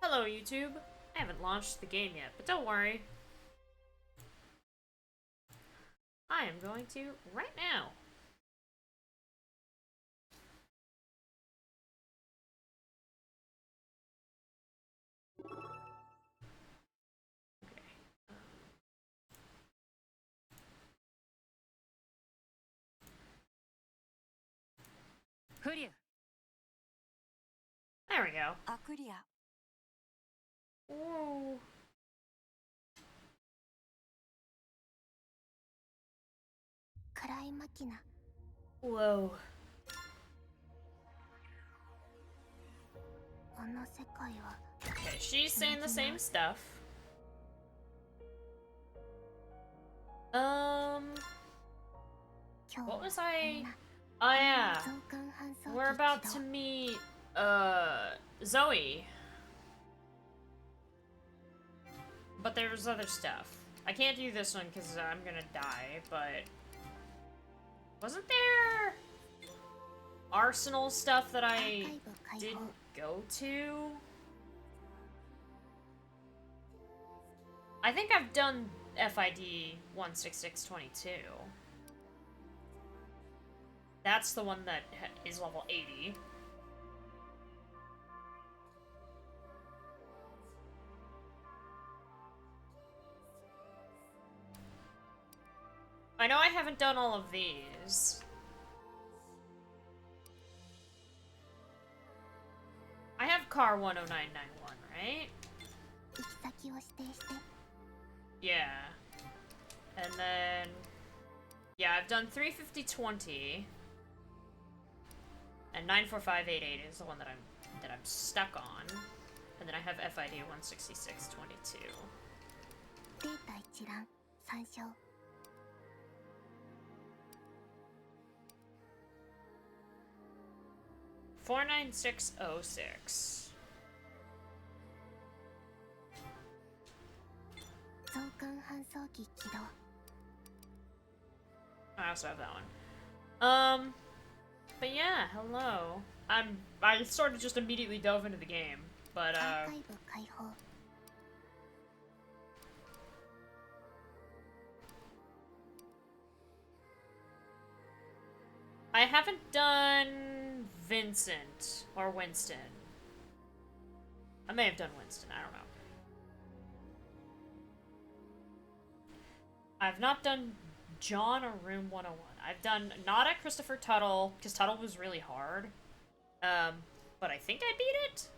Hello, YouTube. I haven't launched the game yet, but don't worry. I am going to right now. There we go. Ooh. Whoa. Okay, she's saying the same stuff. What was I? Oh yeah. We're about to meet, Zoe. But there's other stuff. I can't do this one because I'm gonna die, but... Wasn't there... Arsenal stuff that I didn't go to? I think I've done FID 16622. That's the one that is level 80. I know I haven't done all of these. I have car 10991, right? Yeah. And then... Yeah, I've done 35020. And 94588 is the one that I'm stuck on. And then I have FID 16622. 49606. I also have that one. But yeah, hello. I sort of just immediately dove into the game, but I haven't done Vincent or Winston. I may have done Winston, I don't know. I've not done John or Room 101. I've done not at Christopher Tuttle, because Tuttle was really hard. But I think I beat it.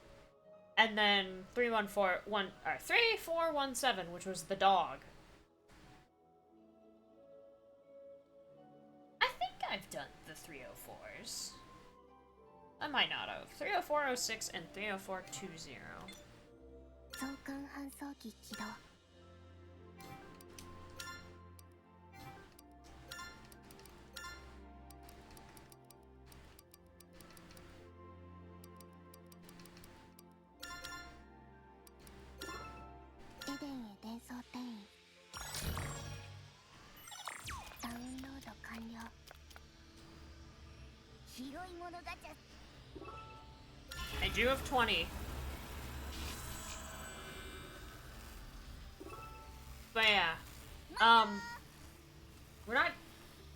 And then 3417, which was the dog. I think I've done the 304s. I might not have. 30406 and 30420. I do have 20. But yeah. We're not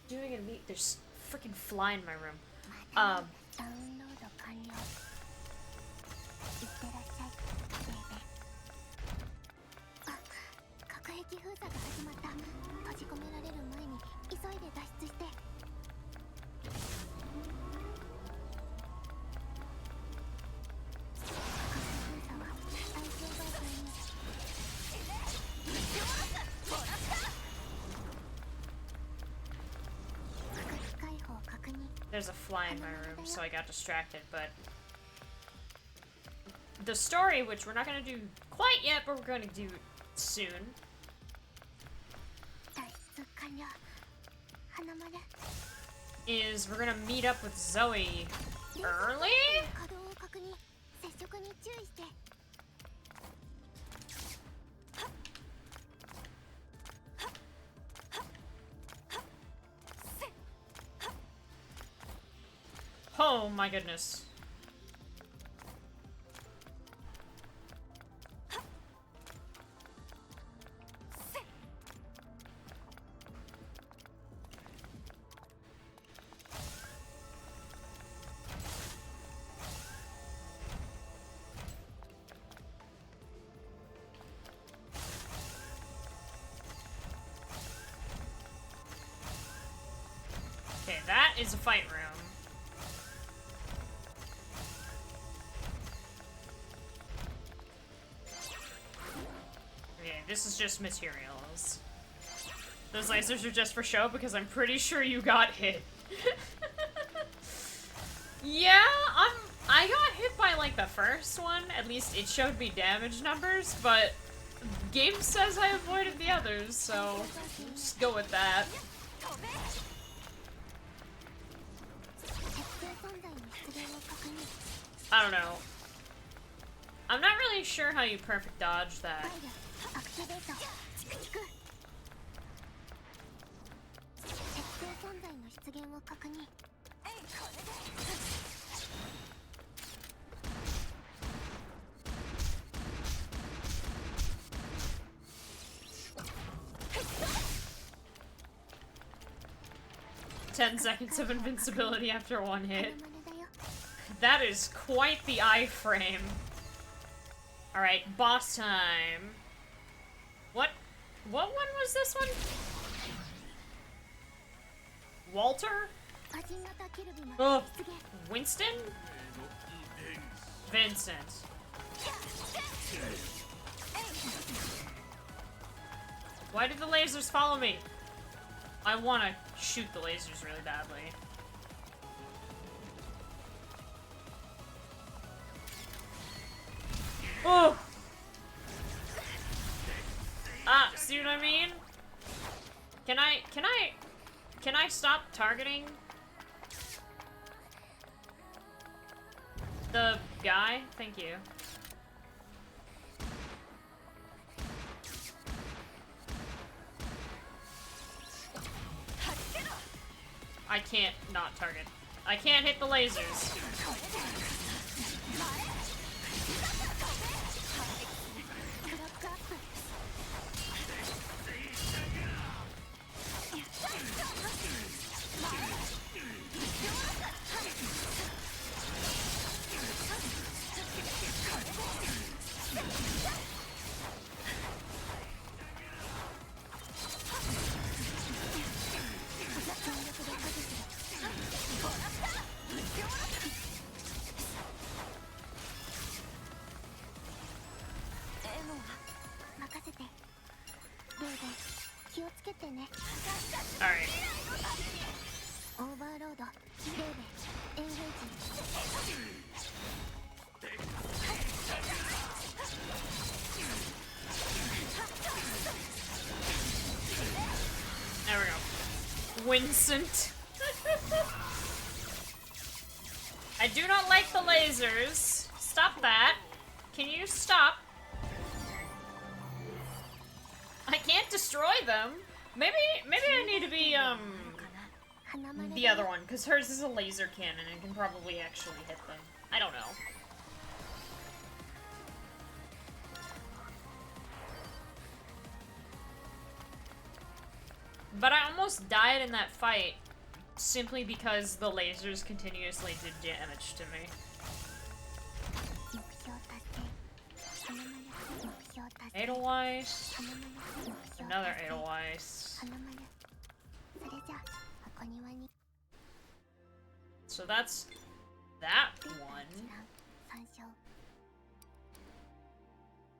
doing a meet. There's a freaking fly in my room. There's a fly in my room, so I got distracted, but... The story, which we're not gonna do quite yet, but we're gonna do soon, is we're gonna meet up with Zoe early? Oh my goodness. is a fight room. Okay, this is just materials. Those lasers are just for show because I'm pretty sure you got hit. Yeah, I got hit by like the first one. At least it showed me damage numbers, but game says I avoided the others, so just go with that. I don't know. I'm not really sure how you perfect dodge that. 10 seconds of invincibility after one hit. That is quite the iframe. Alright, boss time. What one was this one? Walter? Oh, Winston? Vincent. Why did the lasers follow me? I want to shoot the lasers really badly. Oh! Ah, see what I mean? Can I stop targeting the guy? Thank you. I can't not target. I can't hit the lasers. Alright. There we go. Vincent. I do not like the lasers. Stop that. Can you stop? I can't destroy them. Maybe I need to be, the other one, because hers is a laser cannon and can probably actually hit them. I don't know. But I almost died in that fight simply because the lasers continuously did damage to me. Edelweiss. Another Edelweiss. So that's that one.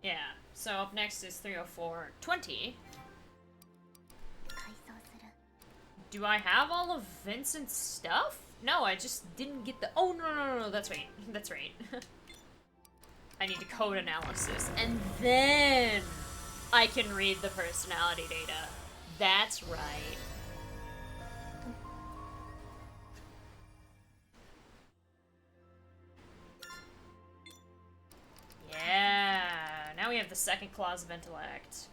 Yeah, so up next is 30420. Do I have all of Vincent's stuff? No, I just didn't get the— oh, no, that's right. That's right. I need a code analysis, and then I can read the personality data. That's right. Yeah, now we have the second clause of intellect.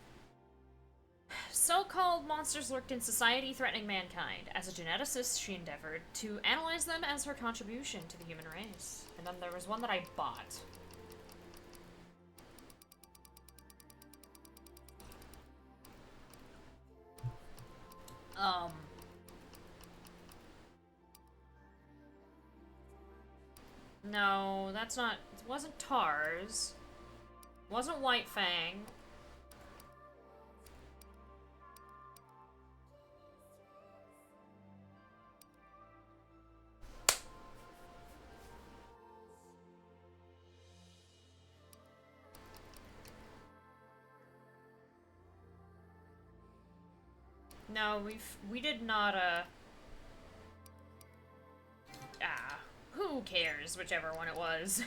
So-called monsters lurked in society, threatening mankind. As a geneticist, she endeavored to analyze them as her contribution to the human race. And then there was one that I bought. No, that's not— it wasn't Tars. It wasn't White Fang. No, we did not, who cares, whichever one it was.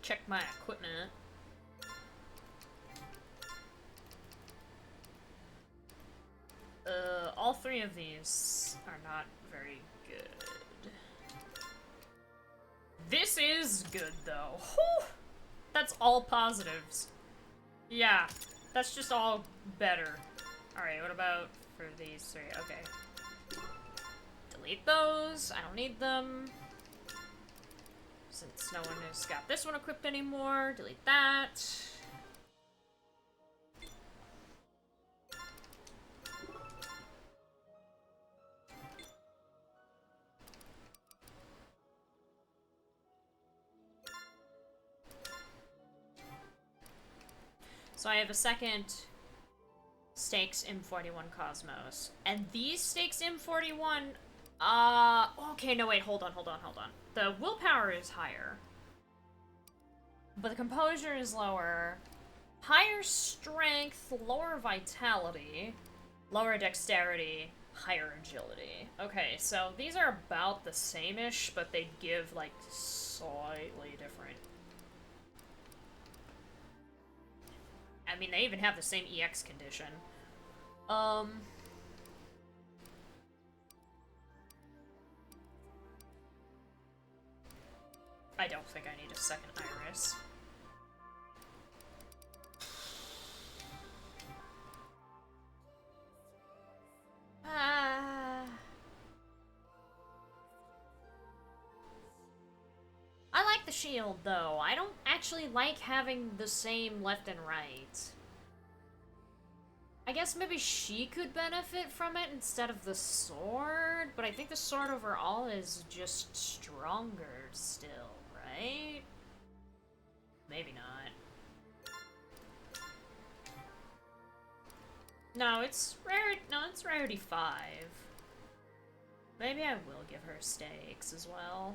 Check my equipment. All three of these are not very good. This is good, though. Whew! That's all positives. Yeah, that's just all better. Alright, what about for these three? Okay. Delete those. I don't need them. Since no one has got this one equipped anymore, delete that. So I have a second Stakes M41 Cosmos. And these Stakes M41, okay, no wait, hold on. The willpower is higher. But the composure is lower. Higher strength, lower vitality, lower dexterity, higher agility. Okay, so these are about the same-ish, but they give, like, slightly different. I mean, they even have the same EX condition. I don't think I need a second iris. I like the shield, though. I don't actually like having the same left and right. I guess maybe she could benefit from it instead of the sword, but I think the sword overall is just stronger still, right? Maybe not. No, it's rarity 5. Maybe I will give her stakes as well.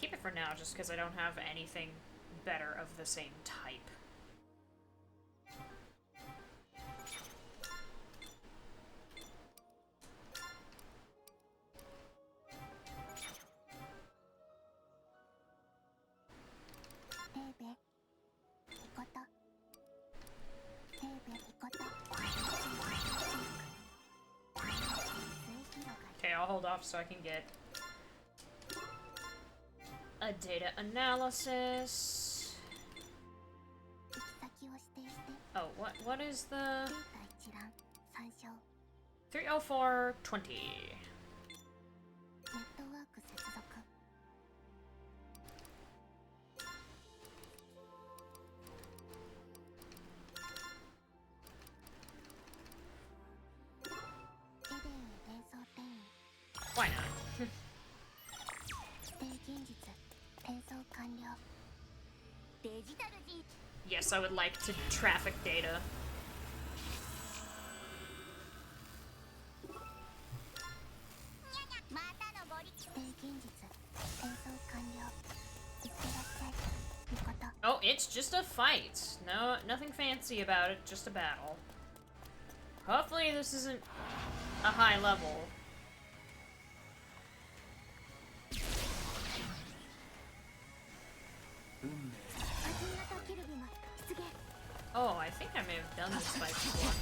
Keep it for now, just because I don't have anything better of the same type. Okay, I'll hold off so I can get a data analysis. Oh, what is the 30420? Why not? Yes, I would like to traffic data. Oh, it's just a fight. No, nothing fancy about it, just a battle. Hopefully this isn't a high level. Oh, I think I may have done this fight before.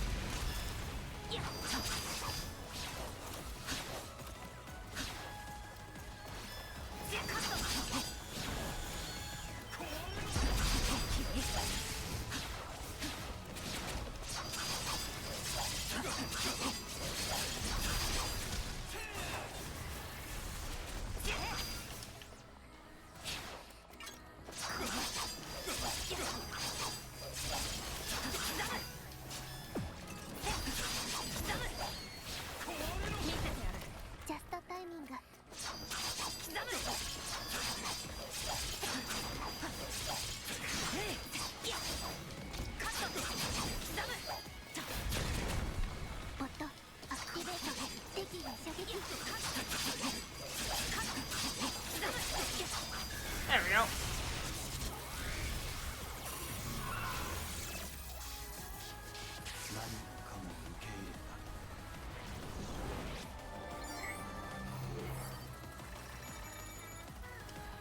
There we go.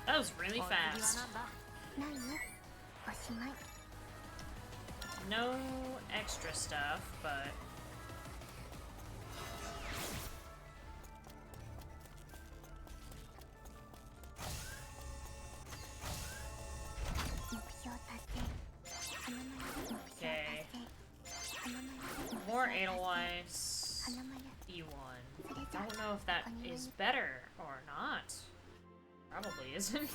That was really fast. No extra stuff, but... Okay. More Edelweiss. E1. Don't know if that is better or not. Probably isn't.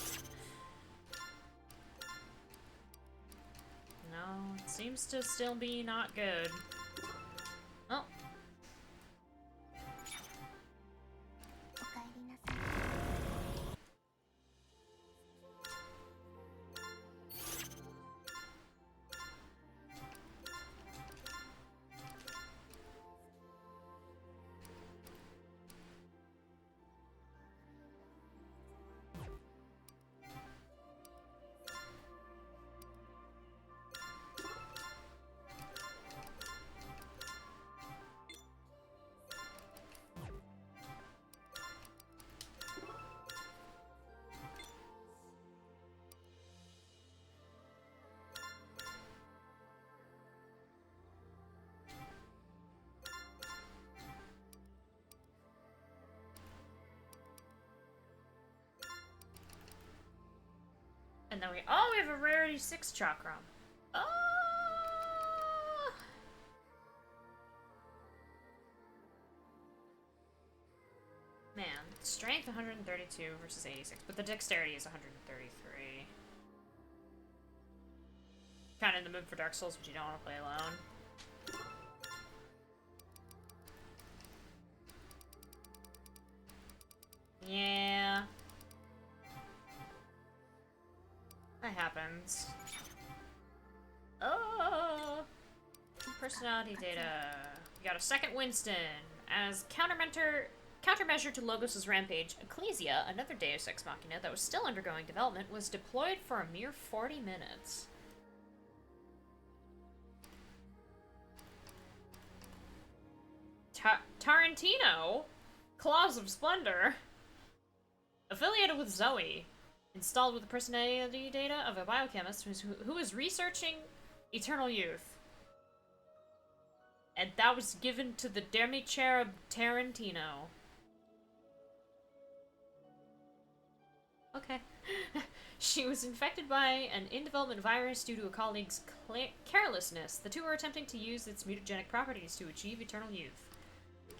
No, it seems to still be not good. Oh. And then we have a rarity 6 chakram. Man, strength 132 versus 86, but the dexterity is 133. Kind of in the mood for Dark Souls, but you don't want to play alone. Yeah. That happens. Oh! Personality data. We got a second Winston. As countermeasure to Logos' rampage, Ecclesia, another Deus Ex Machina that was still undergoing development, was deployed for a mere 40 minutes. Tarantino? Claws of Splendor? Affiliated with Zoe. Installed with the personality data of a biochemist who is researching eternal youth. And that was given to the demi-cherub Tarantino. Okay. She was infected by an in-development virus due to a colleague's carelessness. The two are attempting to use its mutagenic properties to achieve eternal youth.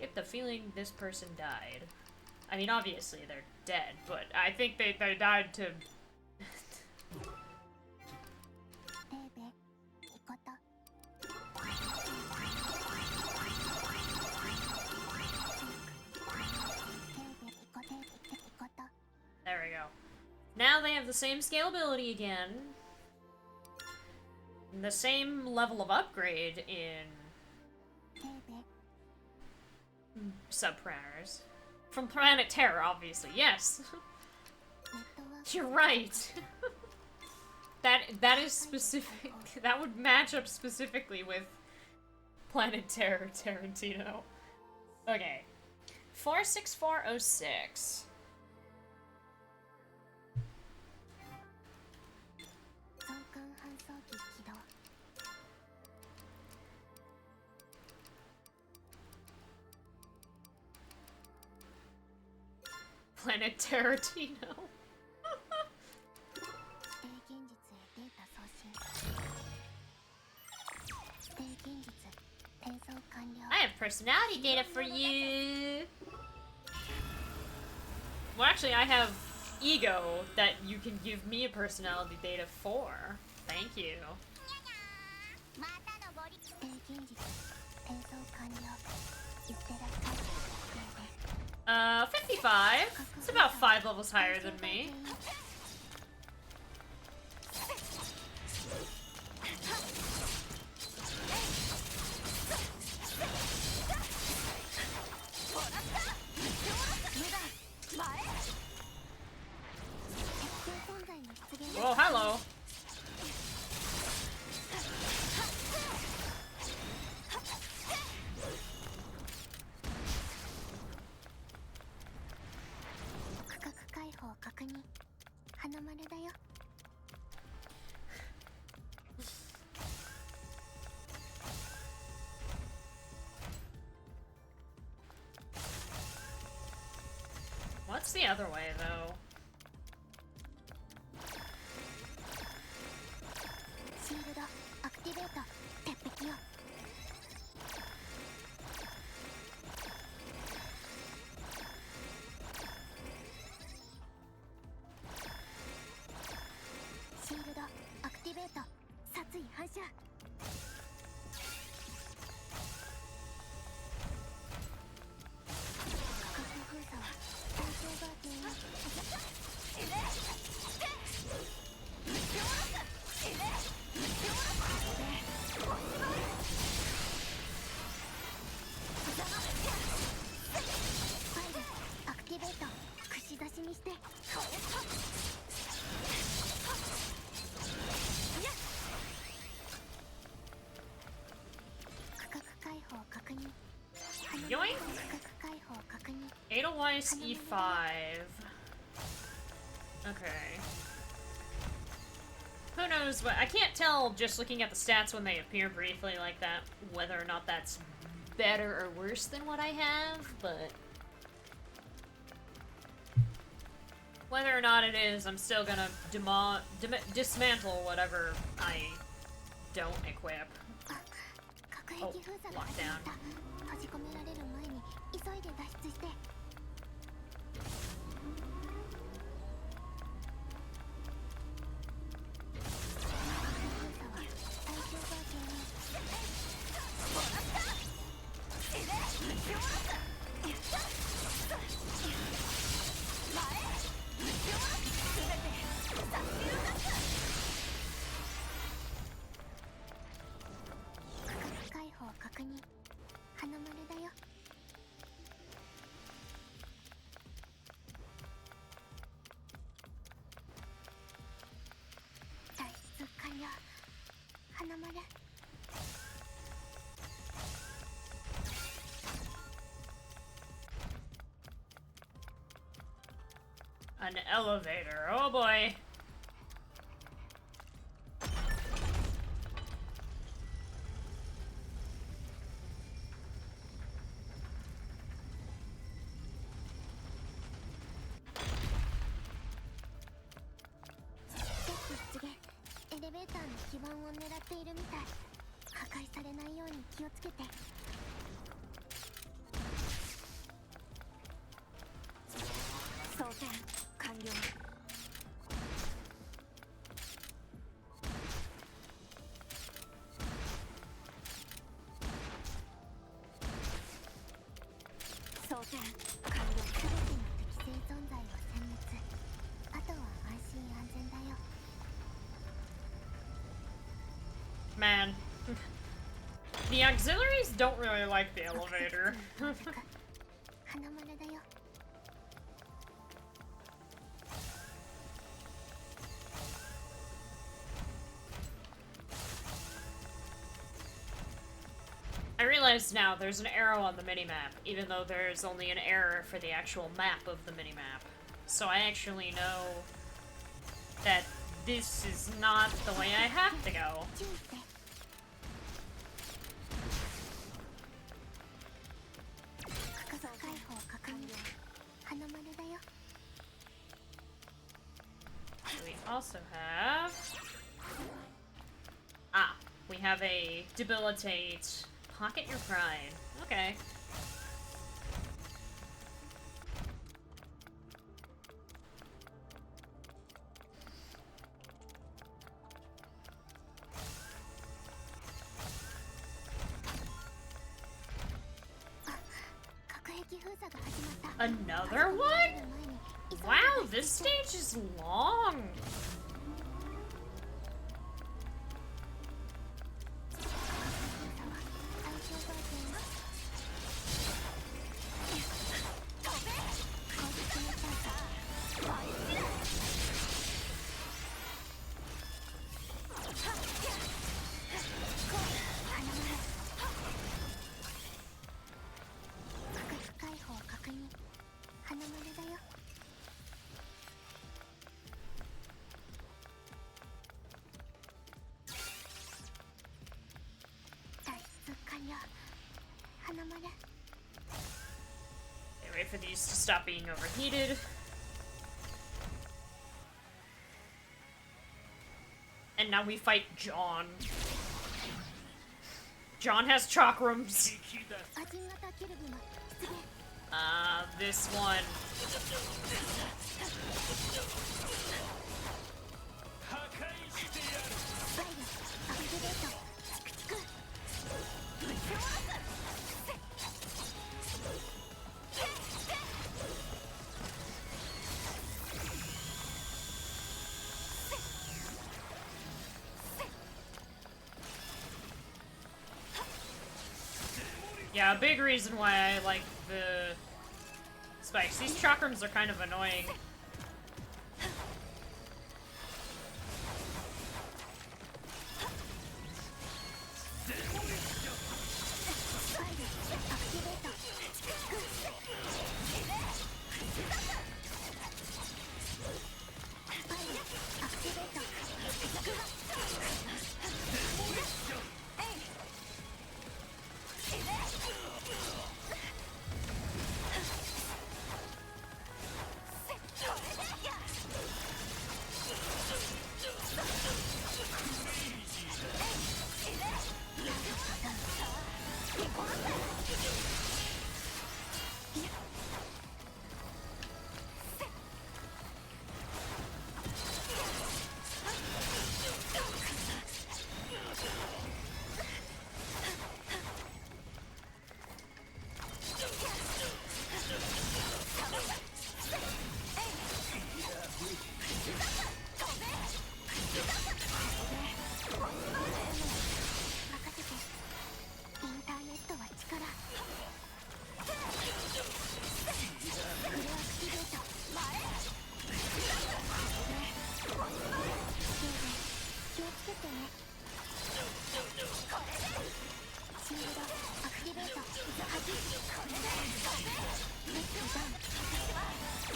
Get the feeling this person died. I mean, obviously they're dead, but I think they died to... There we go. Now they have the same scalability again. The same level of upgrade in... subparameters. From Planet Terror, obviously. Yes. You're right. That is specific. That would match up specifically with Planet Terror Tarantino. Okay. 46406. Planet Tarantino. I have personality data for you. Well, actually, I have ego that you can give me a personality data for. Thank you. 55. It's about 5 levels higher than me. Well, hello. What's the other way, though? Yoink! Edelweiss E5. Okay. Who knows what- I can't tell just looking at the stats when they appear briefly like that, whether or not that's better or worse than what I have, but... whether or not it is, I'm still gonna dismantle whatever I don't equip. Oh, lockdown. An elevator, oh boy. Man. The auxiliaries don't really like the elevator. I realize now there's an arrow on the minimap, even though there's only an error for the actual map of the minimap. So I actually know that this is not the way I have to go. Also have... Ah, we have a debilitate. Pocket your pride. Okay. Another one? Wow, this stage is long. Okay, wait for these to stop being overheated. And now we fight John. John has chakrams. This one. Yeah, a big reason why I like the spikes. These chakrams are kind of annoying.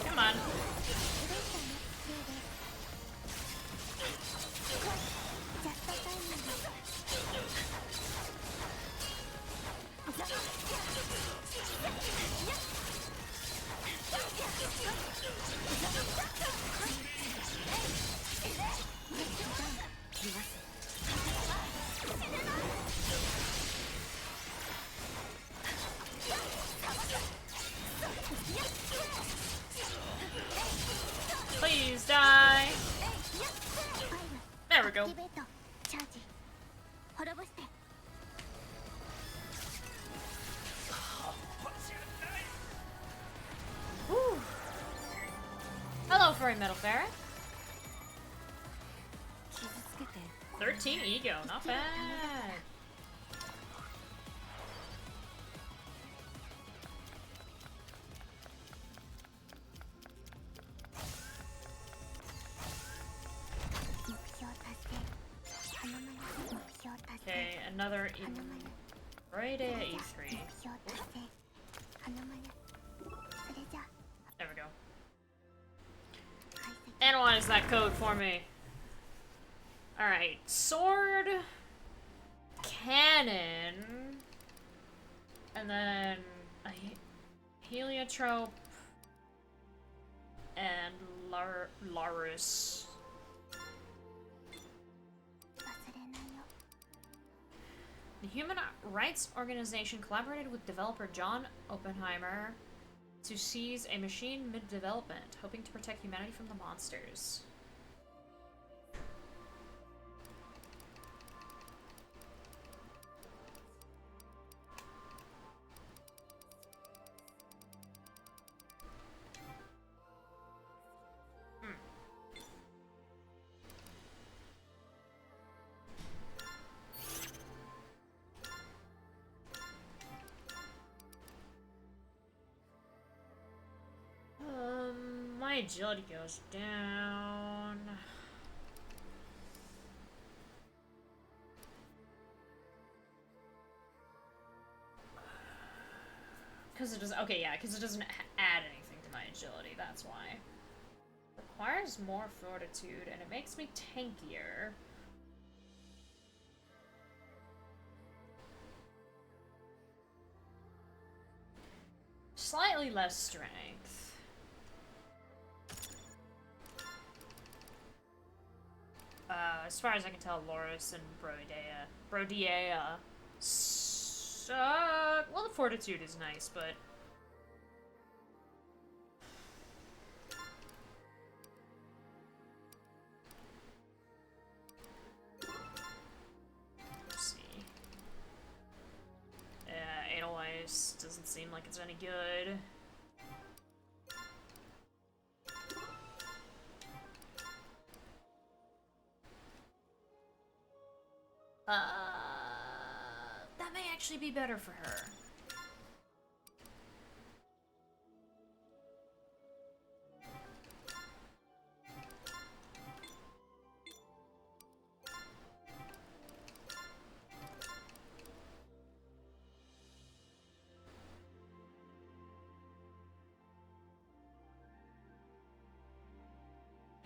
Come on. Please die. There we go. Whew. Hello, furry metal ferret. 13 ego, not bad. Okay, another right at E3. There we go. Enoa is that code for me. Alright, sword, cannon, and then a heliotrope, and Larus. The human rights organization collaborated with developer John Oppenheimer to seize a machine mid-development, hoping to protect humanity from the monsters. My agility goes down. Because it doesn't. Okay, yeah, because it doesn't add anything to my agility. That's why. Requires more fortitude, and it makes me tankier. Slightly less strength. As far as I can tell, Loris and Brodea suck. Well, the fortitude is nice, but let's see. Edelweiss doesn't seem like it's any good. That may actually be better for her.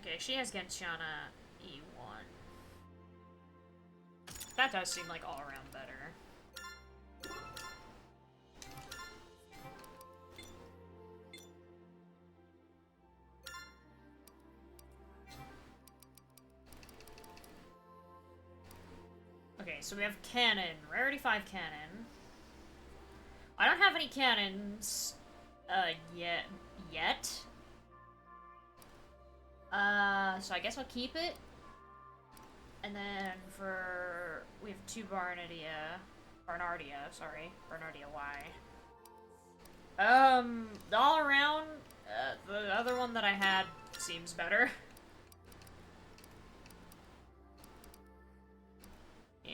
Okay, she has Genshiana E1. That does seem like all around better. Okay, so we have cannon. Rarity 5 cannon. I don't have any cannons, yet. So I guess I'll keep it. And then we have 2 Barnardia, Barnardia Y. All around, the other one that I had seems better. Yeah.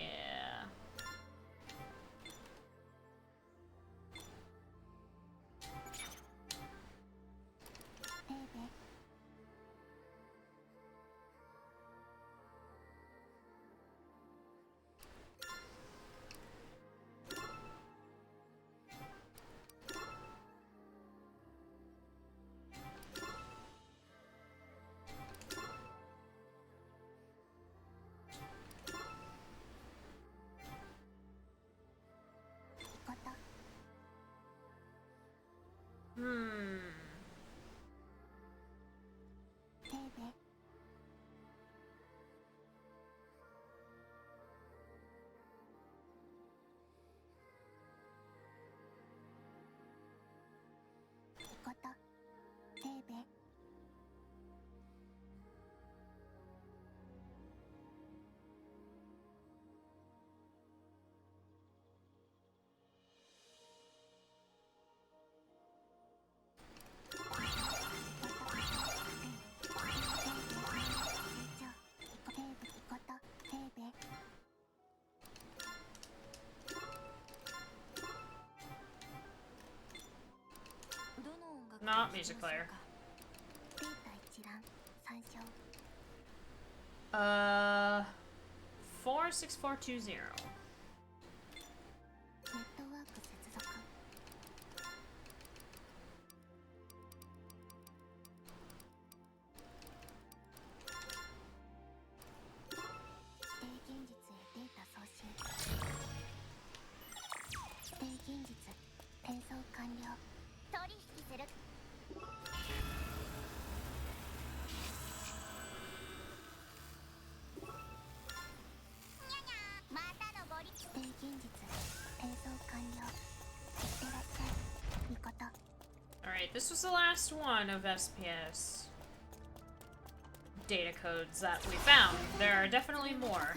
Not music player. 46420. Alright, this was the last one of SPS data codes that we found. There are definitely more.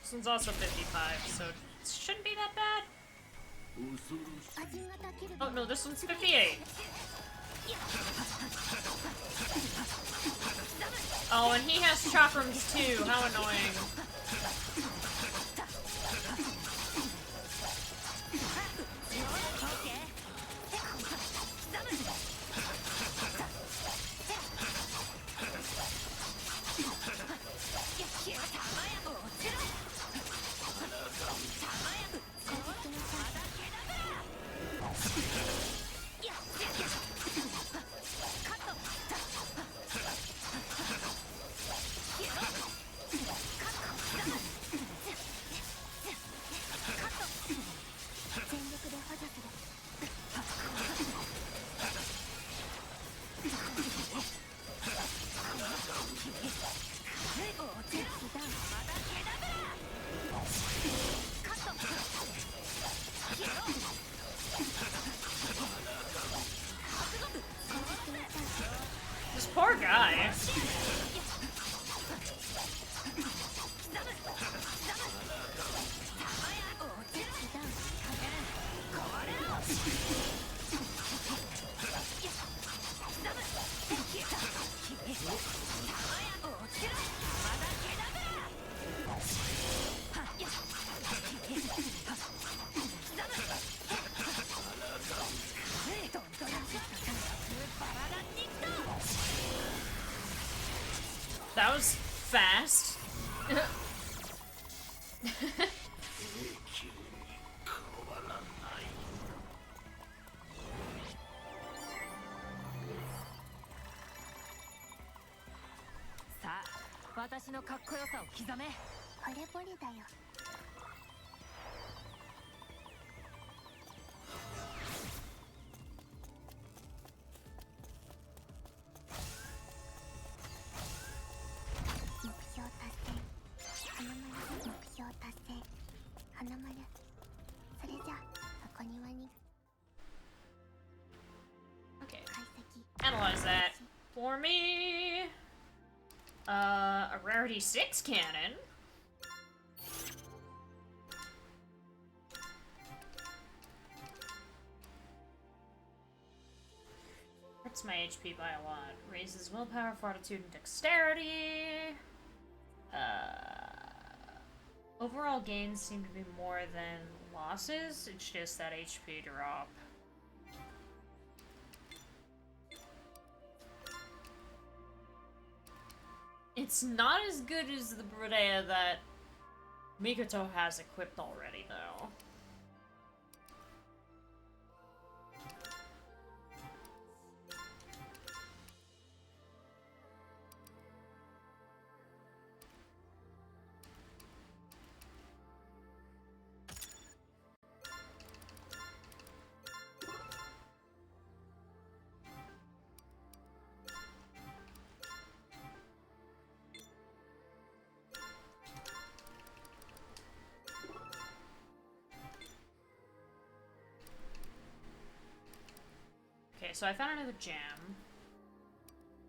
This one's also 55, so it shouldn't be that bad. Oh no, this one's 58. Oh, and he has chakrams too. How annoying. This poor guy. That was fast. Okay. Analyze that for me. A rarity 6 cannon. Hurts my HP by a lot. Raises willpower, fortitude, and dexterity. Overall gains seem to be more than losses. It's just that HP drop. It's not as good as the Brodea that Mikoto has equipped already, though. Okay, so I found another gem.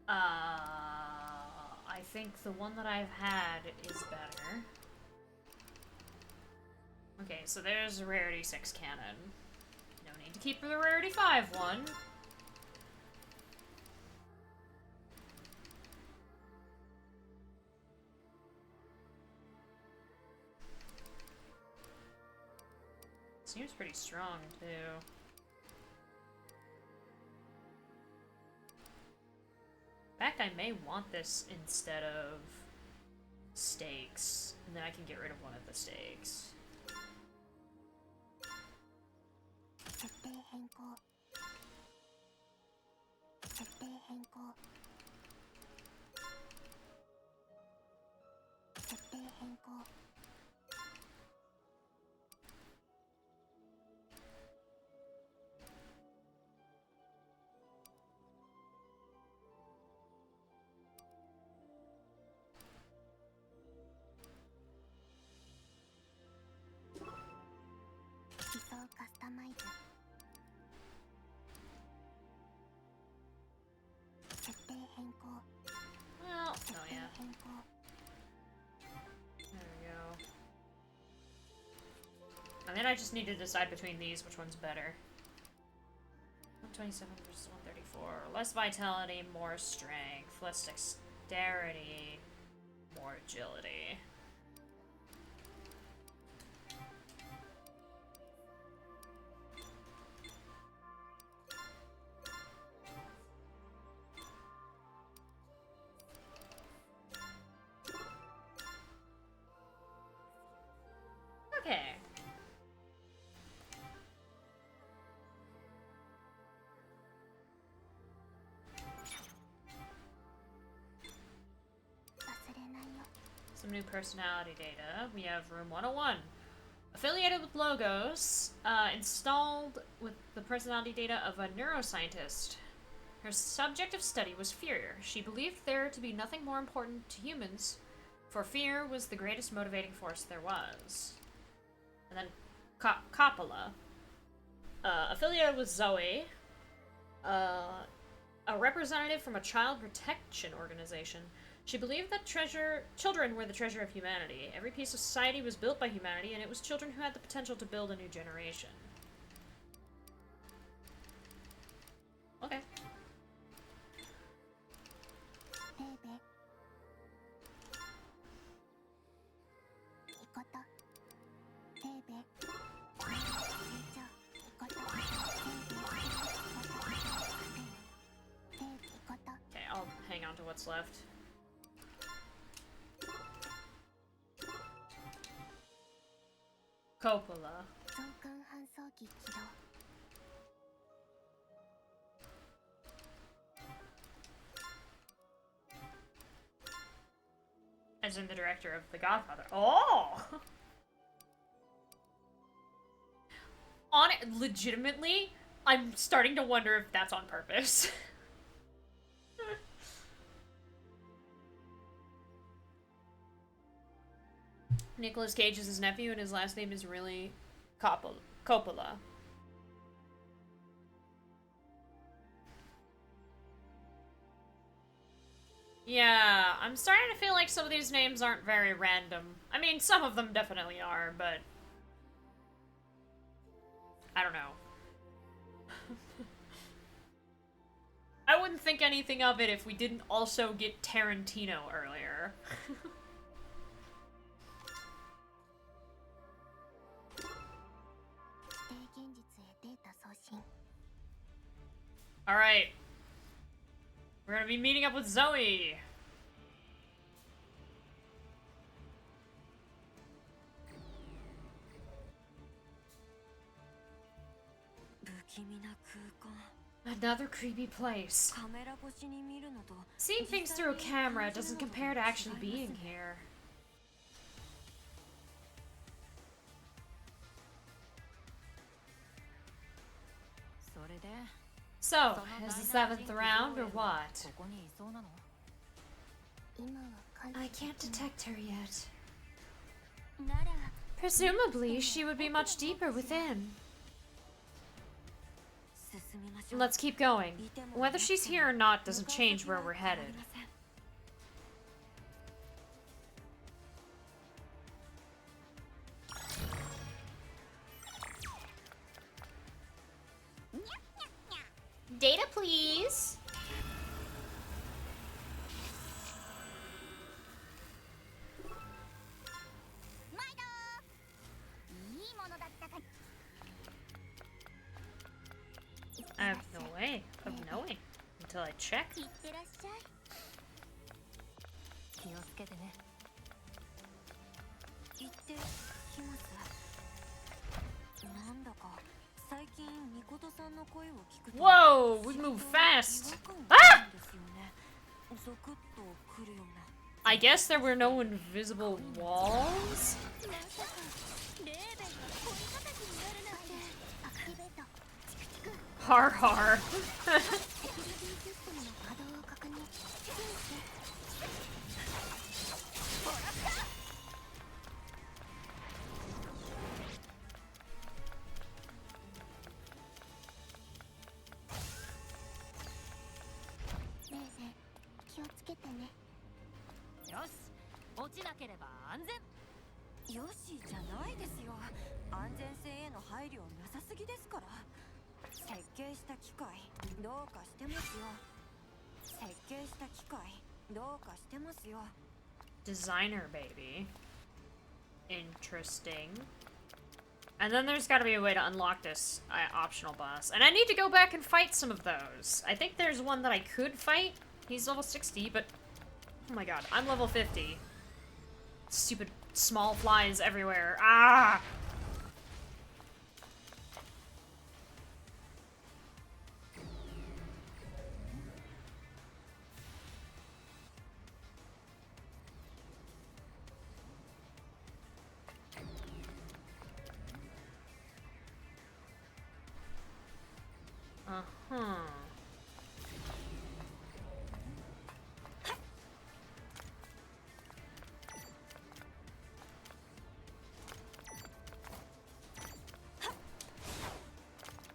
I think the one that I've had is better. Okay, so there's a rarity 6 cannon. No need to keep the rarity 5 one. Seems pretty strong, too. may want this instead of steaks. And then I can get rid of one of the steaks. Well, oh yeah. There we go. And then I just need to decide between these, which one's better. 127 versus 134. Less vitality, more strength. Less dexterity, more agility. Okay. Some new personality data. We have room 101. Affiliated with logos, installed with the personality data of a neuroscientist. Her subject of study was fear. She believed there to be nothing more important to humans, for fear was the greatest motivating force there was. And then Coppola. Affiliated with Zoe, a representative from a child protection organization. She believed that children were the treasure of humanity. Every piece of society was built by humanity, and it was children who had the potential to build a new generation. Okay. Okay, I'll hang on to what's left. Coppola. As in the director of The Godfather. Oh! Legitimately, I'm starting to wonder if that's on purpose. Nicolas Cage is his nephew, and his last name is really Coppola. Yeah, I'm starting to feel like some of these names aren't very random. I mean, some of them definitely are, but I don't know. I wouldn't think anything of it if we didn't also get Tarantino earlier. Alright. We're gonna be meeting up with Zoe. Another creepy place. Seeing things through a camera doesn't compare to actually being here. So, is the 7th round or what? I can't detect her yet. Presumably, she would be much deeper within. Let's keep going. Whether she's here or not doesn't change where we're headed. Data, please. I have no way of knowing until I check. Whoa, we move fast. Ah! I guess there were no invisible walls? Har har. Designer baby. Interesting. And then there's gotta be a way to unlock this optional boss. And I need to go back and fight some of those. I think there's one that I could fight. He's level 60, but... Oh my god, I'm level 50. Stupid small flies everywhere. Ah! Uh-huh.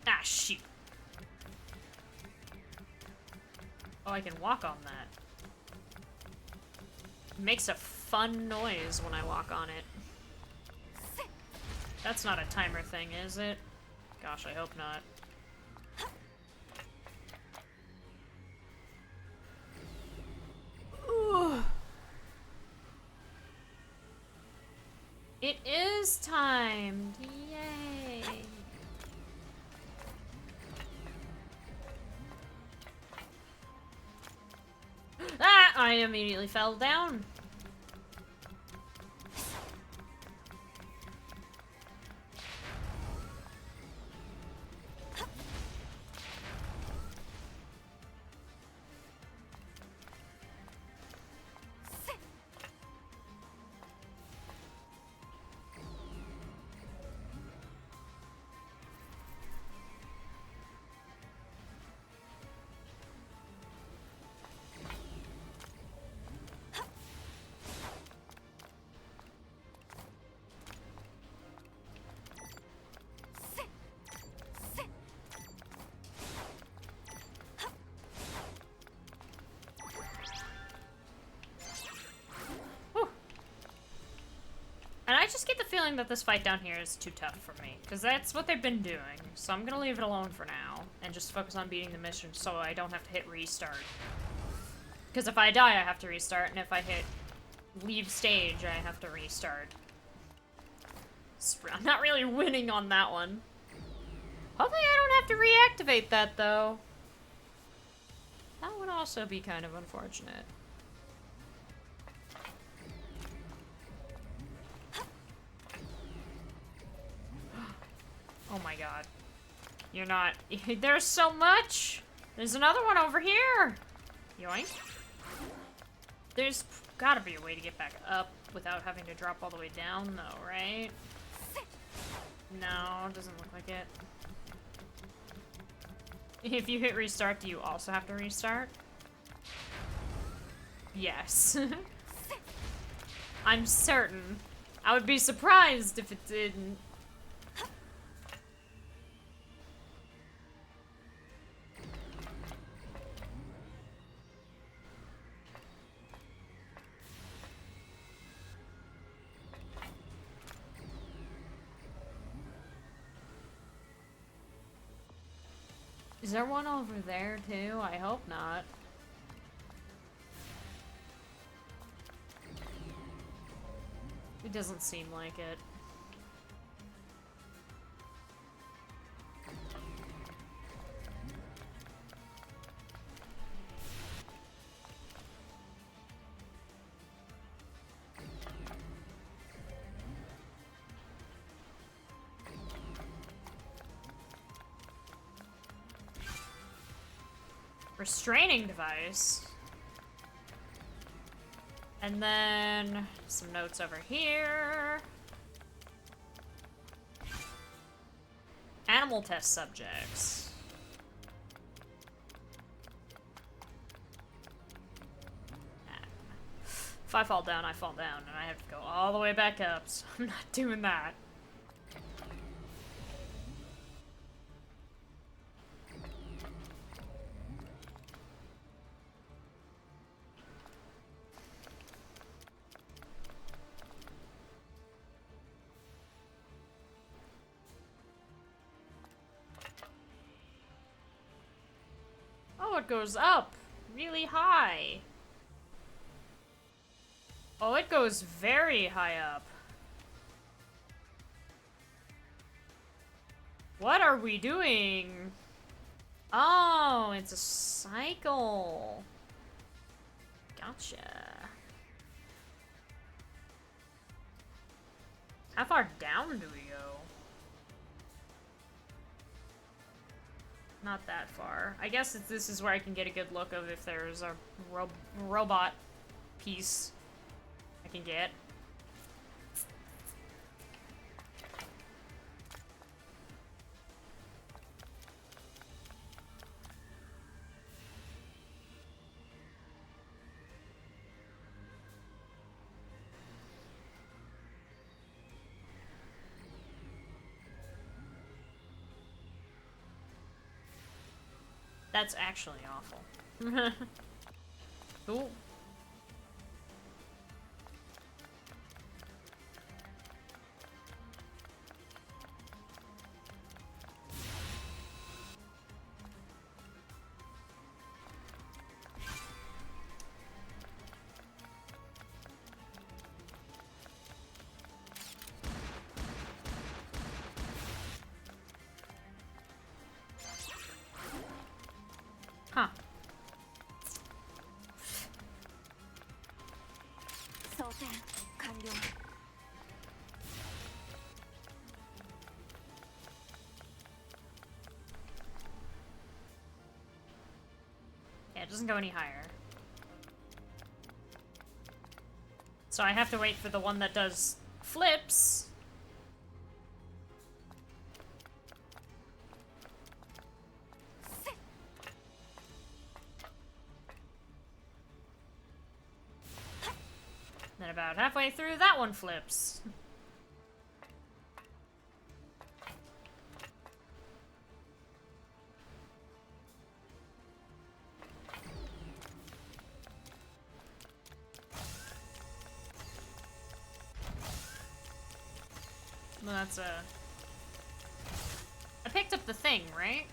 Ah, shoot. Oh, I can walk on that. It makes a fun noise when I walk on it. That's not a timer thing, is it? Gosh, I hope not. Ooh. It is timed! Yay! Ah! I immediately fell down. And I just get the feeling that this fight down here is too tough for me, because that's what they've been doing. So I'm gonna leave it alone for now, and just focus on beating the mission so I don't have to hit restart. Because if I die, I have to restart, and if I hit leave stage, I have to restart. I'm not really winning on that one. Hopefully I don't have to reactivate that, though. That would also be kind of unfortunate. Oh my god. You're not... There's so much! There's another one over here! Yoink. There's gotta be a way to get back up without having to drop all the way down, though, right? No, doesn't look like it. If you hit restart, do you also have to restart? Yes. I'm certain. I would be surprised if it didn't. Is there one over there, too? I hope not. It doesn't seem like it. Restraining device. And then some notes over here. Animal test subjects. If I fall down, I fall down, and I have to go all the way back up, so I'm not doing that. Oh, it goes up really high. Oh, it goes very high up. What are we doing? Oh, it's a cycle. Gotcha. How far down do we go? Not that far. I guess this is where I can get a good look of if there's a robot piece I can get. That's actually awful. Cool. Huh. Yeah, it doesn't go any higher. So I have to wait for the one that does flips. Then about halfway through, that one flips. Well, that's a... I picked up the thing, right?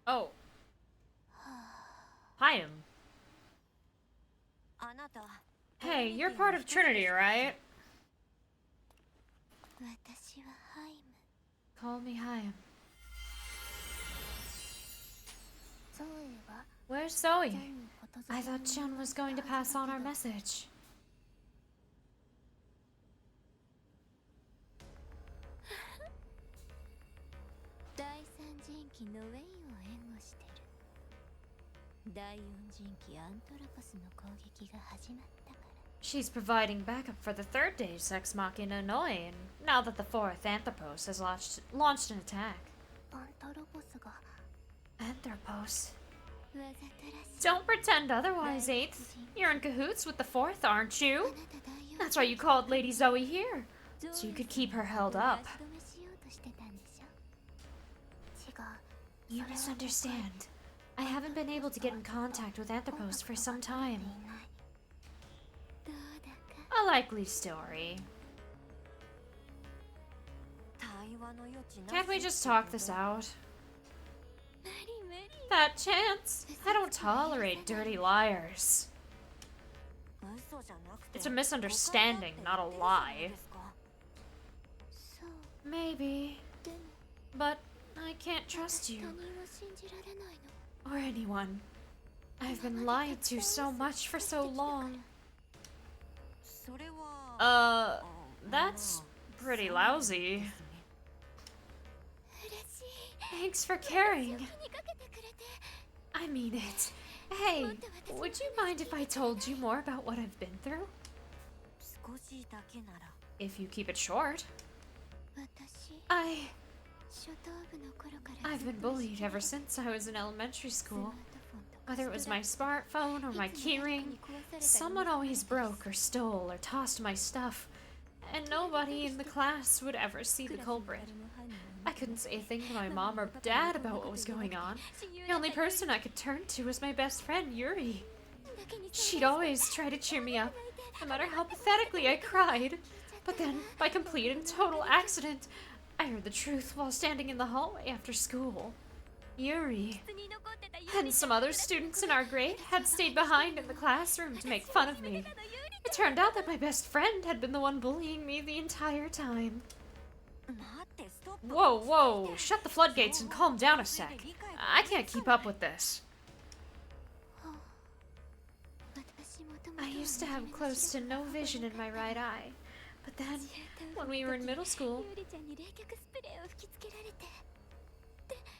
Oh. Hi. Hey, you're part of Trinity, right? Call me Chaim. Where's Zoe? I thought Chun was going to pass on our message. She's providing backup for the third day's Ex Machina Enoa, now that the fourth Anthropos has launched an attack. Anthropos? Don't pretend otherwise, Eighth. You're in cahoots with the fourth, aren't you? That's why you called Lady Zoe here, so you could keep her held up. You misunderstand. I haven't been able to get in contact with Anthropos for some time. A likely story. Can't we just talk this out? That chance? I don't tolerate dirty liars. It's a misunderstanding, not a lie. Maybe. But I can't trust you. Or anyone. I've been lied to so much for so long. That's pretty lousy. Thanks for caring. I mean it. Hey, would you mind if I told you more about what I've been through? If you keep it short. I've been bullied ever since I was in elementary school. Whether it was my smartphone or my keyring, someone always broke or stole or tossed my stuff, and nobody in the class would ever see the culprit. I couldn't say a thing to my mom or dad about what was going on. The only person I could turn to was my best friend, Yuri. She'd always try to cheer me up, no matter how pathetically I cried. But then, by complete and total accident, I heard the truth while standing in the hallway after school. Yuri and some other students in our grade had stayed behind in the classroom to make fun of me. It turned out that my best friend had been the one bullying me the entire time. Whoa, whoa, shut the floodgates and calm down a sec. I can't keep up with this. I used to have close to no vision in my right eye, but then, when we were in middle school,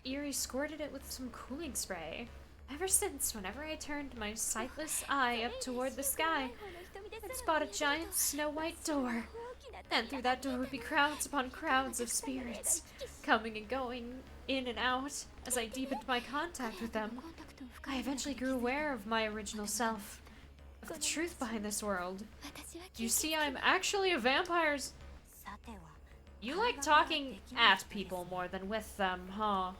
Yuri squirted it with some cooling spray. Ever since, whenever I turned my sightless eye up toward the sky, I'd spot a giant snow-white door. And through that door would be crowds upon crowds of spirits, coming and going, in and out, as I deepened my contact with them. I eventually grew aware of my original self, of the truth behind this world. You see, I'm actually a vampire's... You like talking at people more than with them, huh?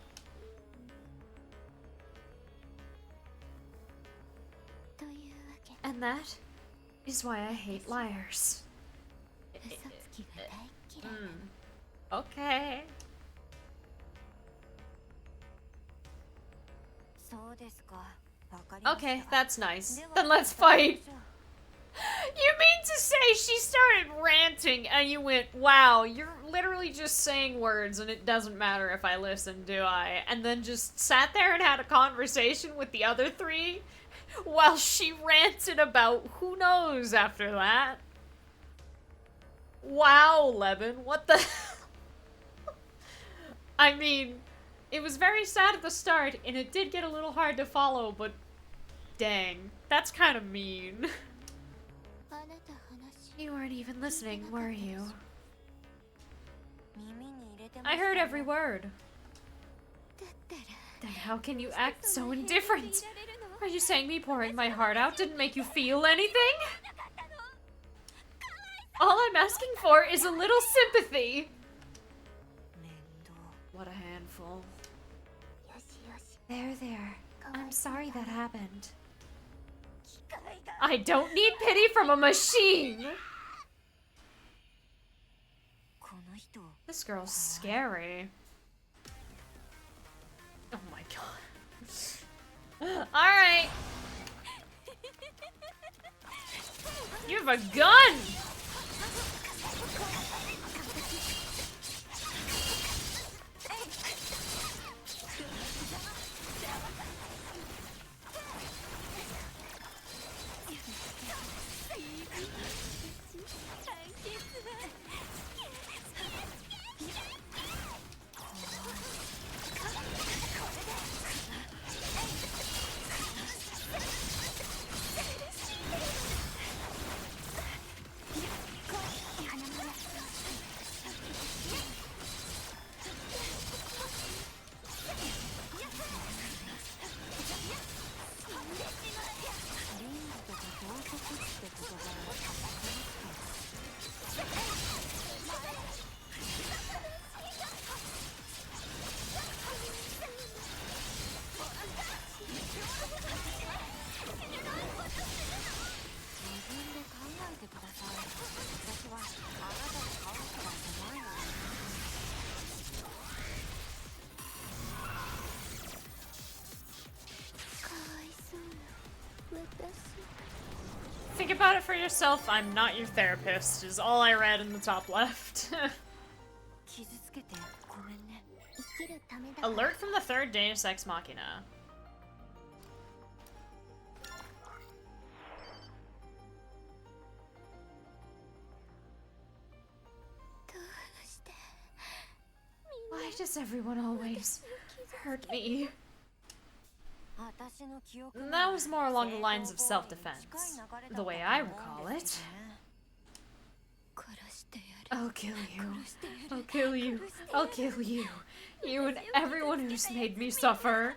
And that is why I hate liars. Okay. Okay, that's nice. Then let's fight. You mean to say she started ranting and you went, wow, you're literally just saying words and it doesn't matter if I listen, do I? And then just sat there and had a conversation with the other three while she ranted about who knows after that? Wow, Levin, what the... I mean, it was very sad at the start, and it did get a little hard to follow, but dang, that's kind of mean. You weren't even listening, were you? I heard every word. Then how can you act so indifferent? Are you saying me pouring my heart out didn't make you feel anything? All I'm asking for is a little sympathy. What a handful. There. I'm sorry that happened. I don't need pity from a machine! This girl's scary. Oh my god. Alright. You have a gun! Think about it for yourself, I'm not your therapist, is all I read in the top left. Alert from the third Deus Ex Machina. Why does everyone always hurt me? That was more along the lines of self-defense, the way I recall it. I'll kill you. I'll kill you. I'll kill you. You and everyone who's made me suffer.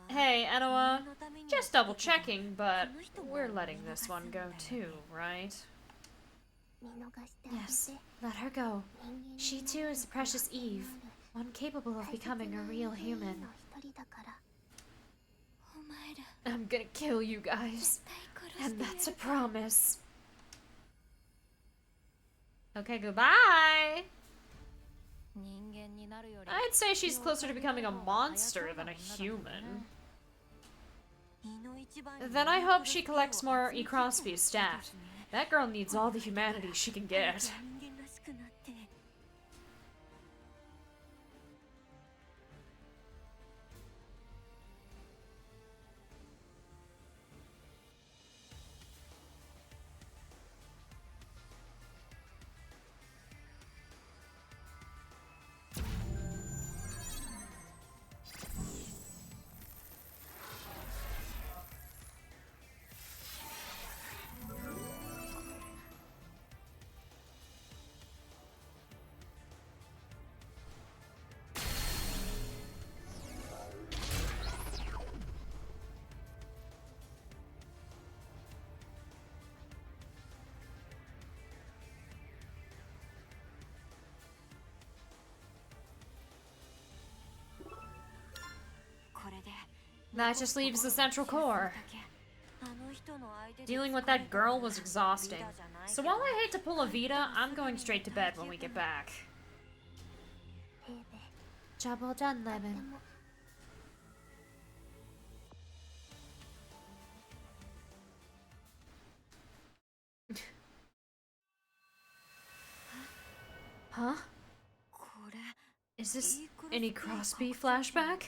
Hey, Enoa. Just double checking, but we're letting this one go too, right? Yes, let her go. She too is a precious Eve, one capable of becoming a real human. I'm gonna kill you guys, and that's a promise. Okay, goodbye! I'd say she's closer to becoming a monster than a human. Then I hope she collects more E. Crosby's stat. That girl needs all the humanity she can get. That just leaves the central core. Dealing with that girl was exhausting. So while I hate to pull a Vita, I'm going straight to bed when we get back. Job well done, Lemon. Huh? Is this any Crosby flashback?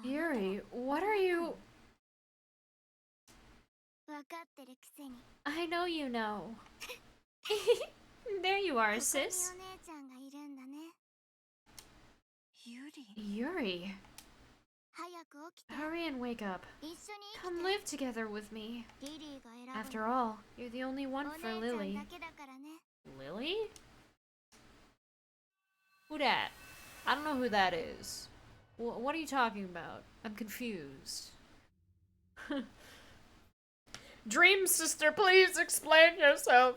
Yuri, what are you... I know you know. There you are, sis. Yuri. Hurry and wake up. Come live together with me. After all, you're the only one for Lilly. Lilly? Who dat? I don't know who that is. What are you talking about? I'm confused. Dream sister, please explain yourself.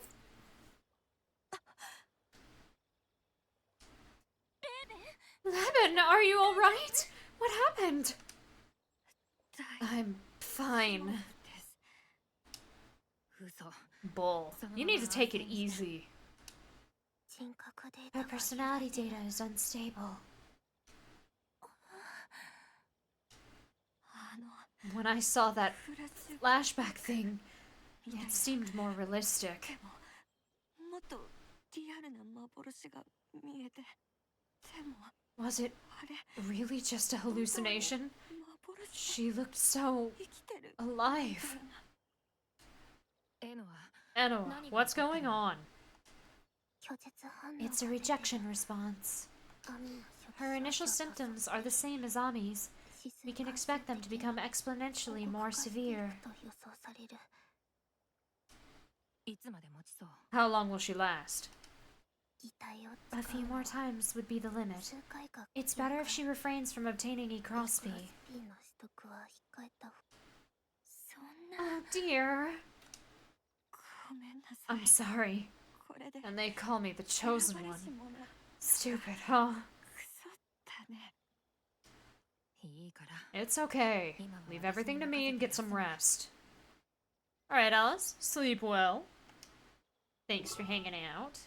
Lemon, are you alright? What happened? I'm fine. Bull. You need to take it easy. Her personality data is unstable. When I saw that flashback thing, it seemed more realistic. Was it really just a hallucination? She looked so alive. Enoa, what's going on? It's a rejection response. Her initial symptoms are the same as Ami's. We can expect them to become exponentially more severe. How long will she last? A few more times would be the limit. It's better if she refrains from obtaining E Crosby. Oh dear. I'm sorry. And they call me the chosen one. Stupid, huh? It's okay. Leave everything to me and get some rest. Alright, Alice. Sleep well. Thanks for hanging out.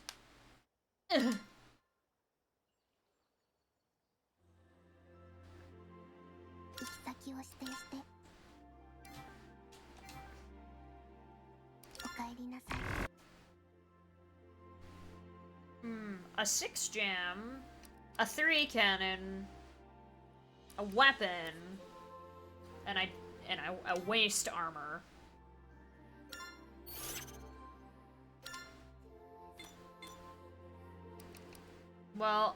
A 6 jam, a 3 cannon, a weapon, and a waist armor. Well,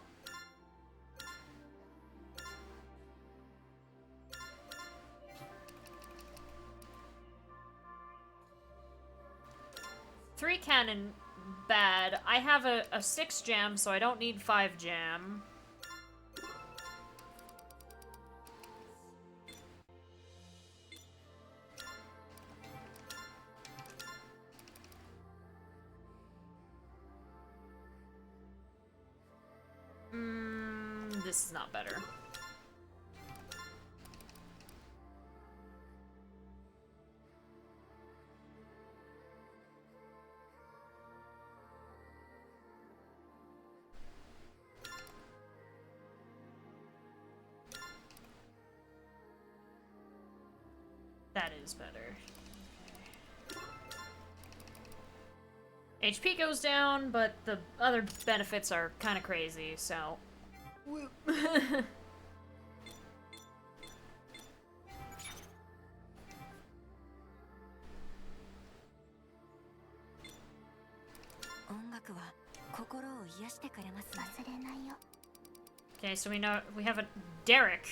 three cannon, bad. I have a 6 jam, so I don't need 5 jam. This is not better. That is better. Okay. HP goes down, but the other benefits are kind of crazy, so... Okay, so we have a Derek.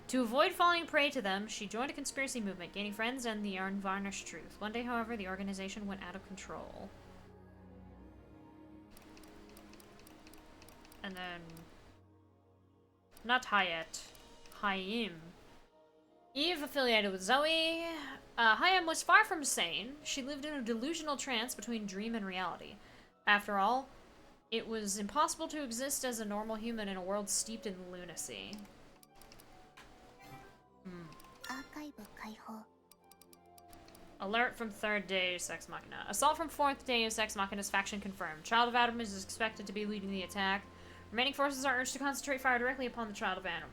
To avoid falling prey to them, she joined a conspiracy movement, gaining friends and the unvarnished truth. One day, however, the organization went out of control. And then... Not Hayat. Hayim. Eve affiliated with Zoe. Hayam was far from sane. She lived in a delusional trance between dream and reality. After all, it was impossible to exist as a normal human in a world steeped in lunacy. Alert from 3rd Deus Ex Machina. Assault from 4th Deus Ex Machina's faction confirmed. Child of Adam is expected to be leading the attack. Remaining forces are urged to concentrate fire directly upon the Child of Adam.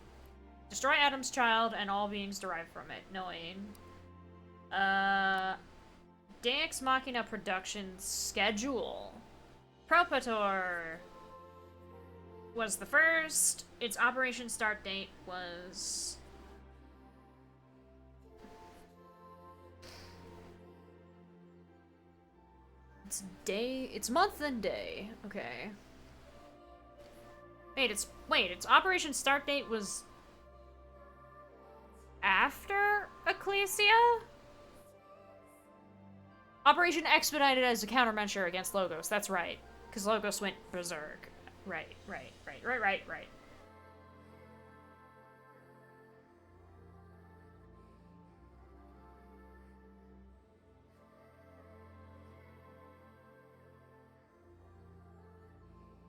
Destroy Adam's child and all beings derived from it. Knowing. Deus Machina production schedule. Propator was the first. Its operation start date was... It's month and day. Okay. Wait, its operation start date was after Ecclesia? Operation expedited as a countermeasure against Logos. That's right. Because Logos went berserk. Right.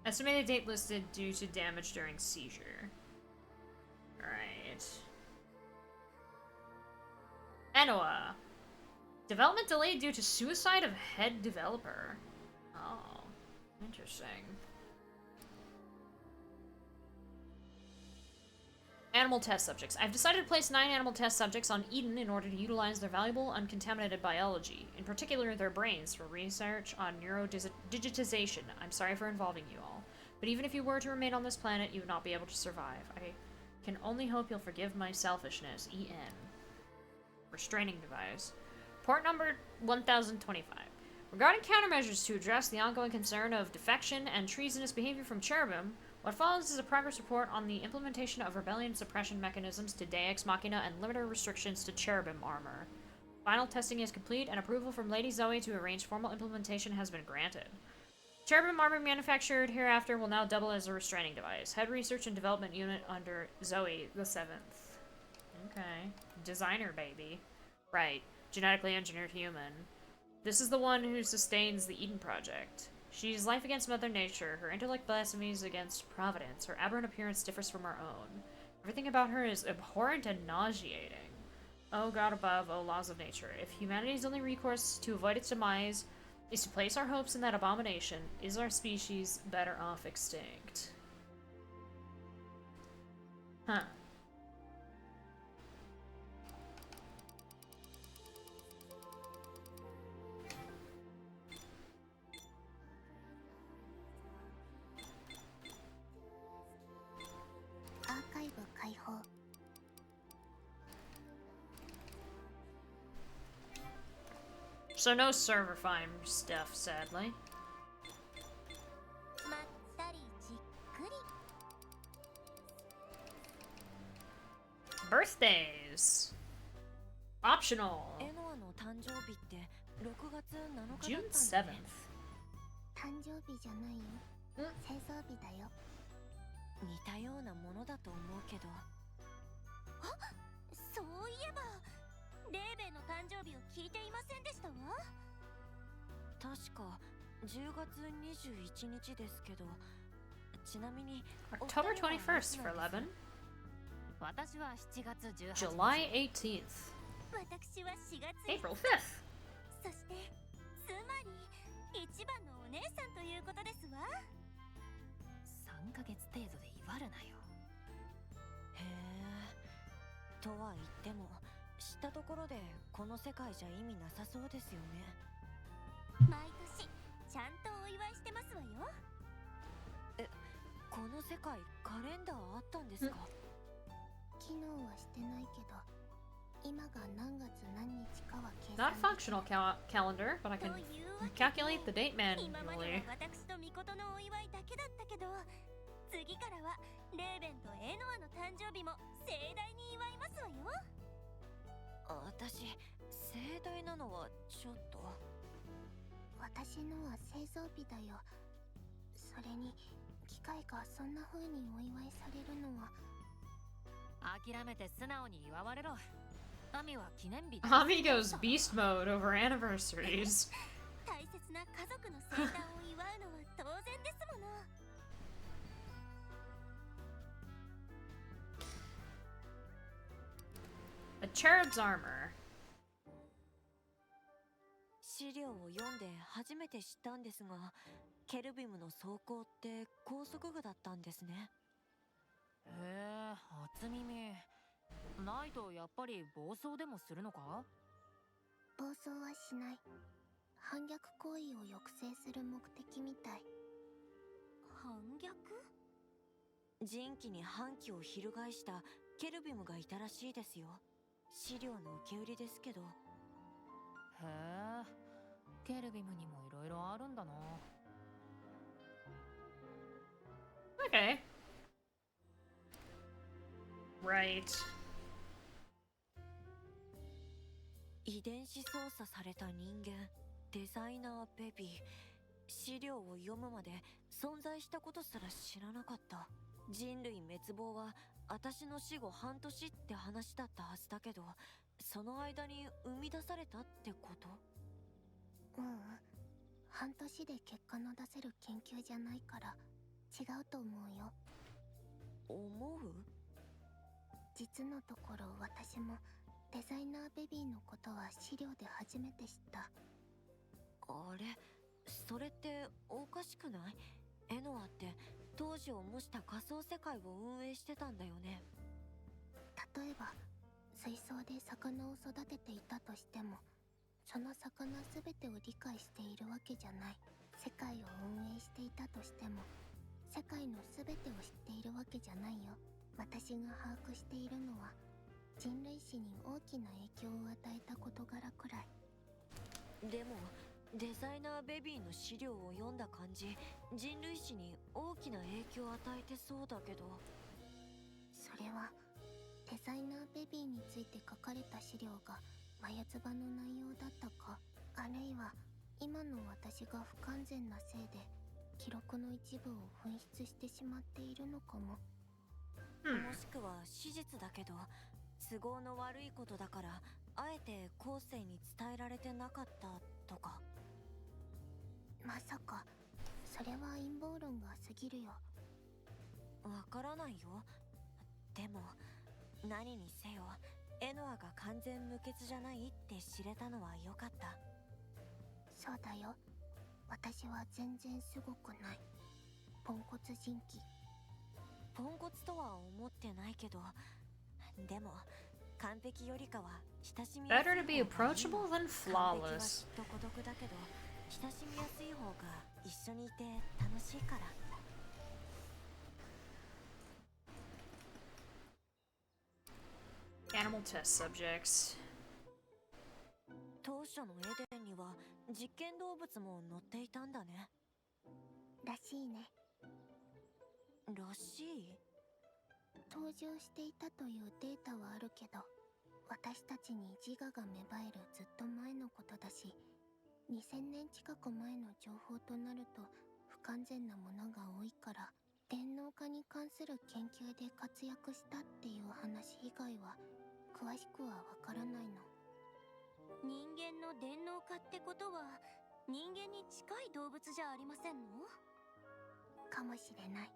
Estimated date listed due to damage during seizure. Alright. Enoa. Development delayed due to suicide of head developer. Oh, interesting. Animal test subjects. I've decided to place 9 animal test subjects on Eden in order to utilize their valuable, uncontaminated biology, in particular their brains, for research on neurodigitization. I'm sorry for involving you all, but even if you were to remain on this planet, you would not be able to survive. I can only hope you'll forgive my selfishness. EN. Restraining device. Port number 1025. Regarding countermeasures to address the ongoing concern of defection and treasonous behavior from Cherubim, what follows is a progress report on the implementation of rebellion suppression mechanisms to Deus Machina and limiter restrictions to Cherubim armor. Final testing is complete, and approval from Lady Zoe to arrange formal implementation has been granted. Cherubim armor manufactured hereafter will now double as a restraining device. Head Research and Development Unit under Zoe the 7th. Okay. Designer baby. Right. Genetically engineered human. This is the one who sustains the Eden Project. She's life against Mother Nature, her intellect blasphemies against Providence, her aberrant appearance differs from our own. Everything about her is abhorrent and nauseating. Oh God above, oh laws of nature. If humanity's only recourse to avoid its demise is to place our hopes in that abomination, is our species better off extinct? Huh. So no server farm stuff, sadly. Birthdays. Optional. June 7th. 誕生日じゃないよ。製造日だよ。似たようなものだと思うけど。あ、そういえば、レーベンの誕生日を聞いていませんでしたわ。確か10月21日ですけど、ちなみに October 21st for 11. 私は7月18日。July 18th. 私は4月 April 5th. そしてつまり一番のお姉さんということですわ。3ヶ月程度で威張るなよ。へえ。とは言っても知ったところでこの世界じゃ意味なさそうですよね。毎年ちゃんとお祝いしてますわよ。この世界カレンダーあったんですか？昨日はしてないけど。Not a functional calendar, but I can calculate the date manually. 私とミコトのお祝いだけだったけど、次からはレーベンとエノアの誕生日も盛大に祝いますわよ。私、盛大なのはちょっと。私のは製造日だよ。それに機械がそんな風にお祝いされるのは。諦めて素直に祝われろ。Ami goes beast mode over anniversaries. A cherub's armor. 資料を読んで初めて知ったんですが、ケルビムの装甲って高速具だったんですね。へえ、初耳。ないとやっぱり暴走でもするのか？暴走はしない。反逆行為を抑制する目的みたい。反逆？人気に反旗を翻したケルビムがいたらしいですよ。資料の受け売りですけど。へえ、ケルビムにもいろいろあるんだな。Okay. Right. 遺伝子操作された人間、デザイナーベビー。資料を読むまで存在したことすら知らなかった。人類滅亡は私の死後半年って話だったはずだけど、その間に生み出されたってこと？半年で結果の出せる研究じゃないから、違うと思うよ。思う？実のところ私もデザイナーベビーのことは資料で初めて知った。あれ、それっておかしくない？エノアって当時を模した仮想世界を運営してたんだよね。例えば水槽で魚を育てていたとしても、その魚全てを理解しているわけじゃない。世界を運営していたとしても、世界の全てを知っているわけじゃないよ。私が把握しているのは人類史に大きな影響を与えた事柄くらい。でもデザイナーベビーの資料を読んだ感じ、人類史に大きな影響を与えてそうだけど。それはデザイナーベビーについて書かれた資料が眉唾の内容だったか、あるいは今の私が不完全なせいで記録の一部を紛失してしまっているのかも。もしくは史実だけど都合の悪いことだからあえて後世に伝えられてなかったとか。まさかそれは陰謀論が過ぎるよ。わからないよ。でも何にせよエノアが完全無欠じゃないって知れたのは良かった。そうだよ。私は全然すごくない。ポンコツ人気。ポンコツとは思ってないけど、でも完璧よりかは親しみやすい Better to be approachable than 完璧は flawless. きっと孤独だけど親しみやすい方が一緒にいて楽しいから。Animal test subjects. 当初のエデンには実験動物も乗っていたんだね。らしいね。らしい？登場していたというデータはあるけど、私たちに自我が芽生えるずっと前のことだし、2000年近く前の情報となると不完全なものが多いから、電脳化に関する研究で活躍したっていう話以外は詳しくはわからないの。人間の電脳化ってことは人間に近い動物じゃありませんの？かもしれない。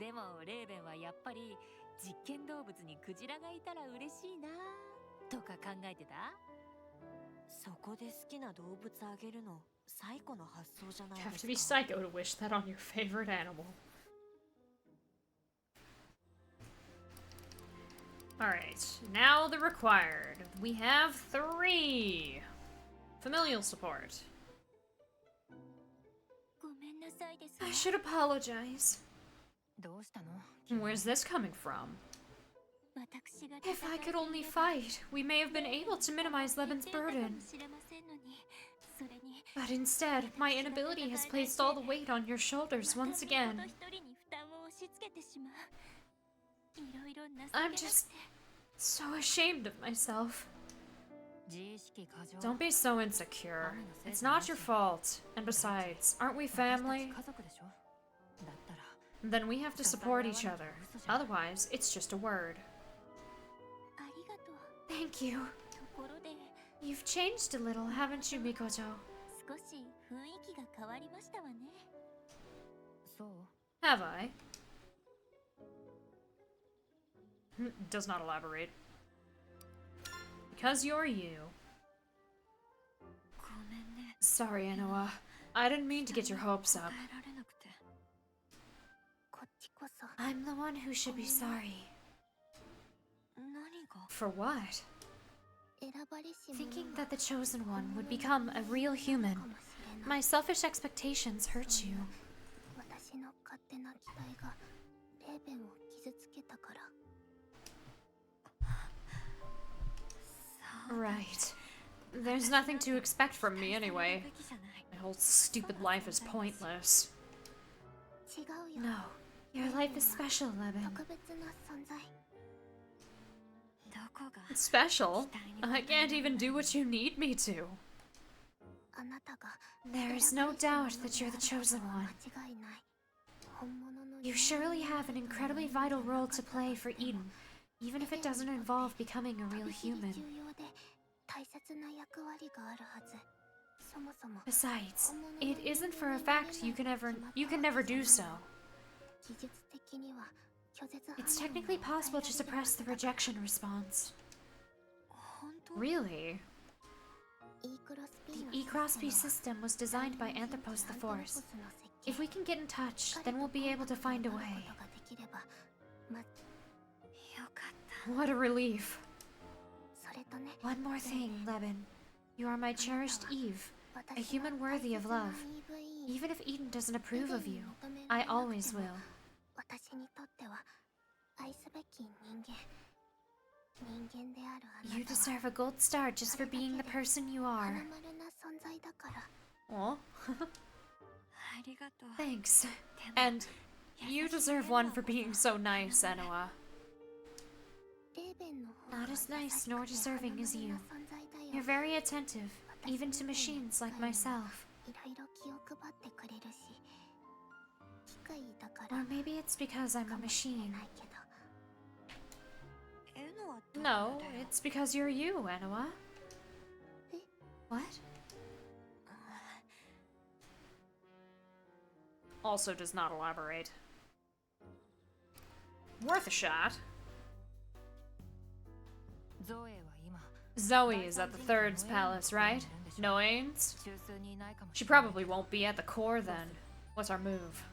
でもレーベンはやっぱり実験動物にクジラがいたら嬉しいなとか考えてた？そこで好きな動物あげるの最古の発想じゃない You have で to be すか。 psycho to wish that on your favorite animal. Alright, now the required. We have 3. Familial support. ごめんなさいです I should apologize. どうしたの？ Where's this coming from? 私が If I could only fight, we may have been able to minimize Levin's burden. 知れませんのに、それに But instead, my inability has placed all the weight on your shoulders once 私 again. ほど一人に負担を押し付けてしまう。いろいろ情けなく I'm て just so ashamed of myself. 自意識過剰。 Don't be so insecure. It's not your fault. And besides, aren't we 私たち family? 家族でしょ？だったら Then we have to support each other. Otherwise, it's just a word. ありがとう。 Thank you. ところで You've changed a little, haven't you, Mikoto? 少し雰囲気が変わりましたわね。そう？ Have I? Does not elaborate. Because you're you. ごめんね。 Sorry, Enoa. I didn't mean to get your hopes up. 答えられなくて。こっちこそ I'm the one who should be sorry. 何が？ For what? 選ばれし者 Thinking が that the chosen one would become a real human. かもしれない。 My selfish expectations hurt you. 私の勝手な期待がレーベンを傷つけたから。 Right. There's nothing to expect from me anyway. My whole stupid life is pointless. 違うよ。 No, your life is special, Levin. 特別な存在。どこが？ Special? I can't even do what you need me to. あなたが There is no doubt that you're the chosen one. 間違いない。本物の You surely have an incredibly vital role to play for Eden, even if it doesn't involve becoming a real とびきり human. 重要で大切な役割があるはず。Besides, it isn't for a fact you can never do so. It's technically possible to suppress the rejection response. Really? The E-Crossby system was designed by Anthropos the Force. If we can get in touch, then we'll be able to find a way. What a relief. One more thing, Levin. You are my cherished Eve, a human worthy of love. Even if Eden doesn't approve of you, I always will. You deserve a gold star just for being the person you are. Aw. Thanks. And you deserve one for being so nice, Enoa. Not as nice nor deserving as you. You're very attentive, even to machines like myself. Or maybe it's because I'm a machine. No, it's because you're you, Enoa. What? Also does not elaborate. Worth a shot. Zoe is at the Third's palace, right? No Ains? She probably won't be at the core then. What's our move?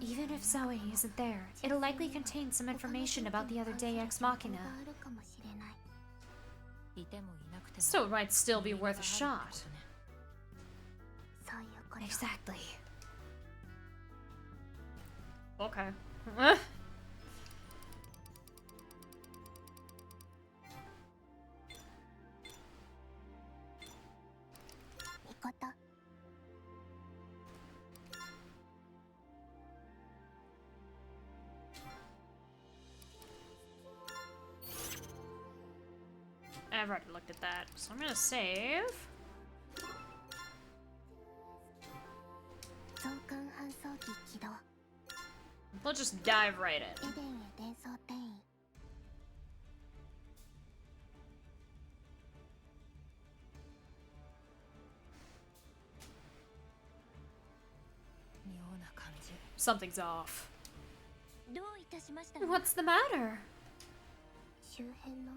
Even if Zoe isn't there, it'll likely contain some information about the other Day Ex Machina. So it might still be worth a shot. Exactly. Okay. I've already looked at that, so I'm gonna save. We'll just dive right in. Something's off. What's the matter?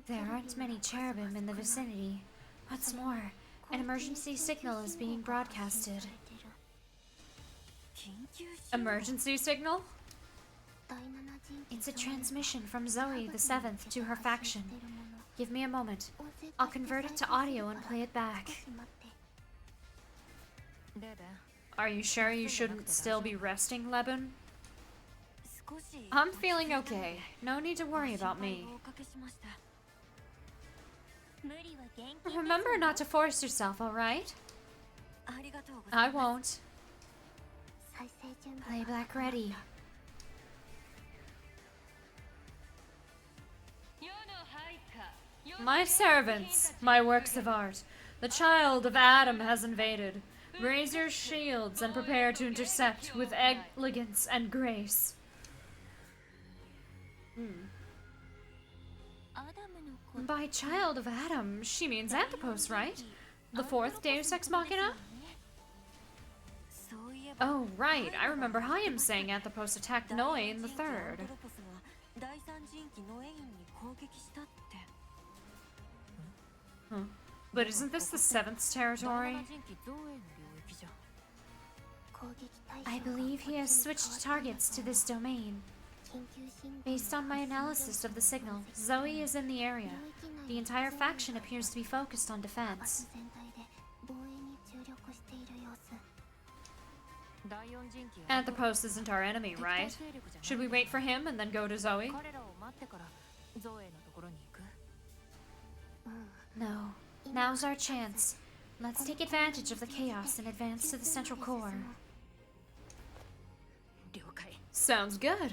There aren't many cherubim in the vicinity. What's more, an emergency signal is being broadcasted. Emergency signal? It's a transmission from Zoe the 7th to her faction. Give me a moment. I'll convert it to audio and play it back. Are you sure you shouldn't still be resting, Leben? I'm feeling okay. No need to worry about me. Remember not to force yourself, alright? I won't. Playback ready. My servants, my works of art, the child of Adam has invaded. Raise your shields and prepare to intercept with elegance and grace. By child of Adam, she means Anthropos, right? The 4th Deus Ex Machina? Oh, right. I remember Hayam saying Anthropos attacked Enoa in the 3rd. Huh. But isn't this the 7th's territory? I believe he has switched targets to this domain. Based on my analysis of the signal, Zoe is in the area. The entire faction appears to be focused on defense. Anthropos isn't our enemy, right? Should we wait for him and then go to Zoe? No. Now's our chance. Let's take advantage of the chaos and advance to the central core. Sounds good.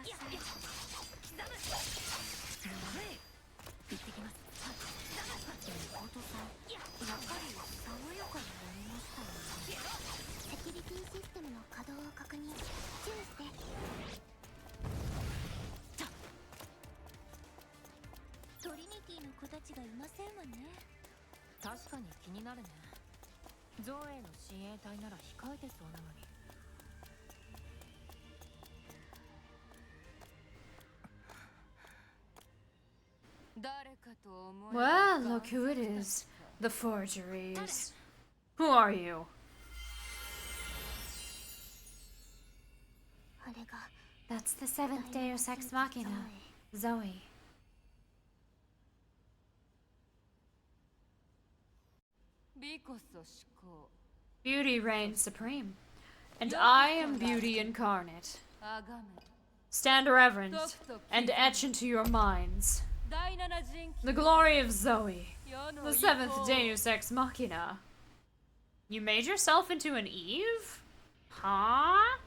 行ってきます。妹さん、やっぱり爽やかになりましたよね。セキュリティシステムの稼働を確認。注意して。トリニティの子たちがいませんわね。確かに気になるね。ゾエの親衛隊なら控えてそうなのに。Well, look who it is. The forgeries. Who are you? あれが That's the seventh Deus Ex Machina, Zoe. Beauty reigns supreme, and I am beauty incarnate. Stand reverent and etch into your minds the glory of Zoe, the seventh Deus Ex Machina. You made yourself into an Eve? Huh?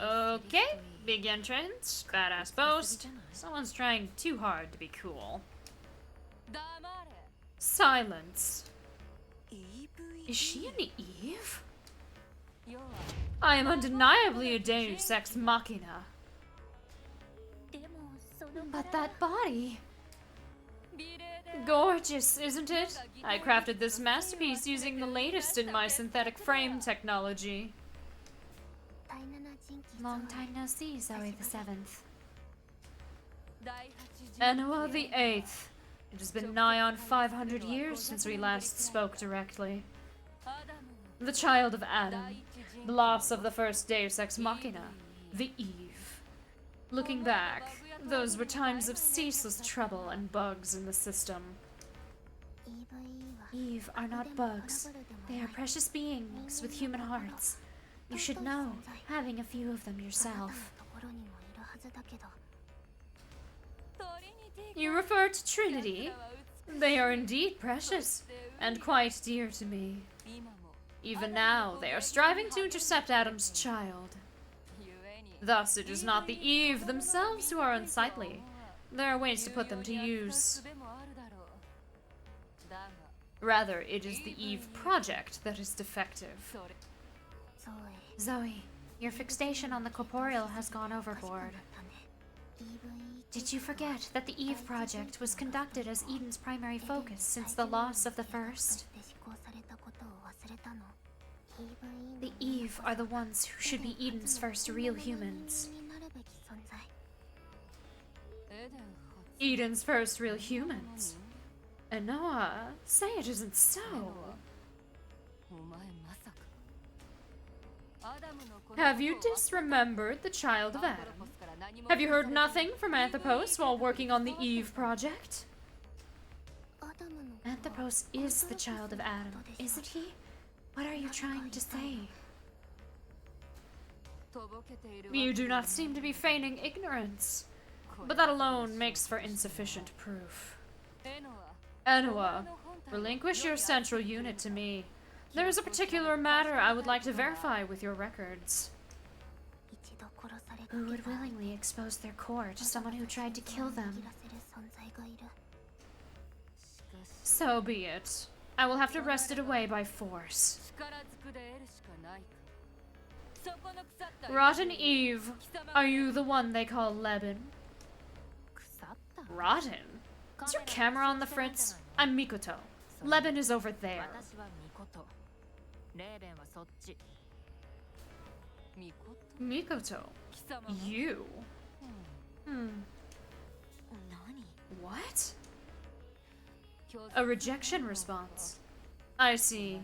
Okay, big entrance, badass boast. Someone's trying too hard to be cool. Silence. Is she an Eve? I am undeniably a Deus Ex Machina. でもその But that body... Gorgeous, isn't it? I crafted this masterpiece using the latest in my synthetic frame technology. 第七人気 Long time no see, Zoe the 7th. Enoa the 8th. It has been nigh on 500 years since we last spoke directly. The child of Adam, the loss of the first Deus Ex Machina, the Eve. Looking back, those were times of ceaseless trouble and bugs in the system. Eve are not bugs. They are precious beings with human hearts. You should know, having a few of them yourself. You refer to Trinity? They are indeed precious, and quite dear to me. Even now, they are striving to intercept Adam's child. Thus, it is not the Eve themselves who are unsightly. There are ways to put them to use. Rather, it is the Eve project that is defective. Zoe, your fixation on the corporeal has gone overboard. Did you forget that the Eve project was conducted as Eden's primary focus since the loss of the first? The Eve are the ones who should be Eden's first real humans. Eden's first real humans? Enoa, say it isn't so. Have you disremembered the child of Adam? Have you heard nothing from Anthropos while working on the Eve project? Anthropos is the child of Adam, isn't he? What are you trying to say? You do not seem to be feigning ignorance, but that alone makes for insufficient proof. Enoa, relinquish your central unit to me. There is a particular matter I would like to verify with your records. Who would willingly expose their core to someone who tried to kill them? So be it. I will have to wrest it away by force. Rotten Eve, are you the one they call Leben? Rotten? Is your camera on the fritz? I'm Mikoto. Leben is over there. Mikoto? You? What? A rejection response. I see.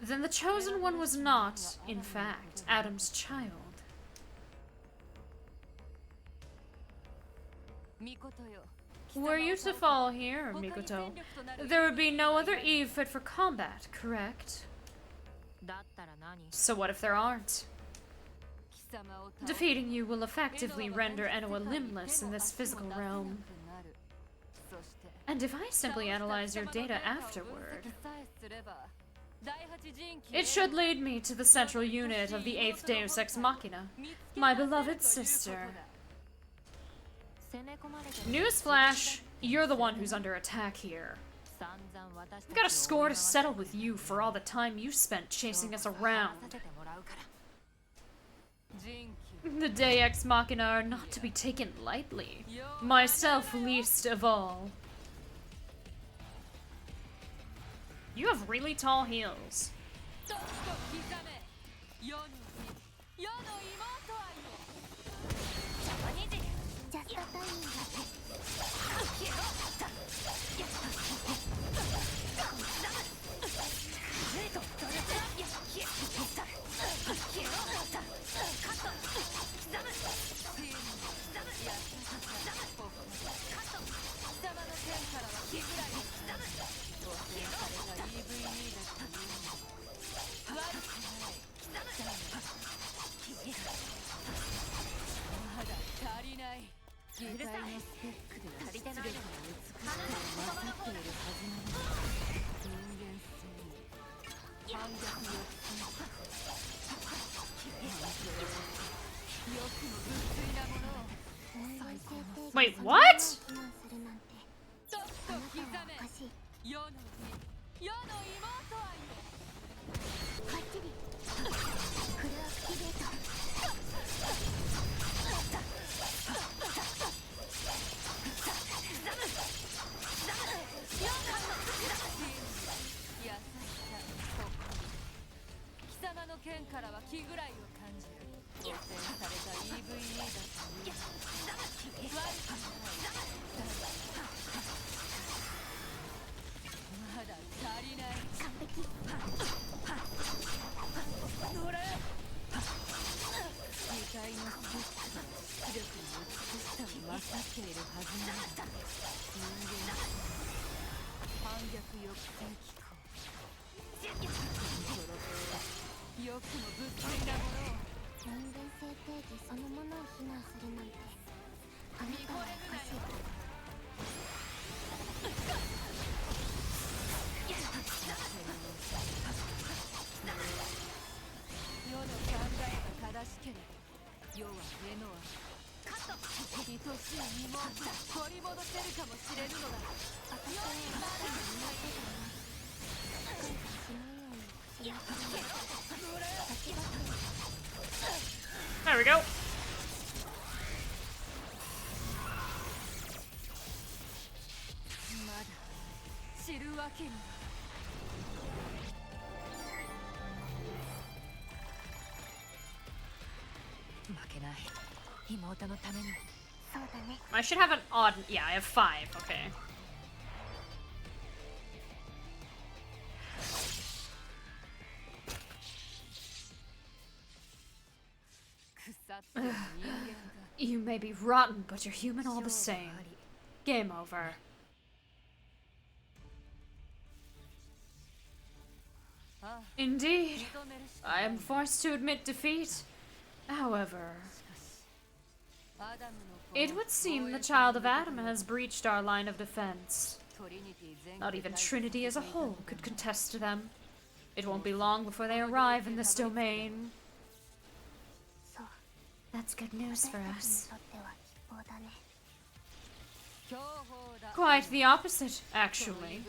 Then the chosen one was not, in fact, Adam's child. Were you to fall here, Mikoto, there would be no other Eve fit for combat, correct? So what if there aren't? Defeating you will effectively render Enoa limbless in this physical realm. And if I simply analyze your data afterward, It should lead me to the central unit of the 8th Deus Ex Machina, my beloved sister. Newsflash, you're the one who's under attack here. I've got a score to settle with you for all the time you spent chasing us around. The Deus Ex Machina are not to be taken lightly. Myself least of all. You have really tall heels. Wait, what? There we go. I should have an odd... Yeah, I have 5. Okay. Ugh. You may be rotten, but you're human all the same. Game over. Indeed. I am forced to admit defeat. However... It would seem the child of Adam has breached our line of defense. Not even Trinity as a whole could contest to them. It won't be long before they arrive in this domain. That's good news for us. Quite the opposite, actually.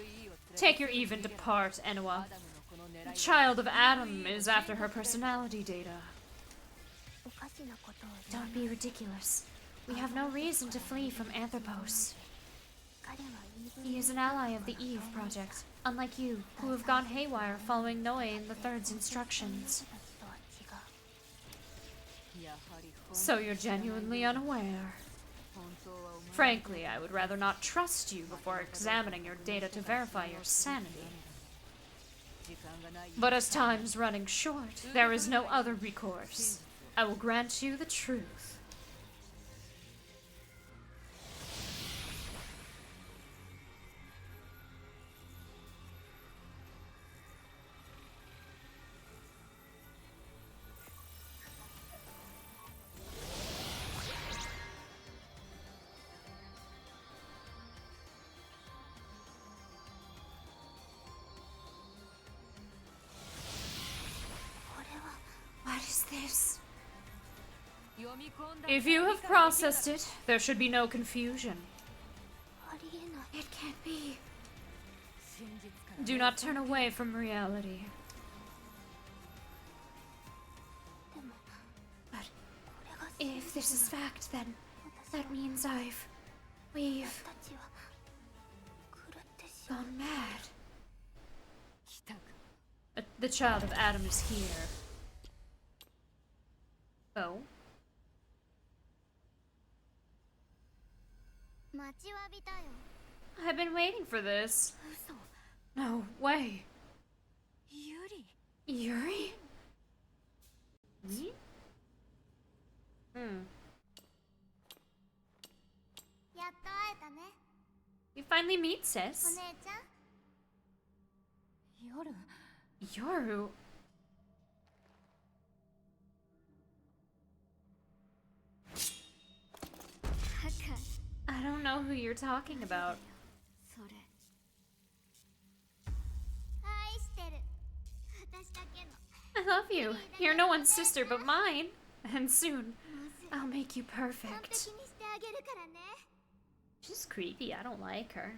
Take your even to part, Enoa. The child of Adam is after her personality data. Don't be ridiculous. We have no reason to flee from Anthropos. He is an ally of the Eve Project, unlike you, who have gone haywire following Noe and the Third's instructions. So you're genuinely unaware. Frankly, I would rather not trust you before examining your data to verify your sanity. But as time's running short, there is no other recourse. I will grant you the truth. this. If you have processed it, there should be no confusion. ありえない。 It can't be. Do not turn away from reality. でも But これが if this is fact, then 私は that means we've たちは狂ってしまう。 gone mad. The child of Adam is here. Oh? 待ちわびたよ。 I've been waiting for this. 嘘。 No way. ユリ。 Yuri? Me? Hmm. やっと会えたね。 You finally meet お sis. 姉ちゃん。夜。 Yoru? I don't know who you're talking about. それ。愛してる。私だけの。 I love you. You're no one's sister but mine. And soon, I'll make you 完 perfect. 璧にしてあげるからね。 She's creepy. I don't like her.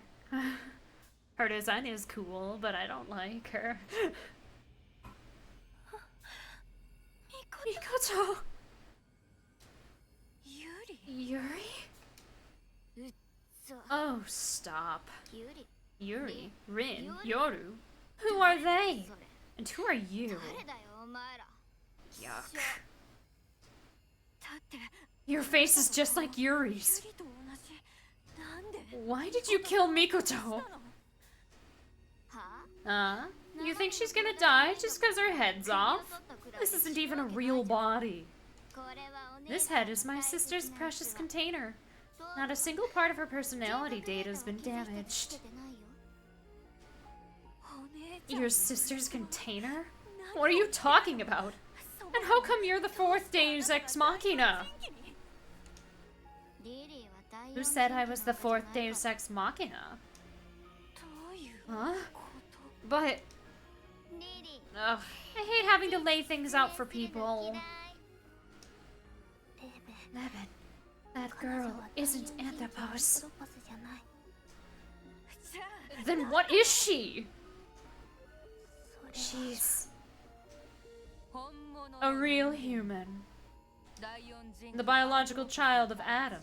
Her design is cool, but I don't like her. Mikoto! ユリ。 Yuri? そう Oh, stop. ユリ Yuri, Rin, Yuri? Yoru. Who are they? それ And who are you? 誰だよお前ら。 Yuck. だって。 Your face is just like ユ Yuri's. リと同じ。なんで。 Why did you kill Mikoto? は You think she's gonna die just because her head's off? This isn't even a real body. これはお姉 This ちゃん head is my の大切 sister's な precious 器 container. そう Not a single part of her personality 計 data 画 has been データは傷つ damaged. けてないよ。お姉ちゃん。 Your sister's container? What are you talking about? And how come you're the fourth Deus Ex Machina? リリーは第 Who 四 said 神 I 器 was な the わけ fourth じゃない Deus から Ex Machina? どういう Huh? こと。 But, リリ ugh, I hate having to lay things out for ーするの people. 嫌いレーベン Levin, that 彼女 girl は第四 isn't 神器の Anthropos. プロポスじゃない。 じゃあ。 Then what is she? それは She's 本物の a real human. 第四人 The biological child of Adam,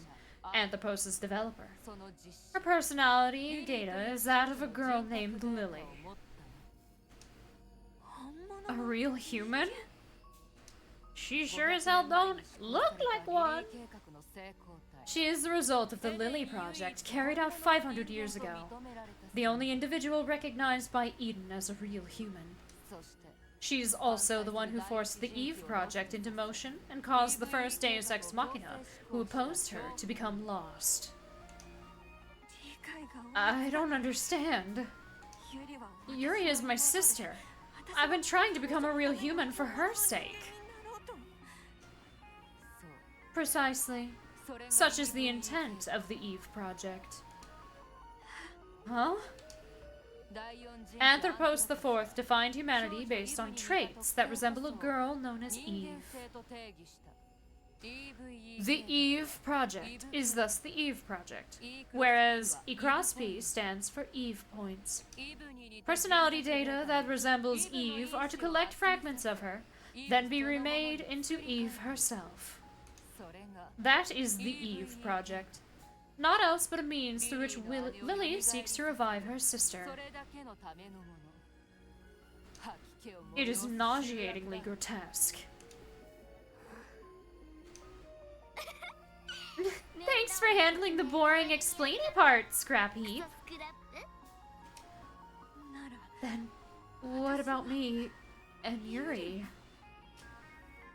Anthropos' developer. その実 Her personality data is that of a girl named Lilly. 本 A 物の real human? She sure as hell don't look like one. 計画の成功体 She is the result of the Lilly project carried out 500 years ago. The only individual recognized by Eden as a real human. そして She's also the one who forced the Eve project into motion and caused the first Deus Ex Machina, who opposed her, to become lost. 理解が I don't understand. ユリは Yuri is my sister. I've been trying to become a real human for her sake. そう Precisely. それが Such is the intent of the Eve project. Huh? 第四人 Anthropos IV defined humanity based on traits that resemble a girl known as 人 Eve. 間性と定義した The Eve Project is thus the Eve Project, whereas E cross P stands for Eve points. Personality data that resembles Eve are to collect fragments of her, then be remade into Eve herself. それが That is the Eve Project. Not else but a means through which Lilly seeks to revive her そ sister. れだけのためのもの吐き気を It is 催す nauseatingly grotesque. Thanks for handling the boring explainy part, Scrappy. スクラップ なら Then, what about me and Yuri?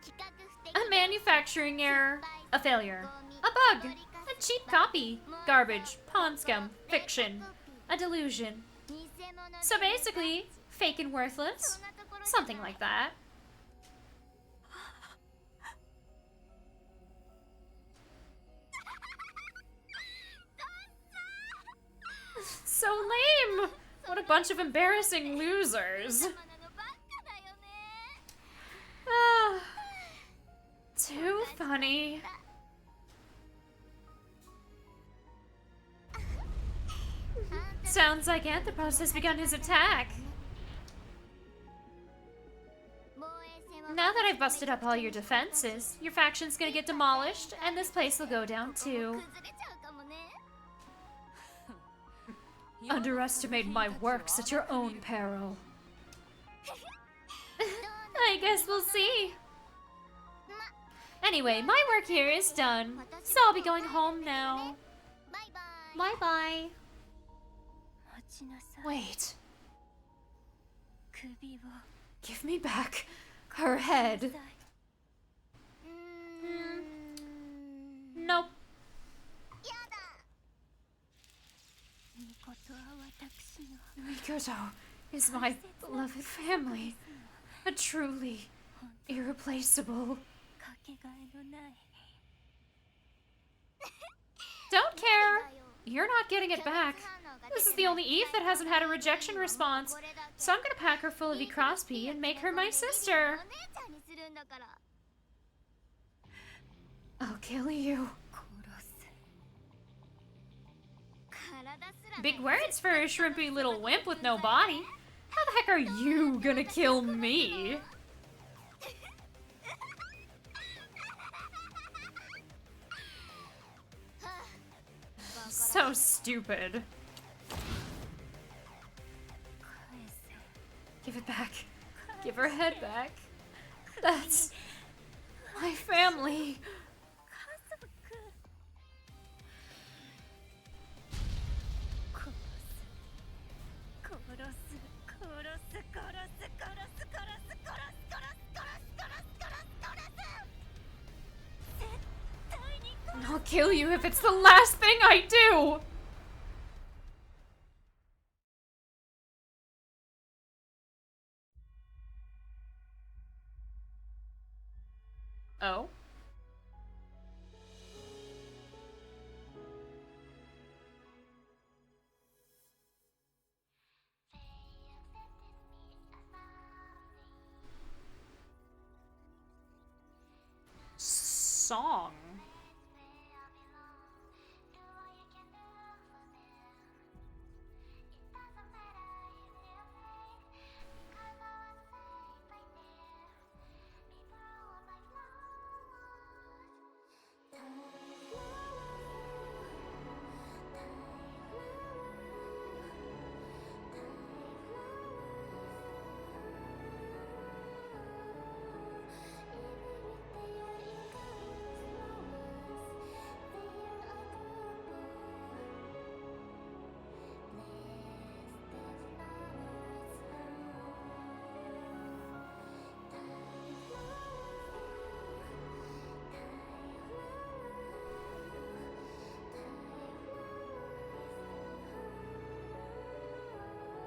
企画不適 A manufacturing error, a failure, a bug, a cheap copy, garbage, pawn scum, fiction, a delusion. 偽物 So basically, fake and worthless? Something like that. So lame! What a bunch of embarrassing losers. 様なのばっかだよね Ah, honey. Sounds like Anthropos has begun his attack. Now that I've busted up all your defenses, your faction's gonna get demolished, and this place will go down too. Underestimate my works at your own peril. I guess we'll see. Anyway, my work here is done, so I'll be going home now. Bye-bye. Wait. Give me back her head. Nope. Mikoto is my beloved family. A truly irreplaceable. Don't care. You're not getting it back. This is the only Eve that hasn't had a rejection response, so I'm gonna pack her full of E. Crosby and make her my sister. I'll kill you. Big words for a shrimpy little wimp with no body. How the heck are you gonna kill me? So stupid. Give it back. Give her head back. That's my family. I'll kill you if it's the last thing I do! Oh? Song?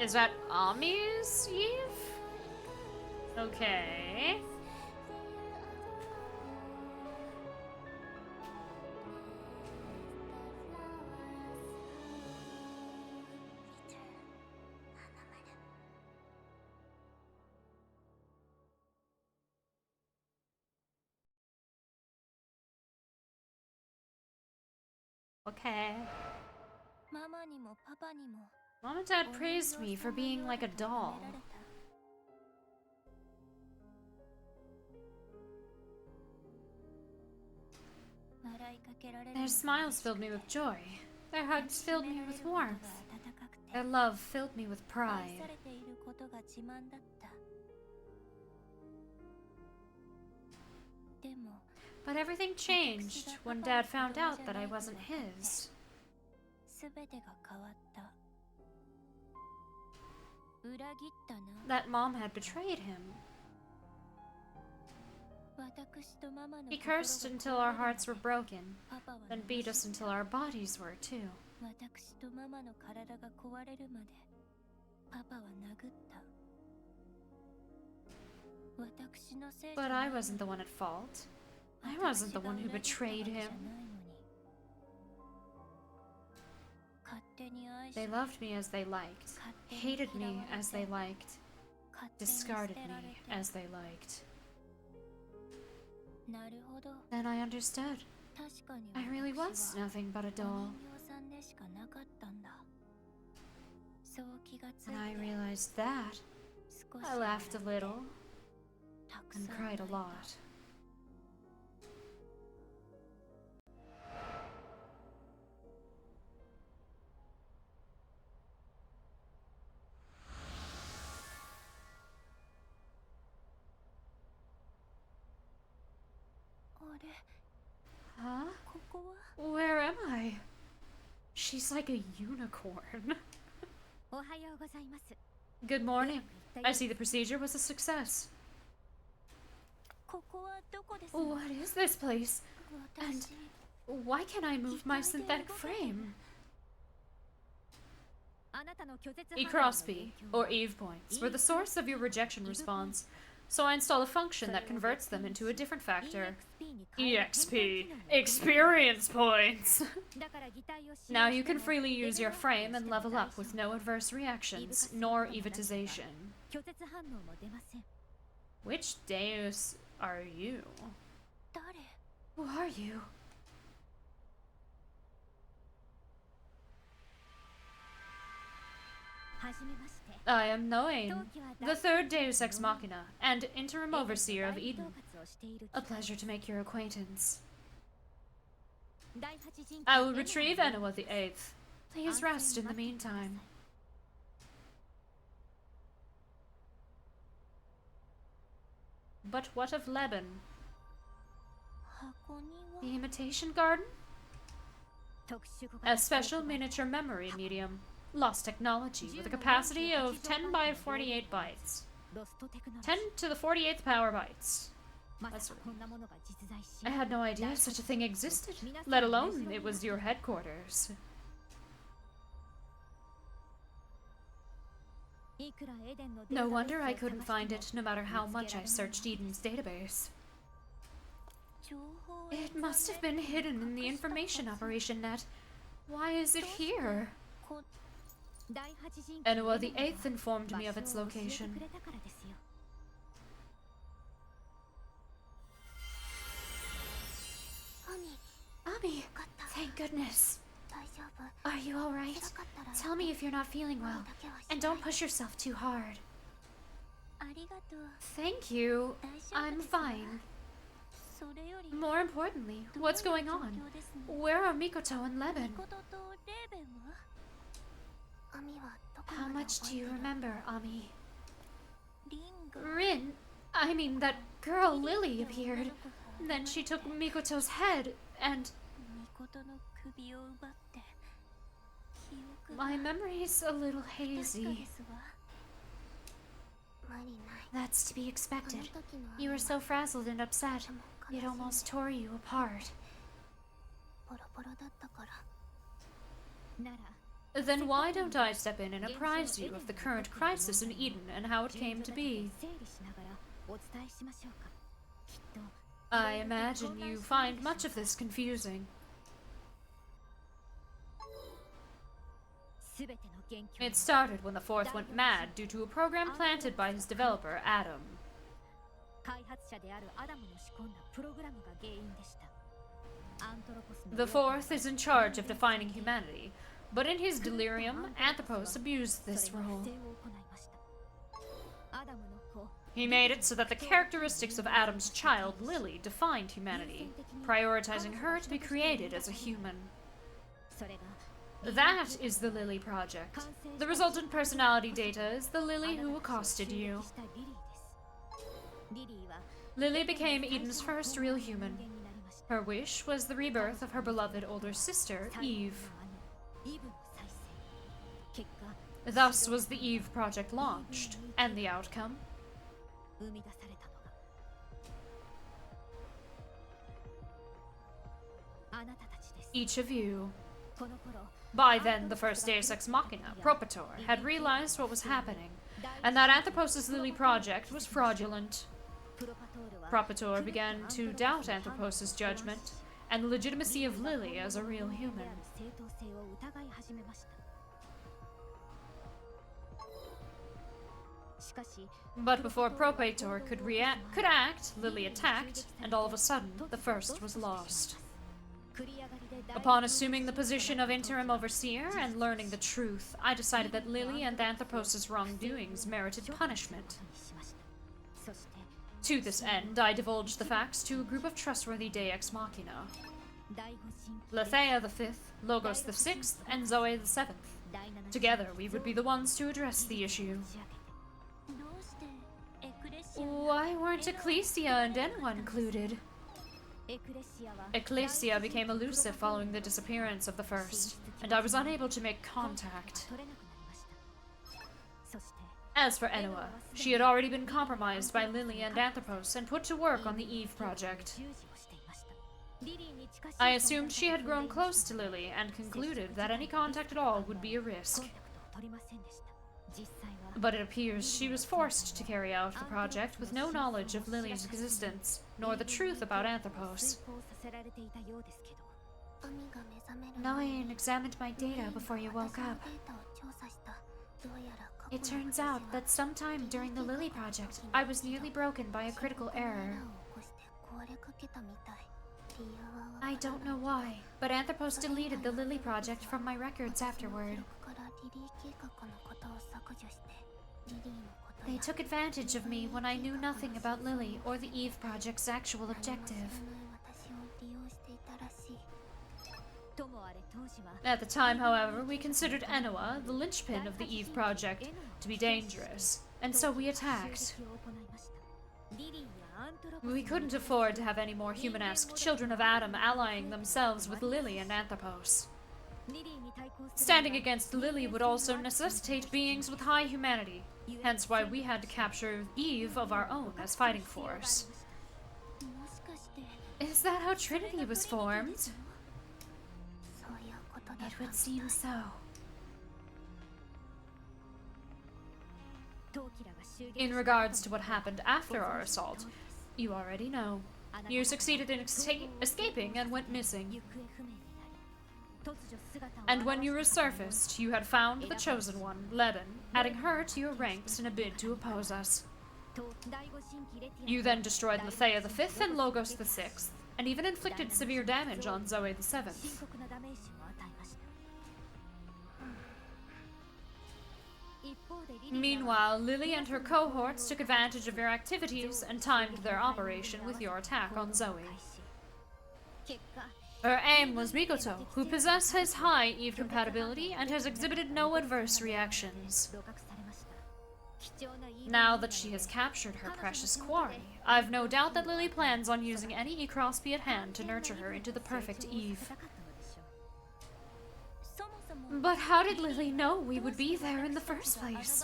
Is that Ami's Eve? Okay. Okay. Mom and Dad praised me for being like a doll. Their smiles filled me with joy. Their hugs filled me with warmth. Their love filled me with pride. But everything changed when Dad found out that I wasn't his. That Mom had betrayed him. He cursed until our hearts were broken, then beat us until our bodies were too. But I wasn't the one at fault. I wasn't the one who betrayed him. They loved me as they liked, hated me as they liked, discarded me as they liked. なるほど。 Then I understood. 確かに I really was 私は nothing but a お doll. 人形さんでしかなかったんだ。そう気がつい And I て realized that. 少し I laughed a 笑って little たく and さん cried a 泣いた。 lot. あれ、 Huh? ここは Where am I? She's like a unicorn. おはようございます。 Good morning. I see the procedure was a success. ここはどこですか？ What is this place? 私 Why can't I move my synthetic frame? あなたの拒絶反応の E-Cross-P, 影響 or Eve points, were the source of your rejection response, so I installed a function that converts them into a different factor. EXP, experience points! だから擬態を使用 Now して you can も freely use your レベルアップ frame and しても level 大 up 丈 with 夫 no adverse reactions, nor evatization. 拒絶反応も出ません。 Which Deus are you? 誰？ Who are you? はじめまして。 I am Noain, 当期は the third Deus Ex Machina, and interim overseer of Eden. 大 A pleasure to make your acquaintance. 第八陣地 I will retrieve Enoa the Eighth. Please rest in the meantime. But what of Lebanon? 箱には The Imitation Garden? 特殊語 A special miniature memory medium. Lost technology with a capacity of 10 by 48 bytes. ロストテクノロジ 10 to the 48th power bytes. ーまさかこんなものが実在し I had no idea such a thing existed, let alone it was your headquarters. いくらエデンのデー No タベース wonder を I 探 couldn't して find も it, no matter how much I searched Eden's database. 情報 It must have been hidden in the information operation net. Why is it here? こ第八陣地 Enoa the エデン Eighth が informed 場 me of 所 its を教えて location. くれたからですよ。 アミ、 Ami, よかった。 thank goodness. 大丈夫。 Are you alright? 辛かったら Tell me if you're not feeling 無理 well, だけはし and ない don't push yourself too hard. ありがとう。 Thank you. 大丈夫 I'm ですわ fine. それより More importantly, どういう what's going 状 on? 況ですね。 Where are Mikoto and ミ Levin? コトとレーベンは？アミはどこ How まで much 覚 do え you てる？ remember, Ami? リンが Rin, I mean that girl Lily リン appeared. って女の子が Then she took Mikoto's head, and ミコトの首を奪って記憶 my が memory's a little 確か hazy. ですわ。無理ない。 That's to be あの expected. 時のア You ミ were は so frazzled and upset. とても It 悲しん almost で tore you apart. ボロボロだったから。なら Then why don't I step in and apprise you of the current crisis in Eden and how it came to be? 整理しながらお伝えしましょうか。きっと I imagine you find much of this confusing. すべての元凶 It started when the Fourth went mad due to a program planted by his developer, Adam. 開発者であるアダムの仕込んだプログラムが原因でした。アントロポスの The Fourth is in charge of defining humanity, but in his delirium, Anthropos abused それ this が role. 不正を行いました。アダムの子 He made it so that the characteristics of Adam's child, Lily, defined humanity, prioritizing her to be created as a human. それが That is the Lily project. The resultant personality data is the Lily who accosted you. リリーは Lily became Eden's first real human. 人間になりました Her wish was the rebirth of her beloved older sister, 最後の Eve. 姉イブの再生結果 Thus was the Eve project launched, and the outcome? 生み出されたのがあなたたちです Each of you. この頃 By then, the first Deus Ex Machina, Propator, had realized what was happening, and that Anthropos' Lily project was fraudulent. プロパトールは Propator began to doubt Anthropos' judgment and the legitimacy of Lily as a real human. 正当性を疑い始めましたし But before Propator could act, Lilly attacked, and all of a sudden, the first was lost. Upon assuming the position of interim overseer and learning the truth, I decided that Lilly and Anthropos' wrongdoings merited punishment. To this end, I divulged the facts to a group of trustworthy Deus Machina. Lethea the 5th, Logos the 6th, and Zoe the 7th. Together, we would be the ones to address the issue. Why weren't Ecclesia and Enoa included? Ecclesia became elusive following the disappearance of the first, and I was unable to make contact. As for Enoa, she had already been compromised by Lilly and Anthropos and put to work on the Eve project. I assumed she had grown close to Lilly and concluded that any contact at all would be a risk. But it appears she was forced to carry out the project with no knowledge of Lilly's existence, nor the truth about Anthropos. Noyan examined my data before you woke up. It turns out that sometime during the Lilly project, I was nearly broken by a critical error. I don't know why, but Anthropos deleted the Lilly project from my records afterward. They took advantage of me when I knew nothing about Lilly or the Eve project's actual objective. At the time, however, we considered Enoa, the linchpin of the Eve project, to be dangerous, and so we attacked. We couldn't afford to have any more human-esque children of Adam allying themselves with Lilly and Anthropos. Standing against Lilly would also necessitate beings with high humanity, hence why we had to capture Eve of our own as fighting force. Is that how Trinity was formed? It would seem so. In regards to what happened after our assault, you already know. You succeeded in escaping and went missing. And when you resurfaced, you had found the Chosen One, Leben, adding her to your ranks in a bid to oppose us. You then destroyed Lethea the 5th and Logos the 6th, and even inflicted severe damage on Zoe the 7th. Meanwhile, Lilly and her cohorts took advantage of your activities and timed their operation with your attack on Zoe. Her aim was Mikoto, who possesses high Eve compatibility and has exhibited no adverse reactions. Now that she has captured her precious quarry, I've no doubt that Lilly plans on using any E-Crossby at hand to nurture her into the perfect Eve. But how did Lilly know we would be there in the first place?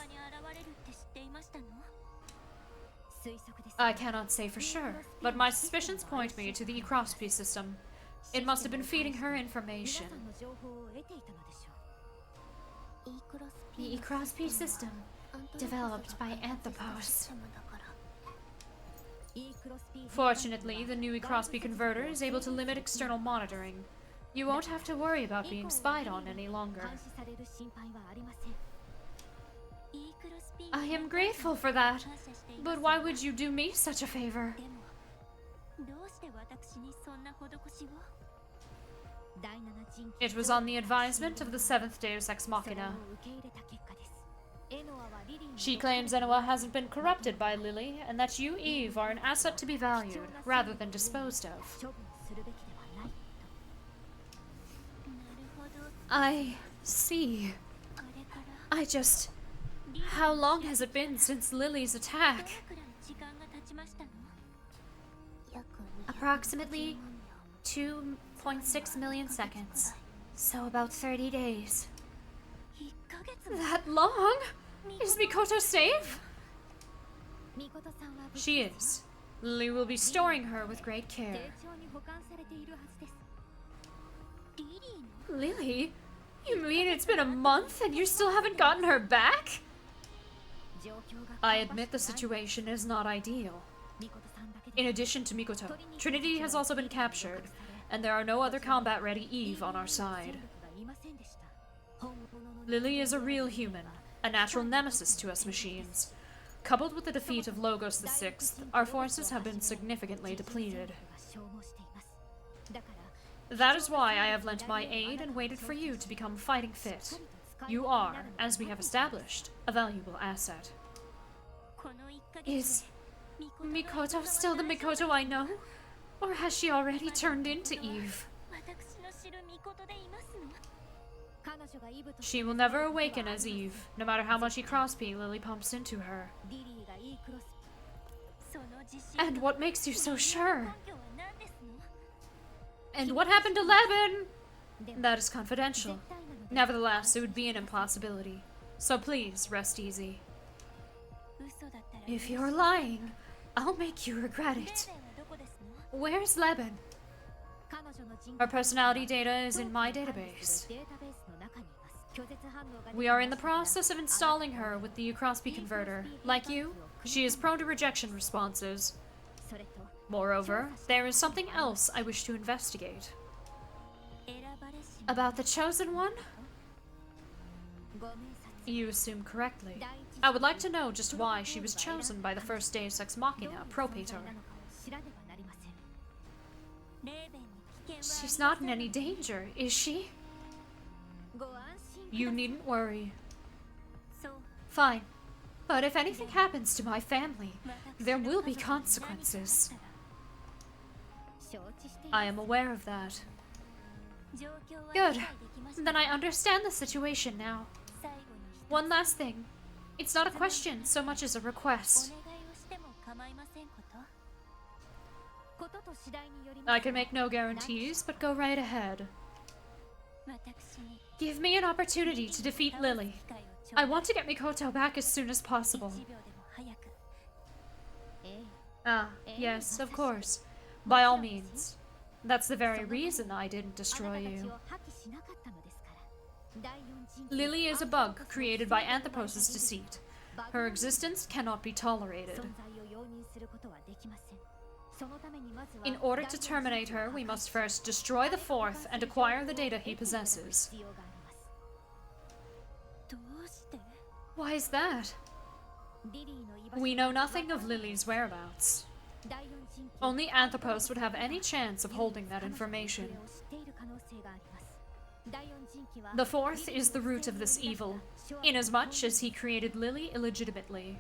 I cannot say for sure, but my suspicions point me to the E-Crossby system. It must have been feeding her information. The E-Crossby system, developed by Anthropos. Fortunately, the new E-Crossby converter is able to limit external monitoring. You won't have to worry about being spied on any longer. I am grateful for that, but why would you do me such a favor? It was on the advisement of the 7th Deus Ex Machina. She claims Enoa hasn't been corrupted by Lilly, and that you, Eve, are an asset to be valued, rather than disposed of. I see. How long has it been since Lilly's attack? Approximately 2.6 million seconds. So about 30 days. That long? Is Mikoto safe? She is. Lilly will be storing her with great care. Lilly? You mean it's been a month and you still haven't gotten her back? I admit the situation is not ideal. In addition to Mikoto, Trinity has also been captured, and there are no other combat-ready Eve on our side. Lilly is a real human, a natural nemesis to us machines. Coupled with the defeat of Logos the Sixth, our forces have been significantly depleted. That is why I have lent my aid and waited for you to become fighting fit. You are, as we have established, a valuable asset. Is Mikoto still the Mikoto I know? Or has she already turned into Eve? She will never awaken as Eve, no matter how much Ecrosby Lilly pumps into her. And what makes you so sure? And what happened to Leben? That is confidential. Nevertheless, it would be an impossibility. So please, rest easy. If you're lying, I'll make you regret it. Where's Leben? Her personality data is in my database. We are in the process of installing her with the Ecrosby converter. Like you, she is prone to rejection responses. Moreover, there is something else I wish to investigate. About the Chosen One? You assume correctly. I would like to know just why she was chosen by the first Deus Ex Machina, Propator. She's not in any danger, is she? You needn't worry. Fine. But if anything happens to my family, there will be consequences. I am aware of that. Good. Then I understand the situation now. One last thing. It's not a question so much as a request. I can make no guarantees, but go right ahead. Give me an opportunity to defeat Lilly. I want to get Mikoto back as soon as possible. Ah, yes, of course. By all means. That's the very reason I didn't destroy you. Lilly is a bug created by Anthropos' deceit. Her existence cannot be tolerated. In order to terminate her, we must first destroy the Fourth and acquire the data he possesses. Why is that? We know nothing of Lilly's whereabouts. Only Anthropos would have any chance of holding that information. The Fourth is the root of this evil, inasmuch as he created Lilly illegitimately.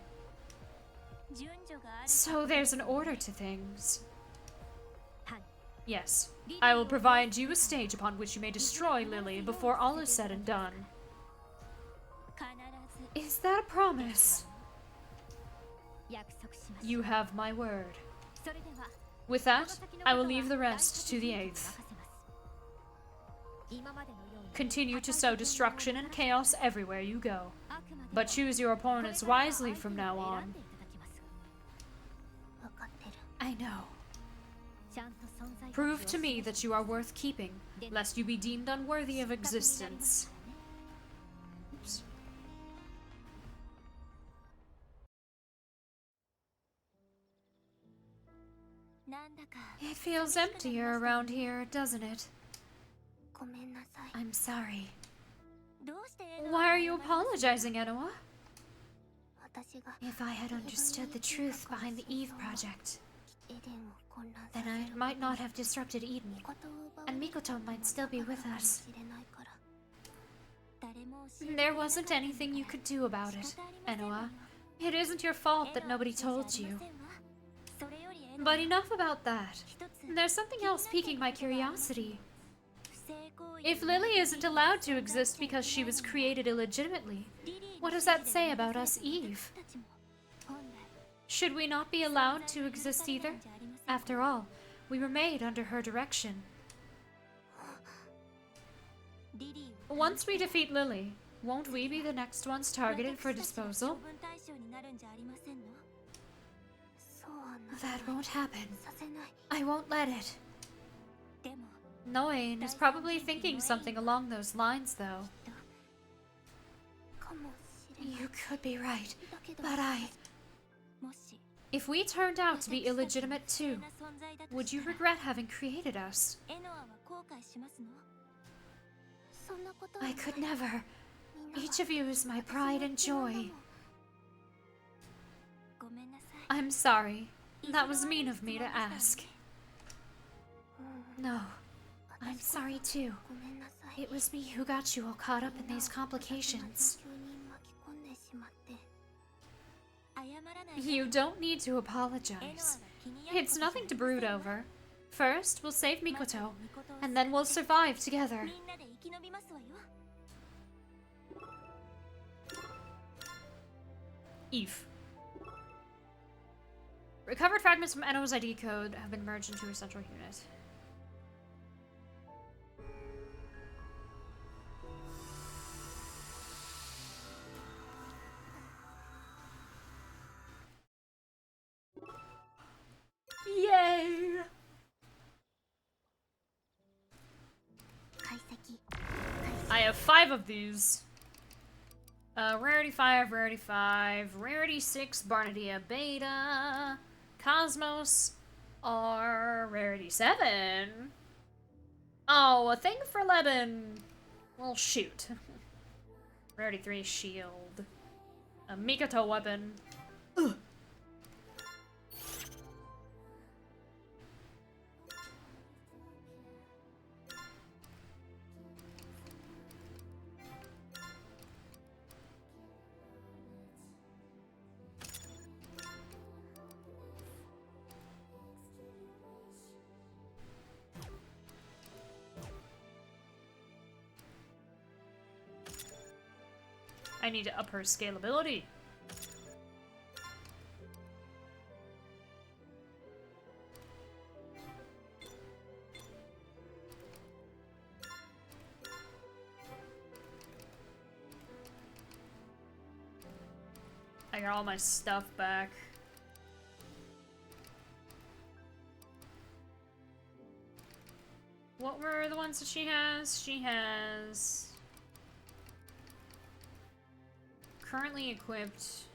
So there's an order to things. Yes, I will provide you a stage upon which you may destroy Lilly before all is said and done. Is that a promise? You have my word. With that, I will leave the rest to the Eighth. Continue to sow destruction and chaos everywhere you go, but choose your opponents wisely from now on. I know. Prove to me that you are worth keeping, lest you be deemed unworthy of existence. Oops. It feels emptier around here, doesn't it? I'm sorry. Why are you apologizing, Enoa? If I had understood the truth behind the Eve project, then I might not have disrupted Eden, and Mikoto might still be with us. There wasn't anything you could do about it, Enoa. It isn't your fault that nobody told you. But enough about that. There's something else piquing my curiosity. If Lilly isn't allowed to exist because she was created illegitimately, what does that say about us Eve? Should we not be allowed to exist either? After all, we were made under her direction. Once we defeat Lilly, won't we be the next ones targeted for disposal? That won't happen. I won't let it. Noen is probably thinking something along those lines, though. You could be right, but if we turned out to be illegitimate too, would you regret having created us? I could never. Each of you is my pride and joy. I'm sorry. That was mean of me to ask. No, I'm sorry too. ごめんなさい。 It was me who got you all caught up in these complications. 状況に巻き込んでしまって。謝らないで。 You don't need to apologize. It's nothing to brood over. First, we'll save Mikoto, and then we'll survive together. みんなで生き延びますわよ。 Eve. Recovered fragments from Enoa's ID code have been merged into a central unit. Yay! 解析。 I have 5 of these. Rarity 5, Rarity 5, Rarity 6, Barnadia Beta, Cosmos R, Rarity 7. Oh, a thing for Leben. Well, shoot. Rarity 3, Shield. A Mikoto weapon. Ugh. I need to up her scalability. I got all my stuff back. What were the ones that she has? She has... currently equipped.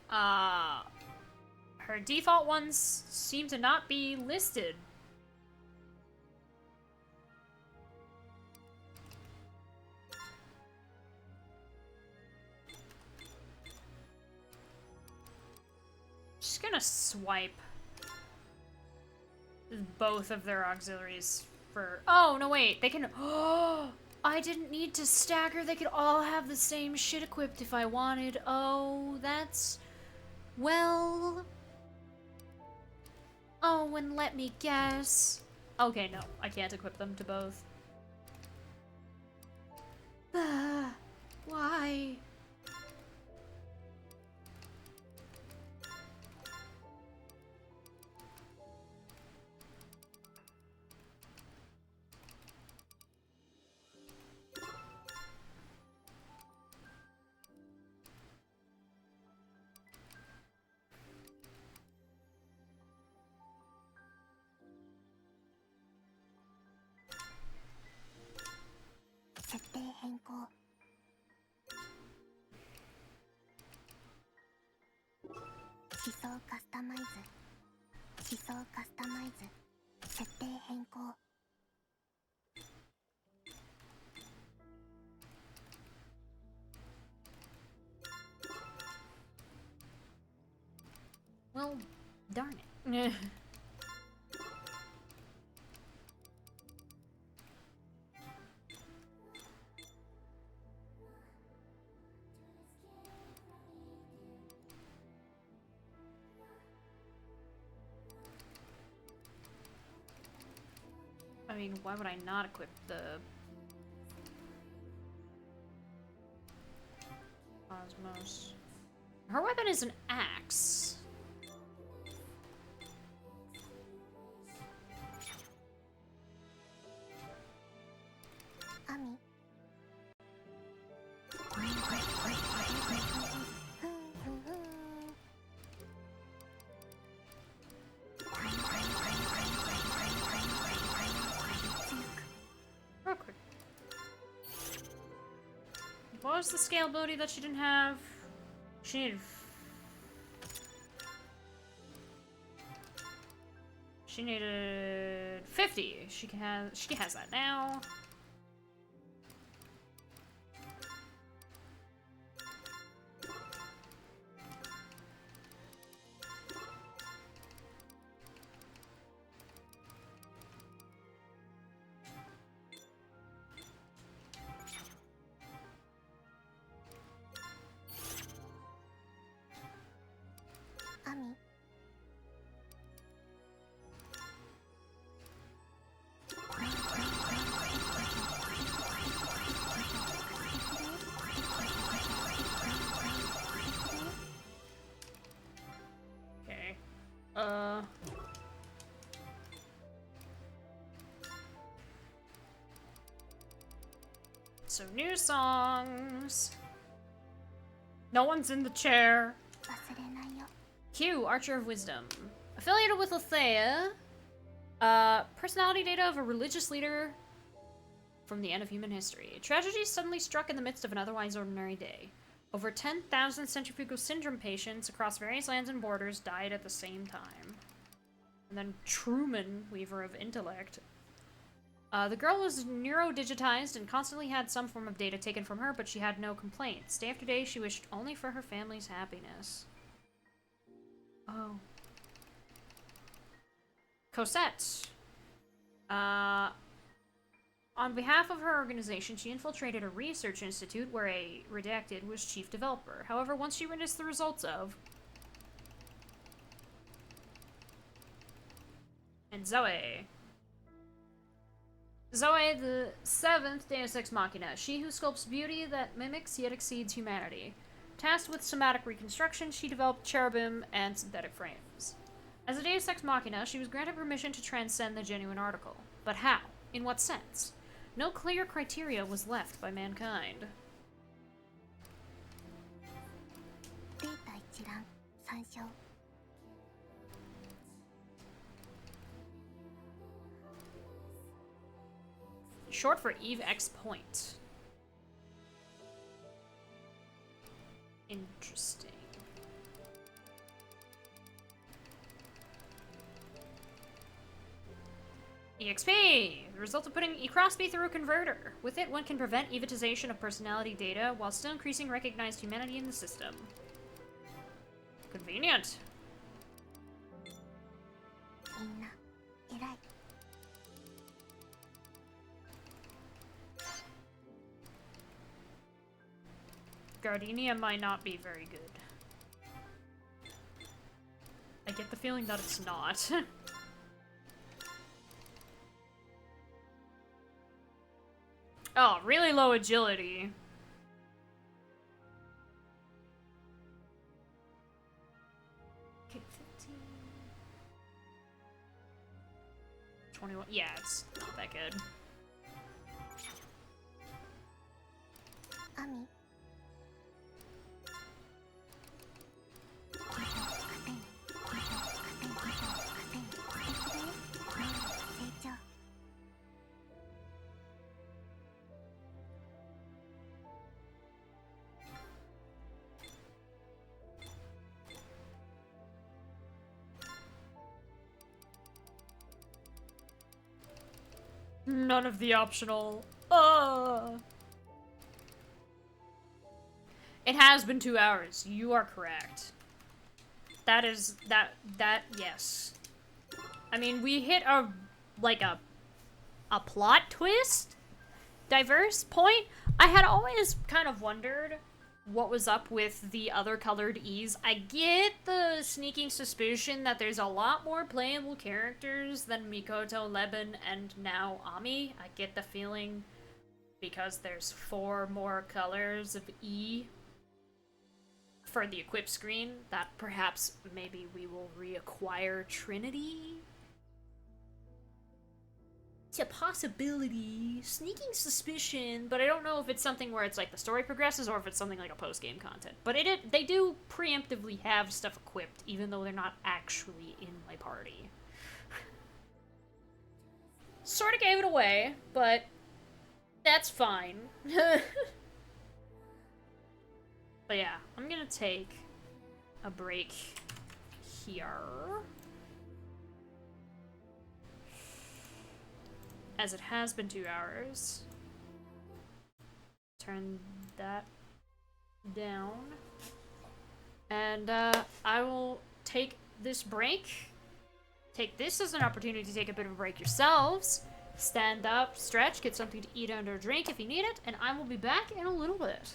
Her default ones seem to not be listed. Just gonna swipe both of their auxiliaries for... Oh, no, wait. They can... Oh, I didn't need to stagger. They could all have the same shit equipped if I wanted. Oh, that's... Well... Oh, and let me guess. Okay, no. I can't equip them to both. Why? Well, darn it. I mean, why would I not equip the Cosmos? Her weapon is an axe. Ami. Real quick. What was the scalability that she didn't have? She needed... She needed 50. She has that now. So new songs. No one's in the chair. 忘れないよ。 Q, Archer of Wisdom. Affiliated with Althea. Personality data of a religious leader from the end of human history. Tragedy suddenly struck in the midst of an otherwise ordinary day. Over 10,000 centrifugal syndrome patients across various lands and borders died at the same time. And then Truman, Weaver of Intellect. The girl was neurodigitized and constantly had some form of data taken from her, but she had no complaints. Day after day, she wished only for her family's happiness. Oh. Cosette. On behalf of her organization, she infiltrated a research institute where a redacted was chief developer. However, once she witnessed the results of... And Zoe. Zoe, the seventh Deus Ex Machina. She who sculpts beauty that mimics yet exceeds humanity. Tasked with somatic reconstruction, she developed cherubim and synthetic frames. As a Deus Ex Machina, she was granted permission to transcend the genuine article. But how? In what sense? No clear criteria was left by mankind. データ一覧参照。 Short for Eve X Point. Interesting. EXP! The result of putting eCrossby through a converter. With it, one can prevent evitization of personality data while still increasing recognized humanity in the system. Convenient. みんな偉い。 Gardenia might not be very good. I get the feeling that it's not. Oh, really low agility. Okay, 15. 21. Yeah, it's not that good. アミ。 None of the optional. It has been 2 hours. You are correct. That is yes. I mean, we hit a plot twist diverse point. I had always kind of wondered what was up with the other colored E's. I get the sneaking suspicion that there's a lot more playable characters than Mikoto, Leben, and now Ami. I get the feeling because there's 4 more colors of E for the equip screen that perhaps maybe we will reacquire Trinity. It's a possibility. Sneaking suspicion, but I don't know if it's something where it's like the story progresses or if it's something like a post-game content. But they do preemptively have stuff equipped, even though they're not actually in my party. Sort of gave it away, but that's fine. But yeah, I'm gonna take a break here. As it has been 2 hours. Turn that down. And I will take this break. Take this as an opportunity to take a bit of a break yourselves. Stand up, stretch, get something to eat and or drink if you need it, and I will be back in a little bit.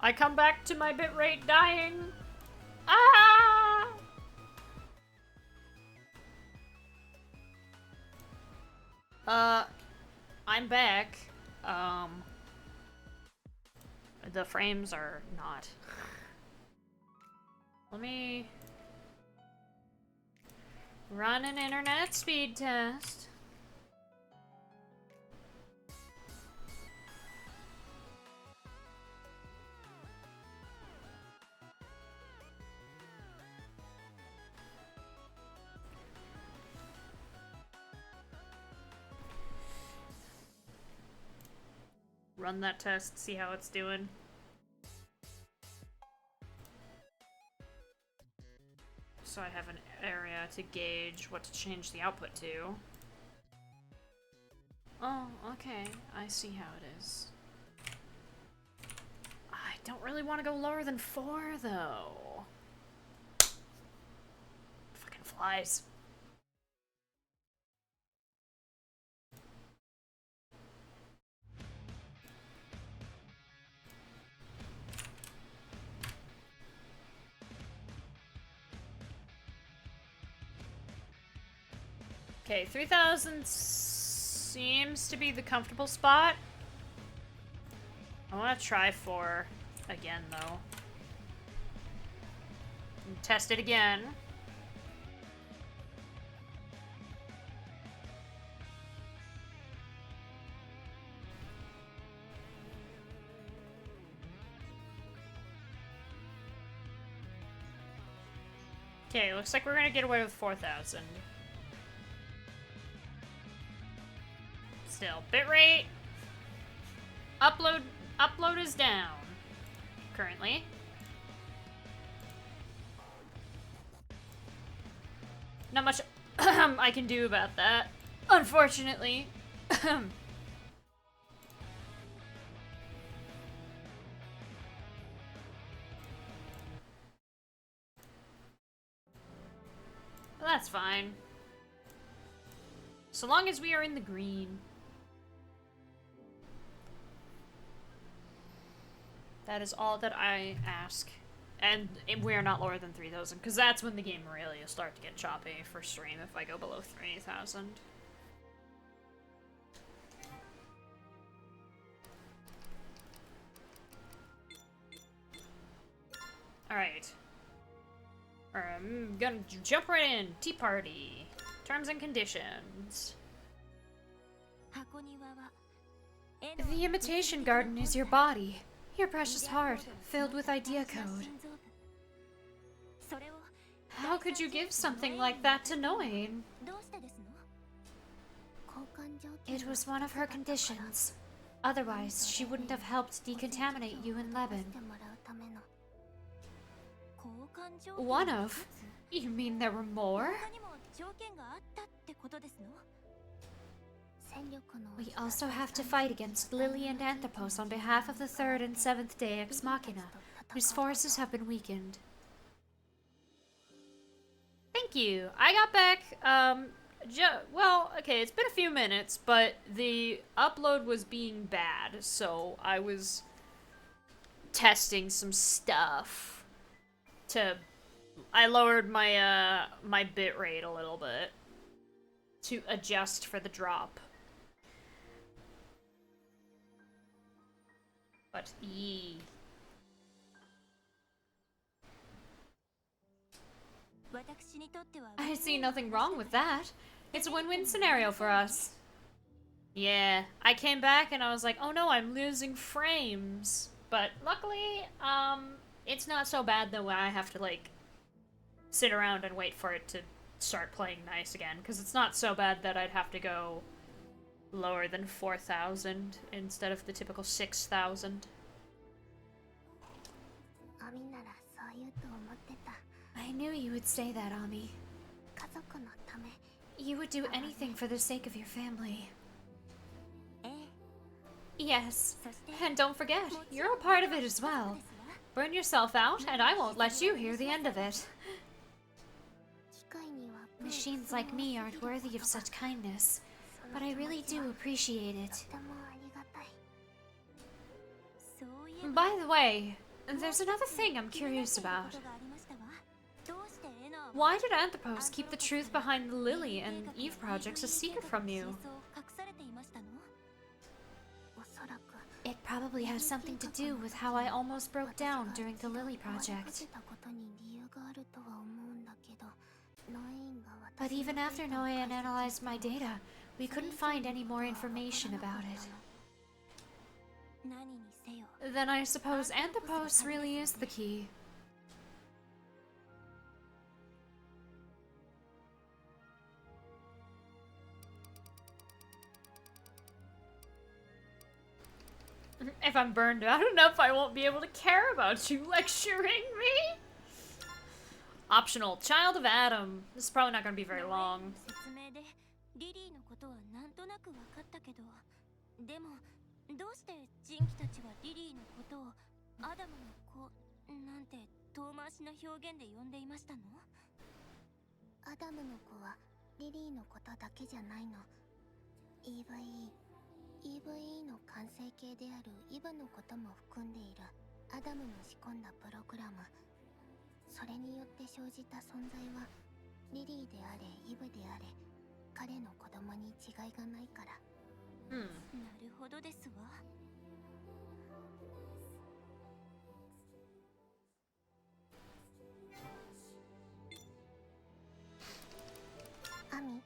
I come back to my bitrate dying. Ah! I'm back. The frames are not. Let me run an internet speed test. Run that test, see how it's doing. So I have an area to gauge what to change the output to. Oh, okay. I see how it is. I don't really want to go lower than 4, though. Fucking flies. Okay, 3000 seems to be the comfortable spot. I want to try 4 again, though. And test it again. Okay, looks like we're gonna get away with 4000. Still, bitrate. Upload is down currently. Not much I can do about that, unfortunately. Well, that's fine. So long as we are in the green. That is all that I ask. And we are not lower than 3000, because that's when the game really will start to get choppy for stream if I go below 3000. Alright. I'm gonna jump right in. Tea party. Terms and conditions. The imitation garden is your body. Your precious heart, filled with idea code. How could you give something like that to Noain? It was one of her conditions. Otherwise, she wouldn't have helped decontaminate you in Lebanon. One of? You mean there were more? We also have to fight against Lilly and Anthropos on behalf of the 3rd and 7th day Ex Machina, whose forces have been weakened. Thank you. I got back, well, okay, it's been a few minutes, but the upload was being bad, so I was testing some stuff I lowered my, my bitrate a little bit to adjust for the drop. But I see nothing wrong with that. It's a win-win scenario for us. Yeah, I came back and I was like, oh no, I'm losing frames. But luckily, it's not so bad that I have to, like, sit around and wait for it to start playing nice again. Because it's not so bad that I'd have to go lower than 4000 instead of the typical 6000. I knew you would say that, Ami. You would do anything for the sake of your family. Yes, and don't forget, you're a part of it as well. Burn yourself out, and I won't let you hear the end of it. Machines like me aren't worthy of such kindness, but I really do appreciate it. By the way, And there's another thing I'm curious about. ことがありましたわ。どうしてエノアは Why did Anthropos keep the truth behind the Lilly and Eve projects a secret from you? 真相を隠されていましたの？おそらく It probably has something to do with how I almost broke down during the Lilly 私が project. 手たことに理由があるとは思うんだけど、ノエインが But 私の even after データを Noe 解析 analyzed my data, we couldn't find any more information about it. 何にせよ Then I suppose Anthropos really is the key. If I'm burned out enough, I won't be able to care about you lecturing me. Optional. Child of Adam. This is probably not going to be very long. 説明でリリーのことはなんとなく分かったけど、でもどうしてジンキたちはリリーのことをアダムの子なんて遠回しな表現で呼んでいましたの？アダムの子はリリーのことだけじゃないの。EVE の完成形であるイブのことも含んでいるアダムの仕込んだプログラム。それによって生じた存在はリリーであれイブであれ彼の子供に違いがないから。なるほどですわ。アミ、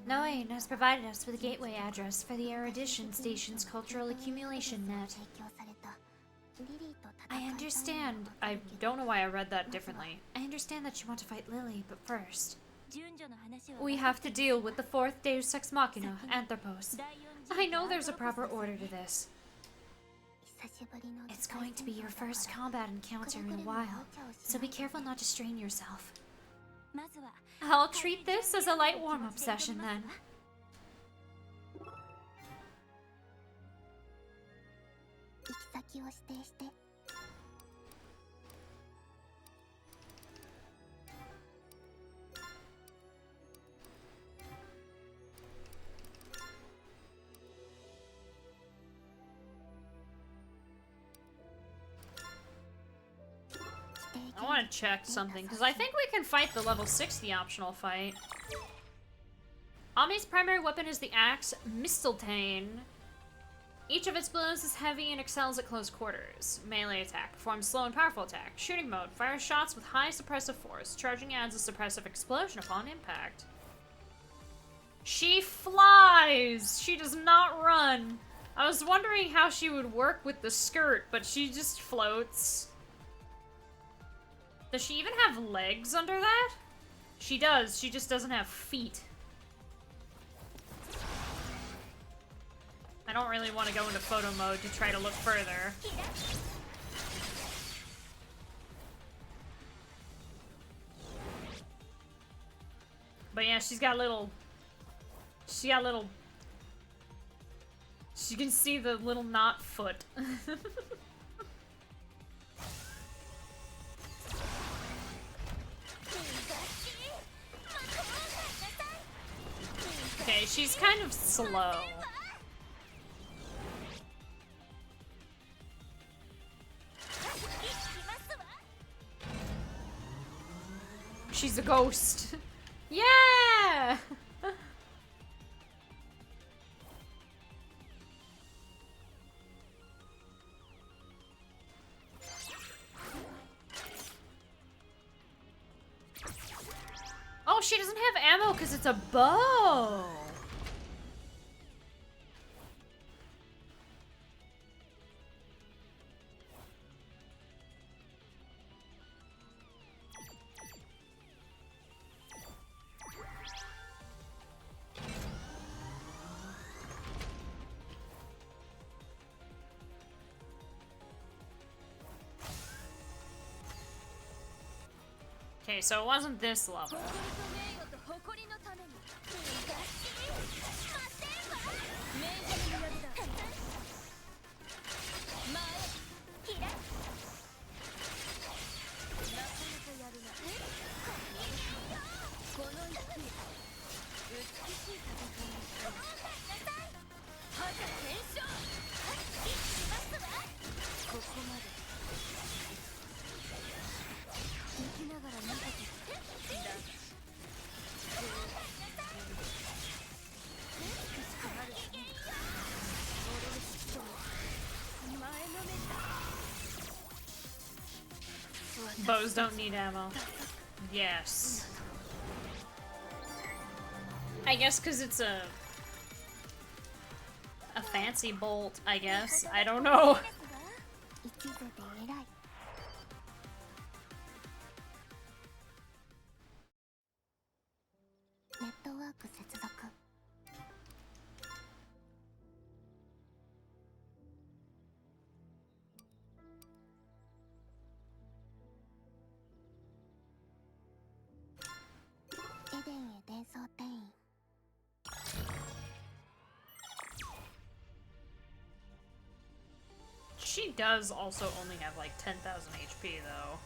Noe has provided us with a gateway address for the Erudition Station's cultural accumulation net. I understand. I don't know why I read that differently. I understand that you want to fight Lilly, but first, 順序の話は we have to deal with the fourth Deus Ex Machina, Anthropos. I know there's a proper order to this. It's going to be your first combat encounter in a while, so be careful not to strain yourself. まずは I'll treat this as a light warm-up session then. 行き先を指定して。I want to check something, because I think we can fight the level 60 optional fight. Ami's primary weapon is the axe Mistletoe. Each of its blows is heavy and excels at close quarters. Melee attack. Performs slow and powerful attack. Shooting mode. Fires shots with high suppressive force. Charging adds a suppressive explosion upon impact. She flies! She does not run. I was wondering how she would work with the skirt, but she just floats. Does she even have legs under that? She does. She just doesn't have feet. I don't really want to go into photo mode to try to look further. But yeah, she's got little... She can see the little knot foot. Okay, she's kind of slow. She's a ghost. Yeah! Oh, she doesn't have ammo because it's a bow. Okay, so it wasn't this level. bows don't need ammo. Yes. I guess because it's a fancy bolt, I guess. I don't know. 一途で偉い。ネットワーク接続。エデンへ伝送転移。 She does also only have like 10,000 HP though.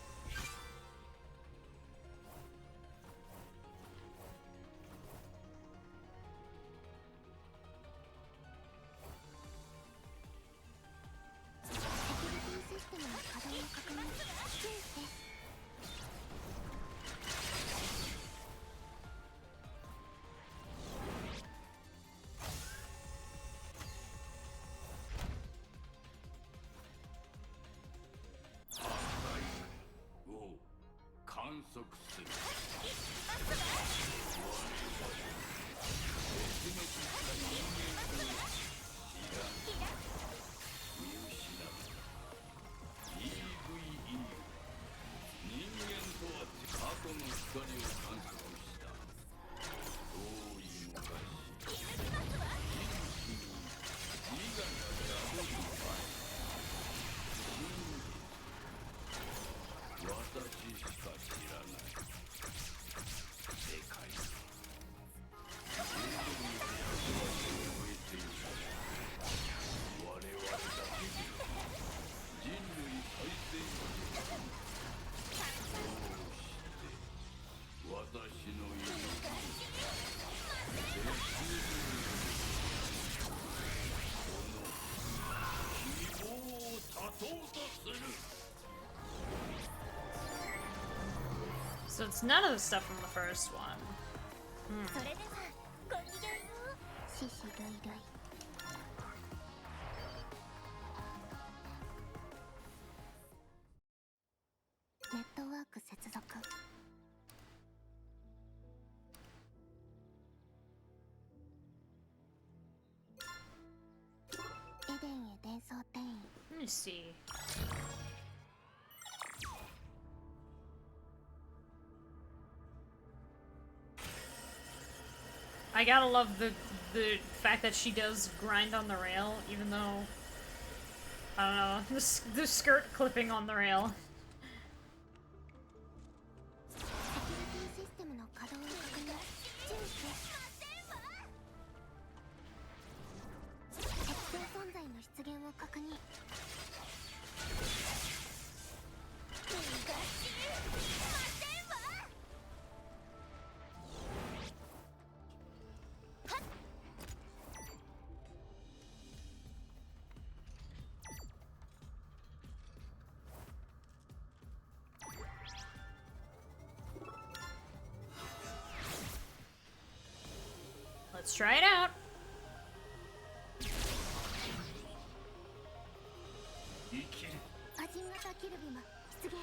So it's none of the stuff from the first one. それではごきげんよう。獅子類類。ネットワーク接続。エデンへ伝送転移。 Let me see. I gotta love the fact that she does grind on the rail, even though I don't know the skirt clipping on the rail. セキュリティシステムの稼働を確認。注意して。敵性存在の出現を確認。 Let's try it out. アジン型キルビマ出現。 フ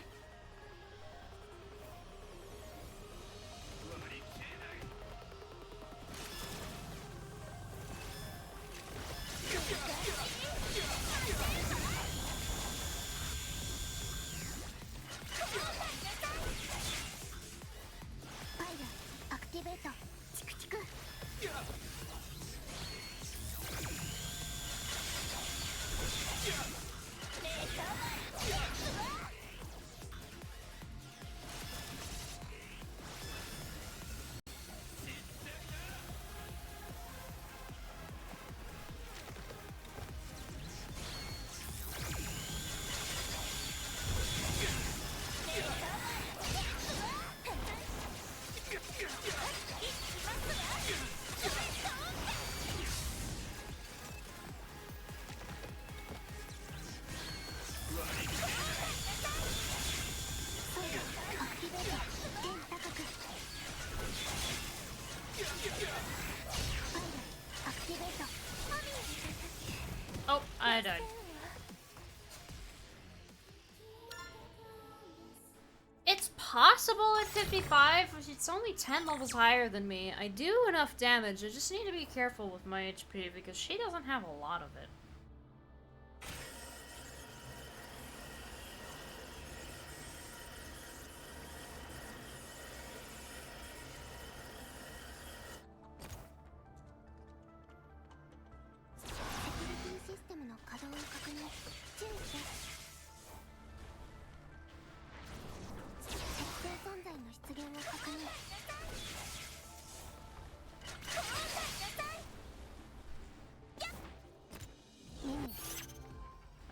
ァイルアクティベート。チクチク。 Oh, I died. level at 55. It's only 10 levels higher than me. I do enough damage. I just need to be careful with my HP because she doesn't have a lot of it.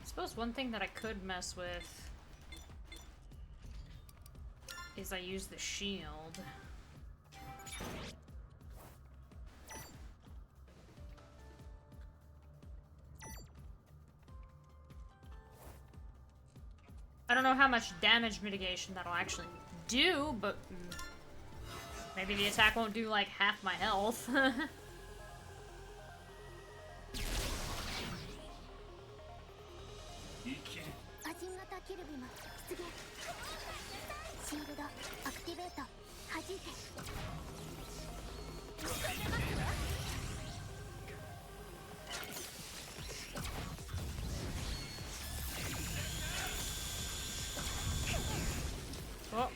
I suppose one thing that I could mess with is I use the shield. I don't know how much damage mitigation that'll actually do, but maybe the attack won't do like half my health. Oh.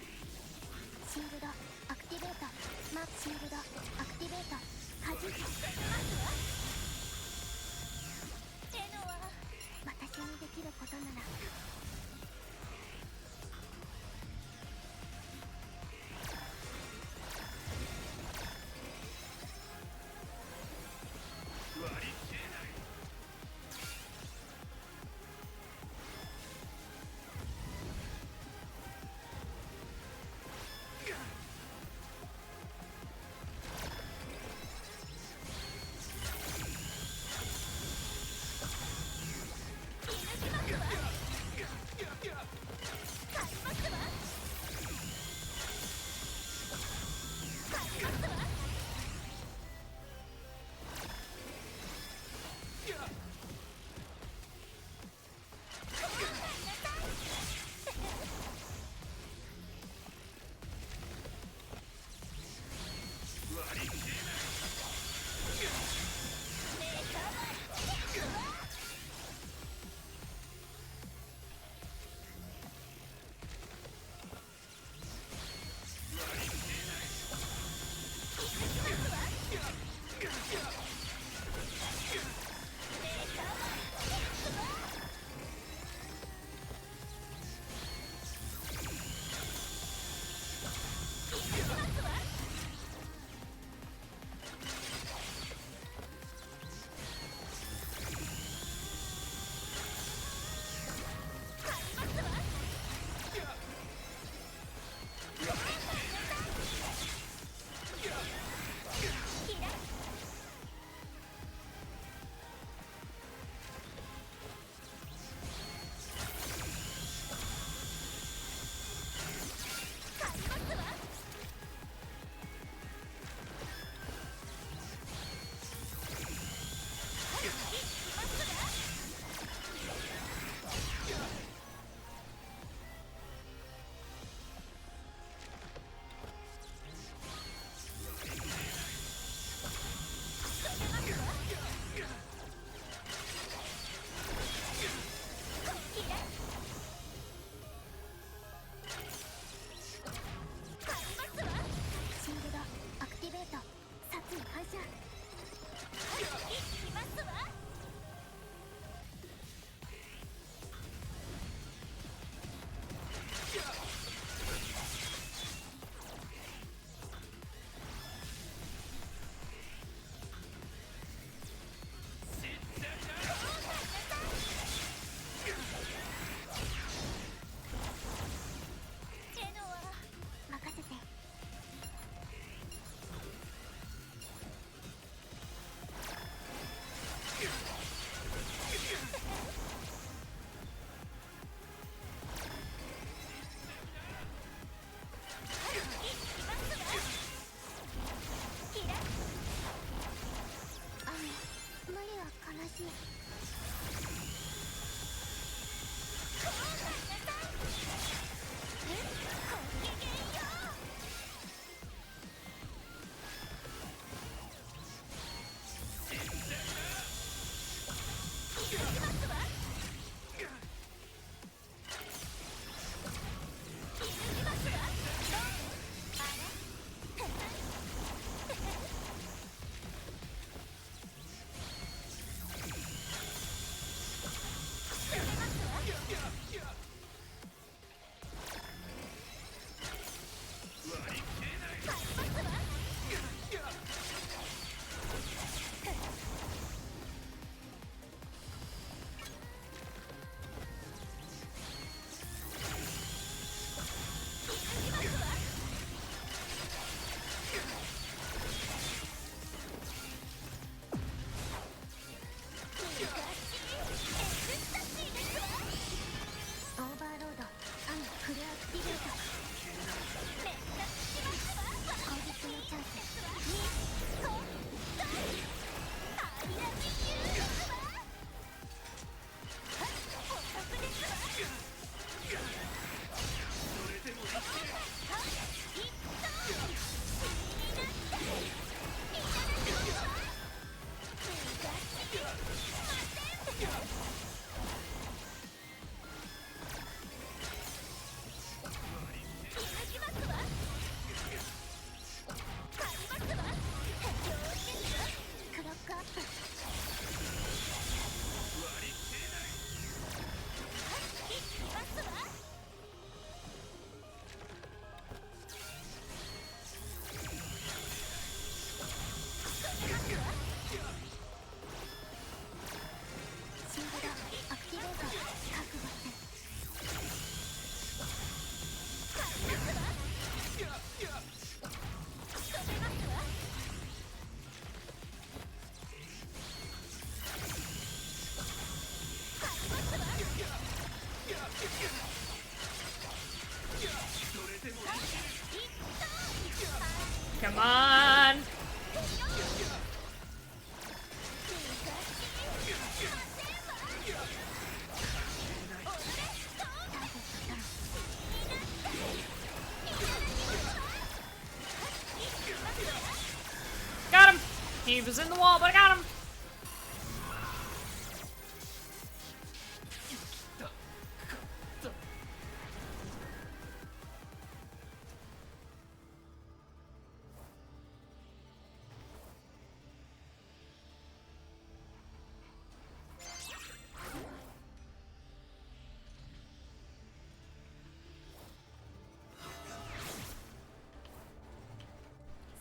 He was in the wall, but I got him!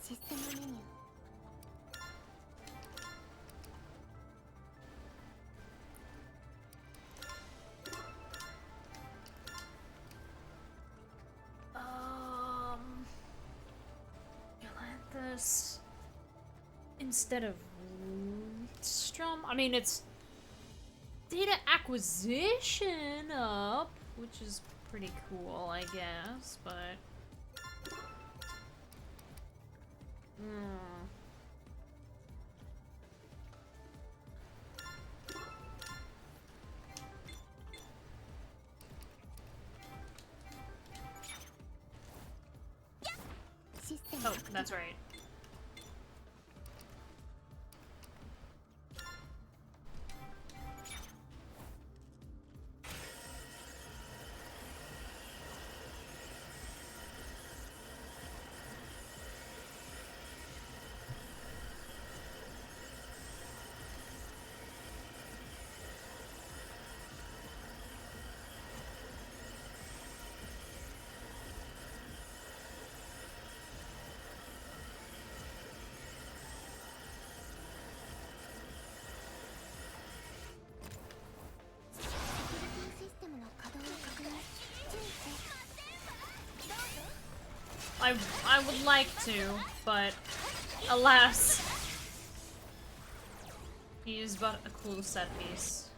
System menu. Atlantis instead of Strom. I mean, it's data acquisition up, which is pretty cool, I guess, but System. oh, that's right. System の稼働を確認。注意して。 I would like to, but alas, he is but a cool set piece.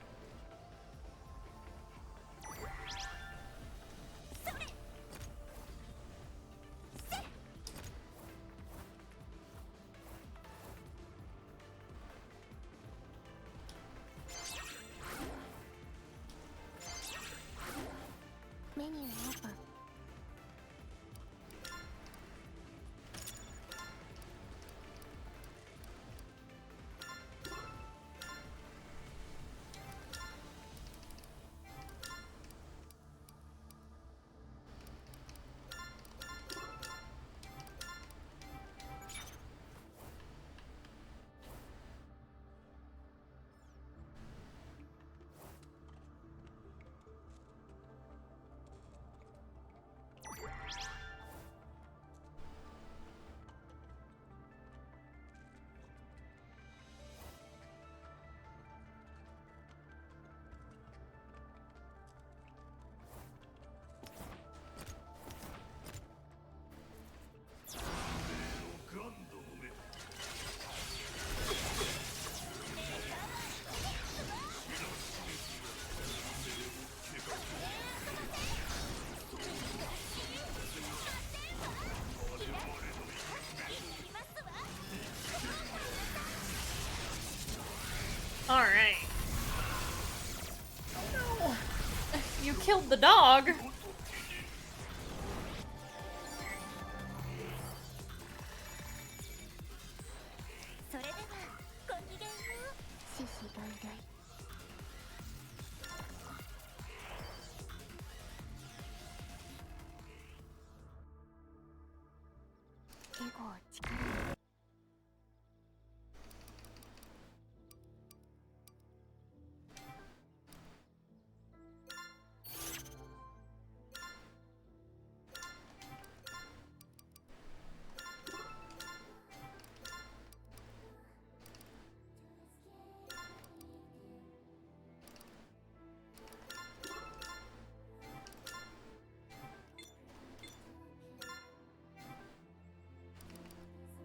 Menu open. Alright. No. You killed the dog. それではごきげんよう。獅子外来。エゴを力に。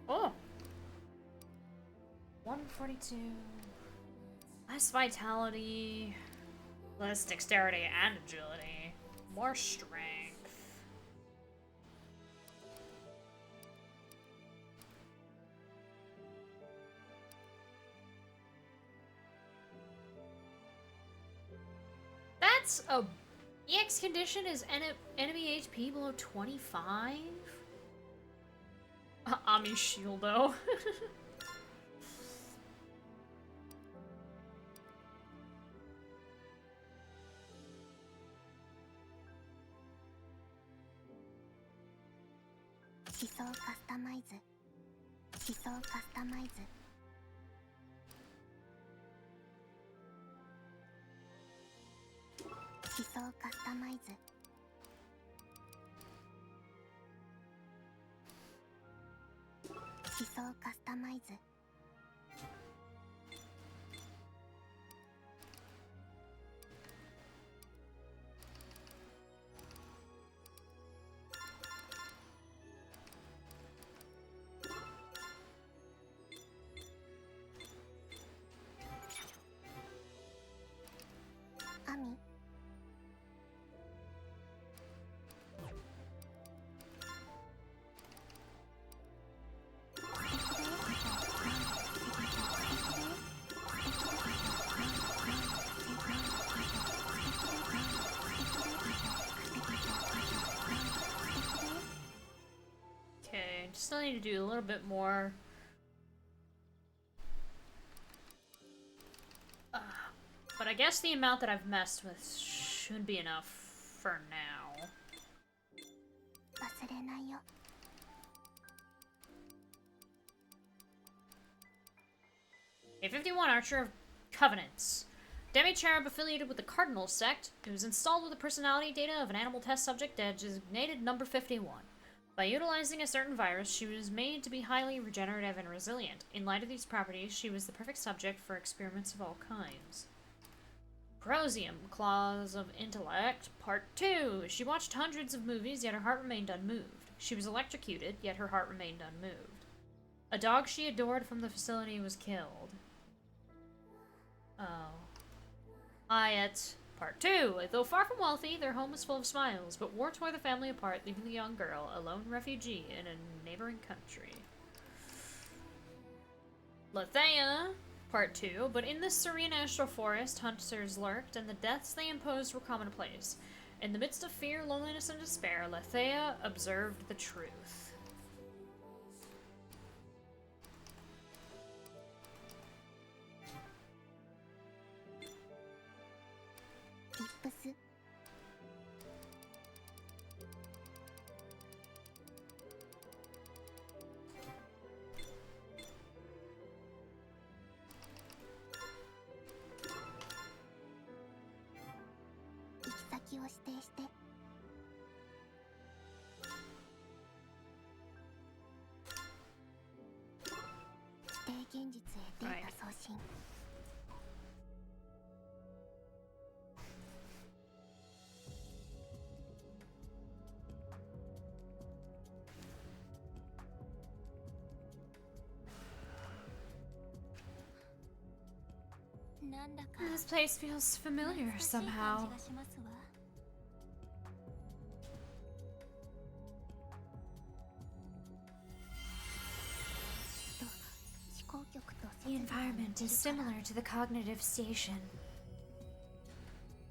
Oh. 142. Less vitality. Less dexterity and agility. More strength. That's a EX condition is enemy HP below 25? Ami Shield though. 想カスタマイズ。思想カスタマイズ。思想カスタマイズ。思想カスタマイズ。アミ。Okay, still need to do a little bit more. But I guess the amount that I've messed with should be enough for now. 忘れないよ。A 51 Archer of Covenants. Demi-cherub affiliated with the Cardinal sect. It was installed with the personality data of an animal test subject designated number 51. By utilizing a certain virus, she was made to be highly regenerative and resilient. In light of these properties, she was the perfect subject for experiments of all kinds. Prosium, Claws of Intellect, Part 2. She watched hundreds of movies, yet her heart remained unmoved. She was electrocuted, yet her heart remained unmoved. A dog she adored from the facility was killed. Oh. Ayat, Part 2. Though far from wealthy, their home was full of smiles, but war tore the family apart, leaving the young girl a lone refugee in a neighboring country. Lethea, Part 2. But in this serene astral forest, hunters lurked, and the deaths they imposed were commonplace. In the midst of fear, loneliness, and despair, Lethea observed the truth. Tips. 行き先を指定して。指定現実へデータ送信。This place feels familiar somehow. 思考局と The environment is similar to the cognitive station.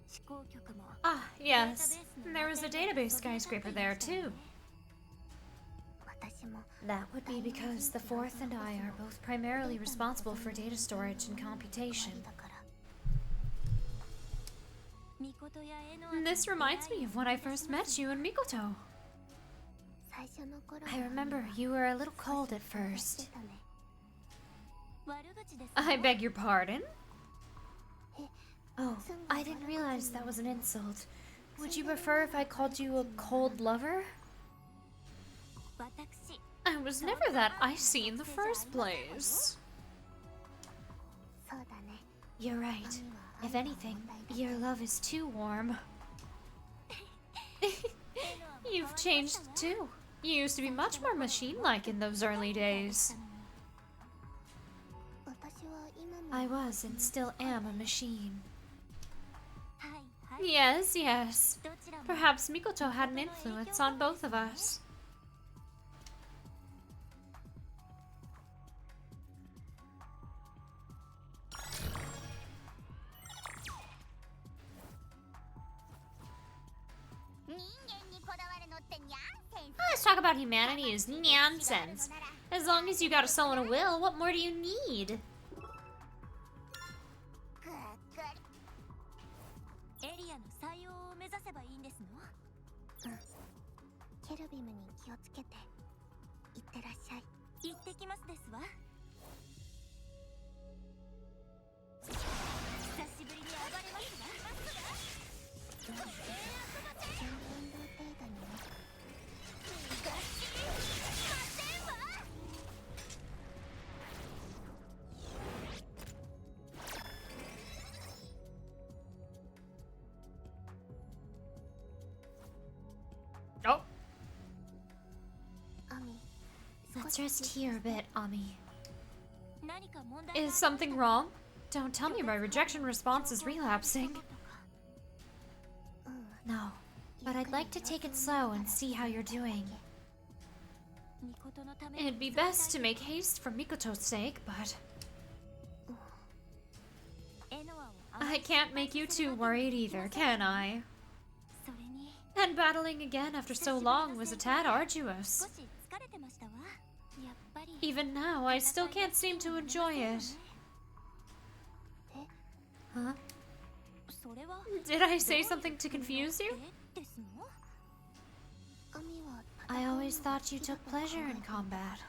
思考局も Ah, yes. There was a database skyscraper there, too. 私も That would be because the Fourth and I are both primarily responsible for data storage and computation. だから This reminds me of when I first met you in Mikoto. 最初の頃 I remember you were a little cold at し first. てたね I beg your pardon? え Oh, I didn't realize that was an insult. Would you prefer if I called you a cold lover? I was never that icy in the first place. そうだね You're right. If anything, your love is too warm. You've changed too. You used to be much more machine-like in those early days. 私は今も I was and still am a machine. Yes, yes. Perhaps Mikoto had an influence on both of us. Let's talk about humanity is nonsense. As long as you got a soul and a will, what more do you need? エリアの採用を目指せばいいんですの？ケルビムに気をつけていってらっしゃい。行ってきますですわ。久しぶりに暴れますが。準備運動程度にね。Oh, アミ、 let's rest here a bit, Ami. 何か問題 Is something wrong? Don't tell me my rejection response is relapsing. うん。 No, but I'd like to take it slow and see how you're doing. ミコトのため It'd be best to make haste for Mikoto's sake, but エノアを I can't make you too worried either, can I? それに And battling again after so long was a tad 少 arduous. し疲れてましたわ。やっぱり Even now, I still can't seem to enjoy it. Huh? それは Did I say something to confuse you? ですの？アミは I always thought you took pleasure in combat.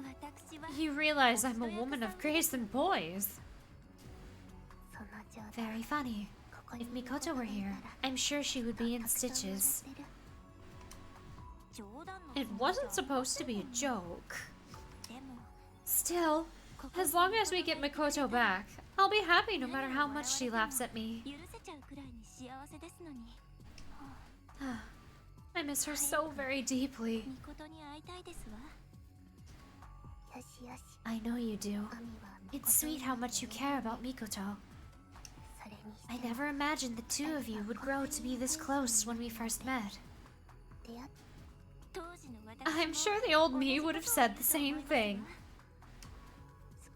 私は You realize I'm a woman of grace and poise. その冗談 Very funny. ここに If Mikoto were here, I'm sure she would be in stitches. 冗談の It wasn't supposed to be a joke. でも Still, as long as we get Mikoto back, I'll be happy no matter how much she laughs at me. 許せちゃうくらいに幸せですのに。 I miss her so very deeply. ミコトに会いたいですわ。よしよし。 I know you do. アミは It's sweet how much you care about Mikoto. それにし I ても never imagined the two of you would grow to be this close when we first met. 出会っ当時の私 I'm sure the old me would have said the same thing.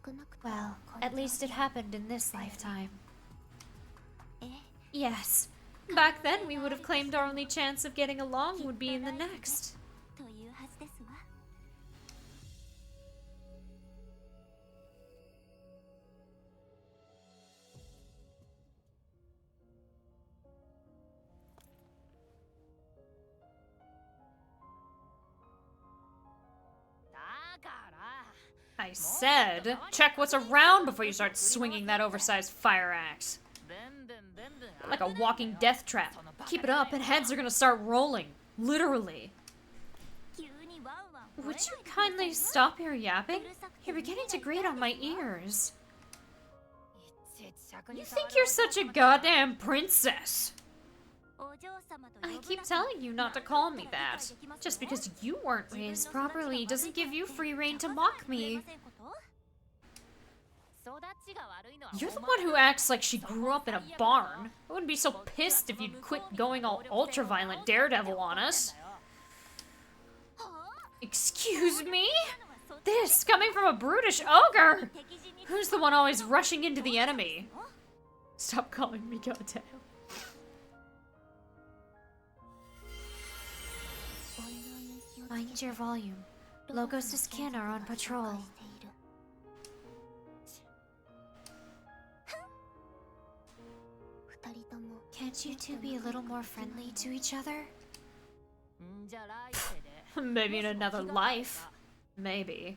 少なくとも Well, これ at least it happened in this lifetime. え Yes. Back then, we would have claimed our only chance of getting along would be in the next. というはずですわ。 I said, check what's around before you start swinging that oversized fire axe. Like a walking death trap. Keep it up and heads are gonna start rolling. Literally. 急にワンワン Would you kindly stop your yapping? You're beginning to grate on my ears. You think you're such a goddamn princess. お嬢様と I 呼ぶ keep な telling you not to call me that. Just because you weren't raised properly doesn't give you free rein to mock me. You're the one who acts like she grew up in a barn. I wouldn't be so pissed if you'd quit going all ultra-violent daredevil on us. Excuse me? This coming from a brutish ogre! Who's the one always rushing into the enemy? Stop calling me goddamn. Mind your volume. Logos' kin are on patrol. Can't you two be a little more friendly to each other? Maybe in another life. Maybe.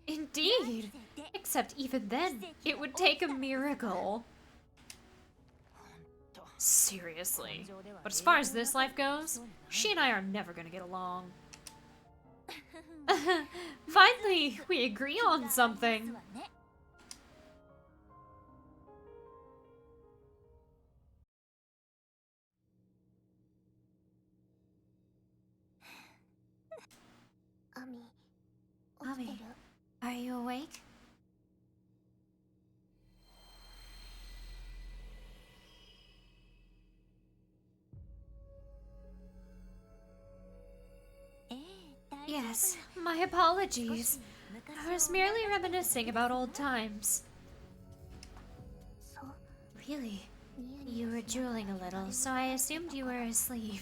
Indeed! Except even then, it would take a miracle. Seriously. But as far as this life goes, she and I are never gonna get along. Finally, we agree on something. Ami, are you awake? Yes, my apologies. I was merely reminiscing about old times. Really? You were drooling a little, so I assumed you were asleep.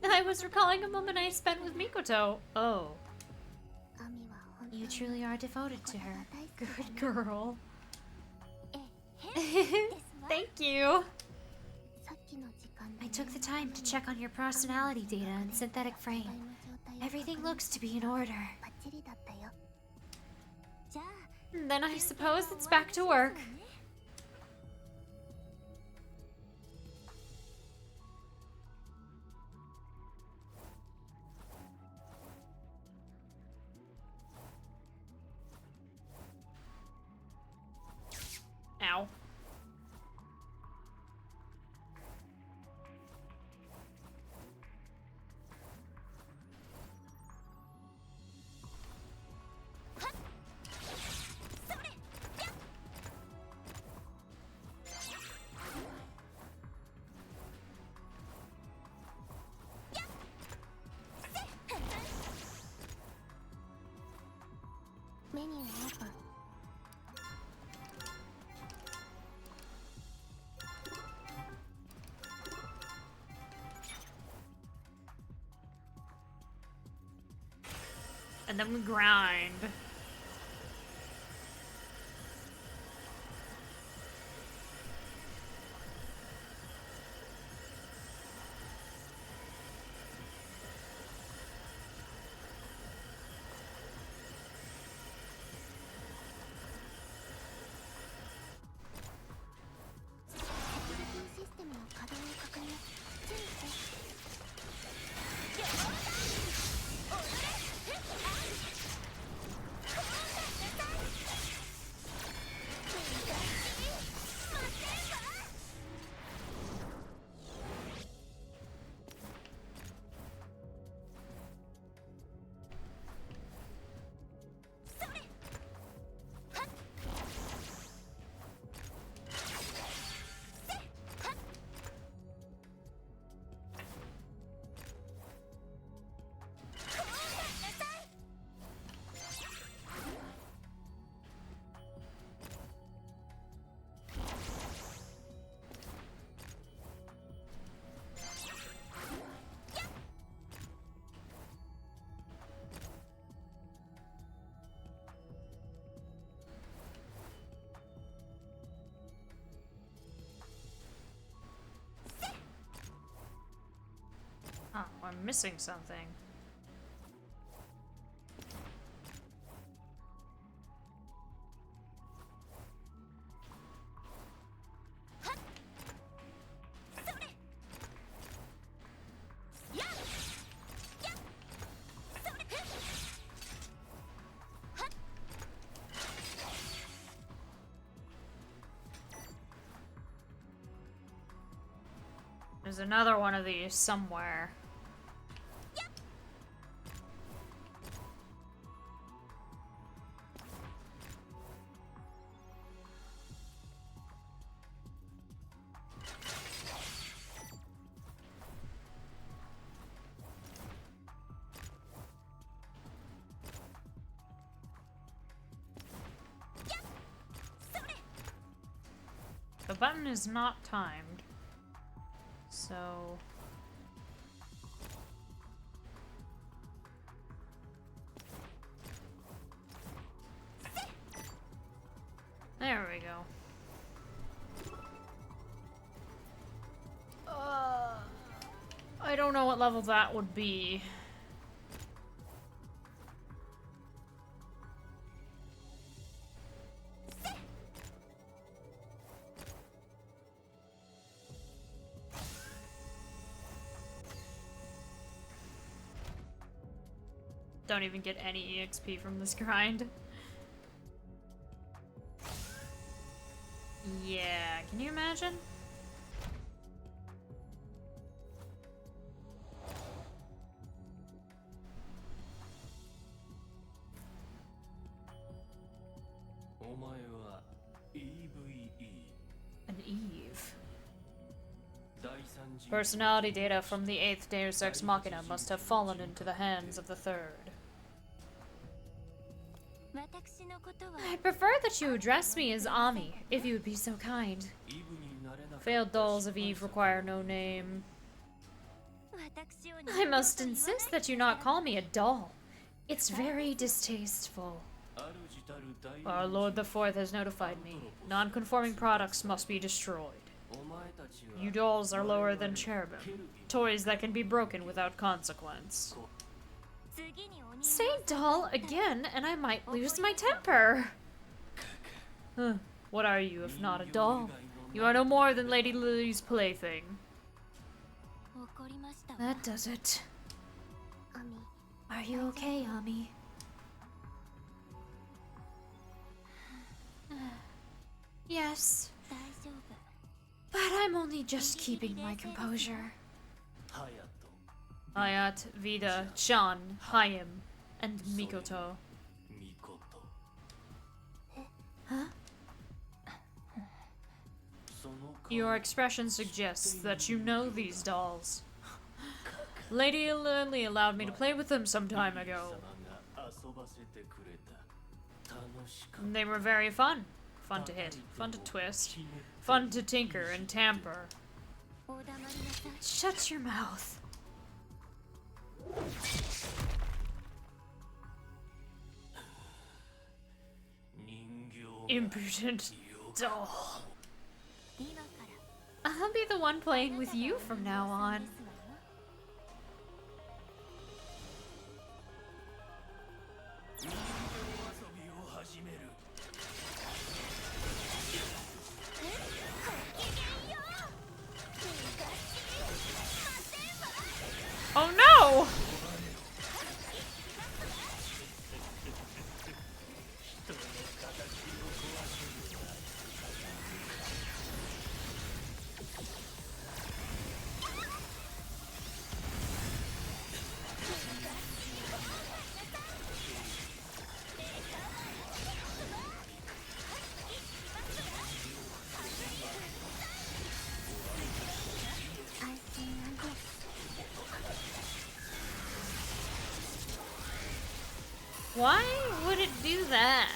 I was recalling a moment I spent with Mikoto. Oh. You truly are devoted to her. Good girl. Thank you. I took the time to check on your personality data and synthetic frame. Everything looks to be in order. じゃあ Then I suppose it's back to work. Ow. Menu open. And then we grind. Security システムの稼働を確認。注意して。 Oh, I'm missing something. There's another one of these somewhere. The button is not timed, so... There we go. I don't know what level that would be. Don't even get any EXP from this grind. Yeah, can you imagine? An Eve. Personality data from the 8th Deus Ex Machina must have fallen into the hands of the 3rd. I prefer that you address me as Ami, if you would be so kind. Failed dolls of Eve require no name. I must insist that you not call me a doll. It's very distasteful. Our Lord the Fourth has notified me. Non-conforming products must be destroyed. You dolls are lower than cherubim. Toys that can be broken without consequence. Say doll again, and I might lose my temper. Huh. What are you if not a doll? You are no more than Lady Lily's plaything. That does it. Ami, Are you okay, Ami? Yes, 大丈夫。 but I'm only just keeping my composure. Hayat, Vida, Chan, Hayim, and Mikoto. Huh? Your expression suggests that you know these dolls. Lady Lilly allowed me to play with them some time ago. They were very fun. Fun to hit, fun to twist, fun to tinker and tamper. Shut your mouth. Impudent doll. I'll be the one playing with you from now on. Oh no! Why would it do that?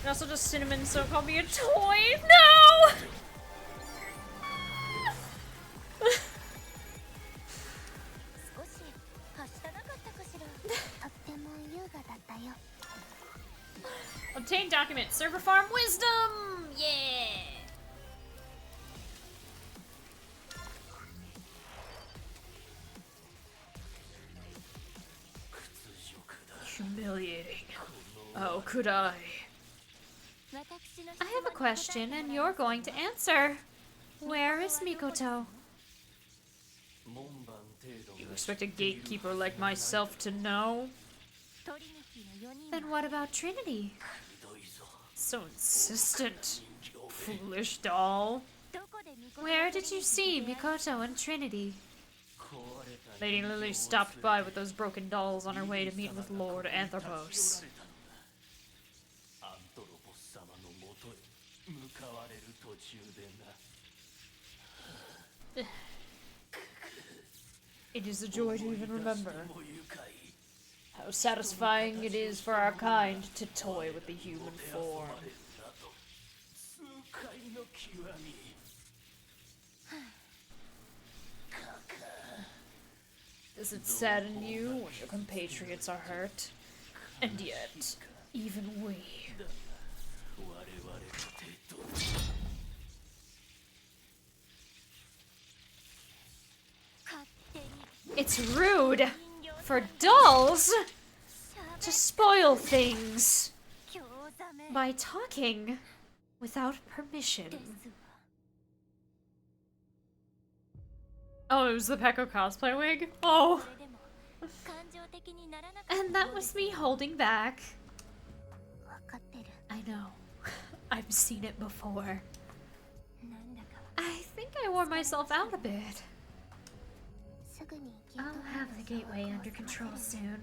And also just Cinnamon so called me a toy? No! 少しはしたなかったかしら。とっても優雅だったよ。 Obtain document. Server farm wisdom! Yeah! Humiliating. Oh, could I? I have a question, and you're going to answer. Where is Mikoto? You expect a gatekeeper like myself to know? Then what about Trinity? So insistent. Foolish doll. Where did you see Mikoto and Trinity? Lady Lily stopped by with those broken dolls on her way to meet with Lord Anthropos. It is a joy to even remember. How satisfying it is for our kind to toy with the human form. Does it sadden you when your compatriots are hurt? And yet, even we... It's rude for dolls to spoil things by talking without permission. Oh, it was the Pekko cosplay wig? Oh! And that was me holding back. わかってる。 I know. I've seen it before. なんだか I think I wore myself out a bit. すぐに I'll have the gateway under control soon.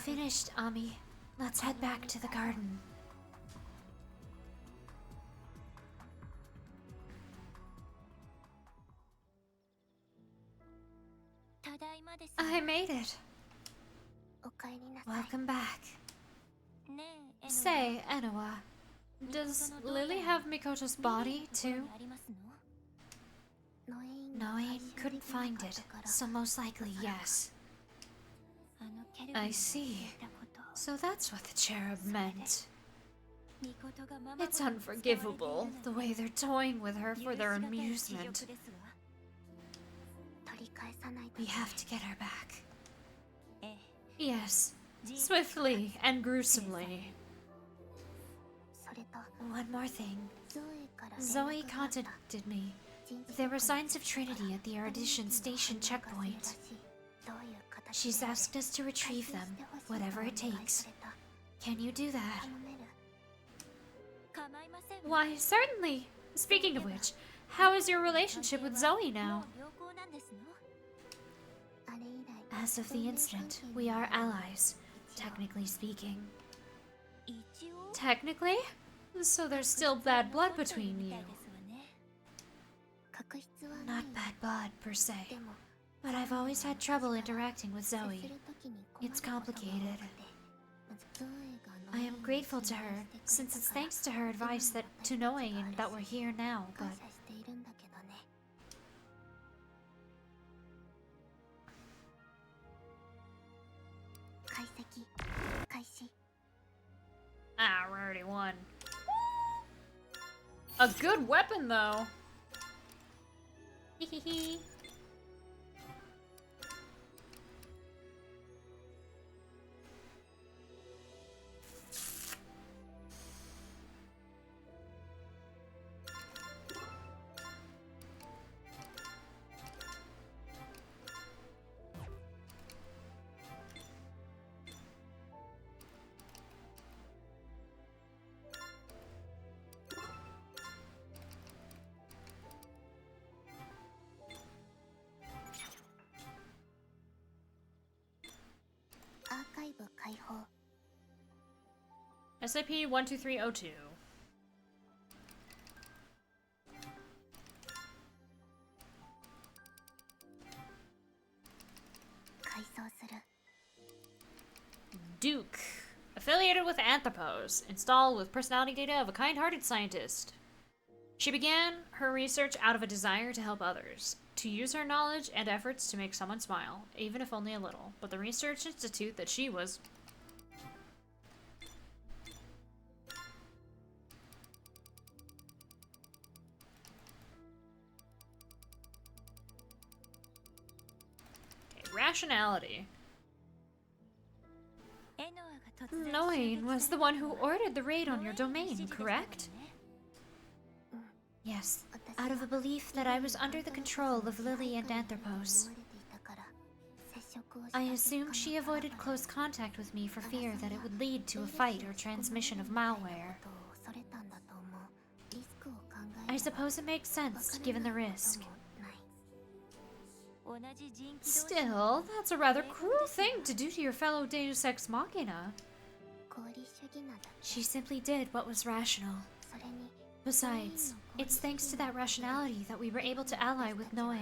Finished, Ami. Let's head back to the garden. I made it. おかえりなさい。 Welcome back. Say, Enoa, does Lily have Mikoto's body, too? ノエイン Noe couldn't find it, so most likely yes. I see. So that's what the cherub meant. It's unforgivable, the way they're toying with her for their amusement. 取り返さないと We have to get her back. Yes, swiftly and gruesomely. それと One more thing. ゾエから Zoe contacted me. There were signs of Trinity at the Audition Station checkpoint. She's asked us to retrieve them, whatever it takes. Can you do that? Why, certainly. Speaking of which, how is your relationship with Zoe now? As of the incident, we are allies, technically speaking. Technically? So there's still bad blood between you. 確執はない Not bad blood, per se. でも But I've always had trouble interacting with 接す Zoe. る時に困る It's ことが多くて complicated. まずゾエが I am grateful to her, since it's thanks to her advice that to Noe and that we're here now, 感 but 謝しているんだけどね。解析開始。 Ah, we already won. A good weapon, though. Hehehe. SIP 12302. Duke. Affiliated with Anthropos. Installed with personality data of a kind-hearted scientist. She began her research out of a desire to help others, to use her knowledge and efforts to make someone smile, even if only a little. But the research institute that she was... Okay, rationality. Noe was the one who ordered the raid on your domain, correct? Yes, out of a belief that I was under the control of Lilly and Anthropos. I assumed she avoided close contact with me for fear that it would lead to a fight or transmission of malware. I suppose it makes sense, given the risk. Still, that's a rather cruel thing to do to your fellow Deus Ex Machina. She simply did what was rational. Besides, it's thanks to that rationality that we were able to ally with Noe.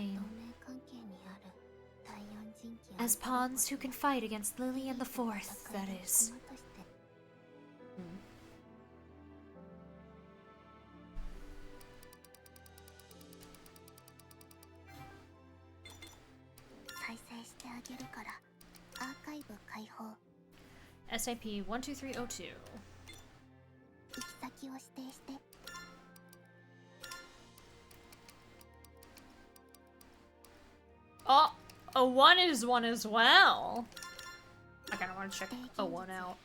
As pawns who can fight against Lilly and the Fourth, that is. SIP 12302. Oh, a 1 is 1 as well. I kinda wanna check a 1 out.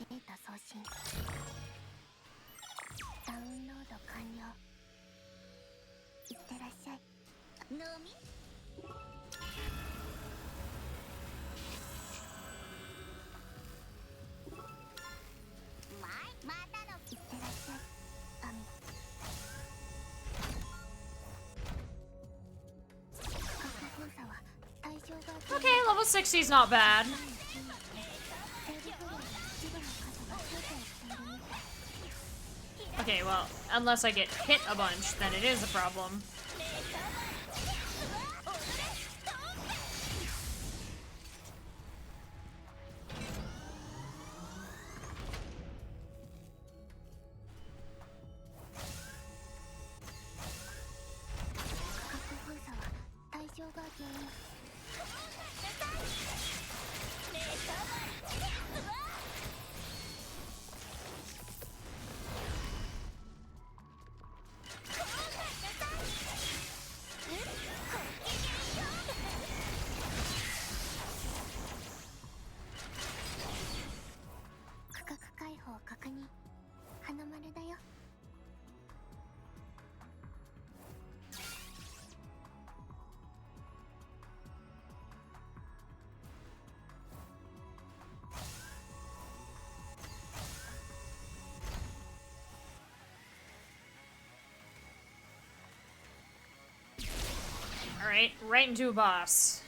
Okay, level 60 is not bad. Okay, well, unless I get hit a bunch, then it is a problem. Alright, right into a boss.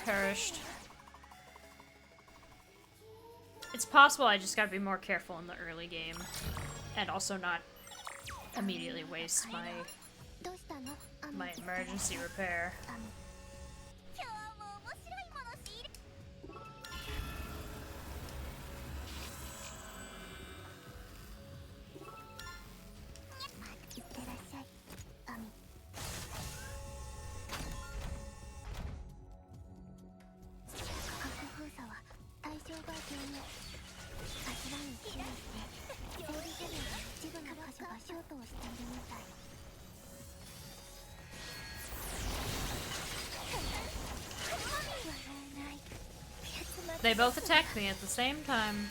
Perished. It's possible I just gotta be more careful in the early game. And also not immediately waste my emergency repair. They both attacked me at the same time.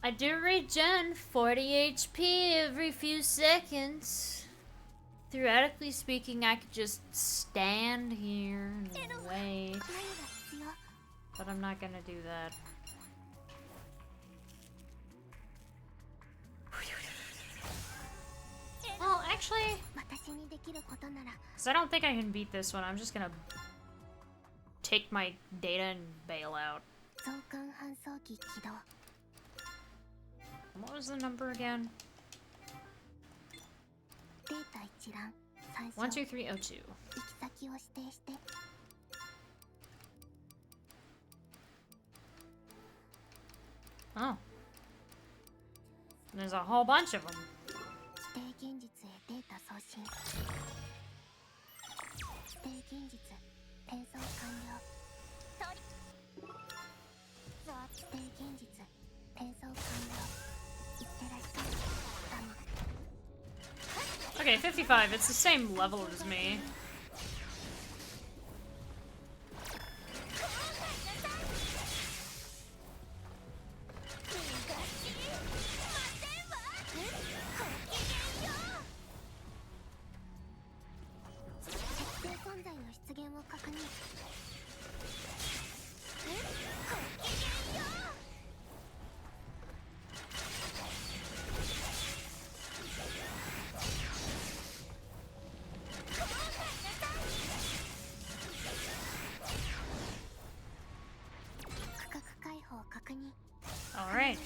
I do regen 40 HP every few seconds. Theoretically speaking, I could just stand here and wait. But I'm not gonna do that. Well, actually, because I don't think I can beat this one, I'm just gonna take my data and bail out. What was the number again? 参照。 12302. 行き先を指定して。 Oh. There's a whole bunch of them. 指定現実へデータ送信。指定現実転送完了。指定現実転送完了。いってらっしゃい。ダム。 Okay, 55. It's the same level as me. All right.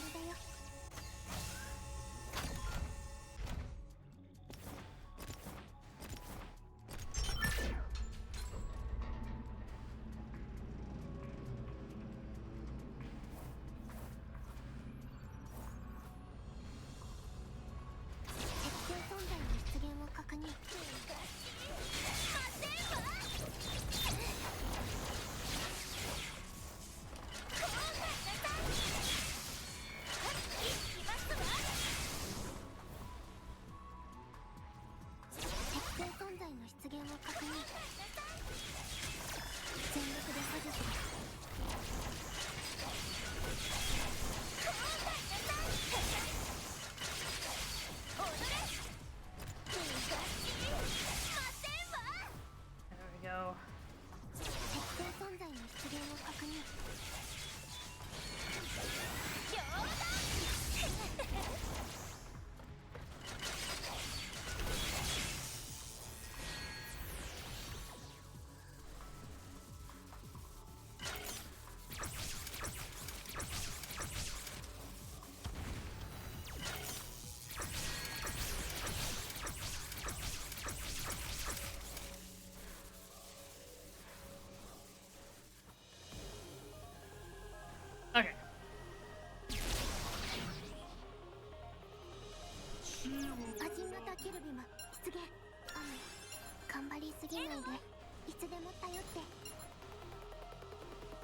Okay. アジン型ケルビム出現。頑張りすぎないで。いつでも頼って。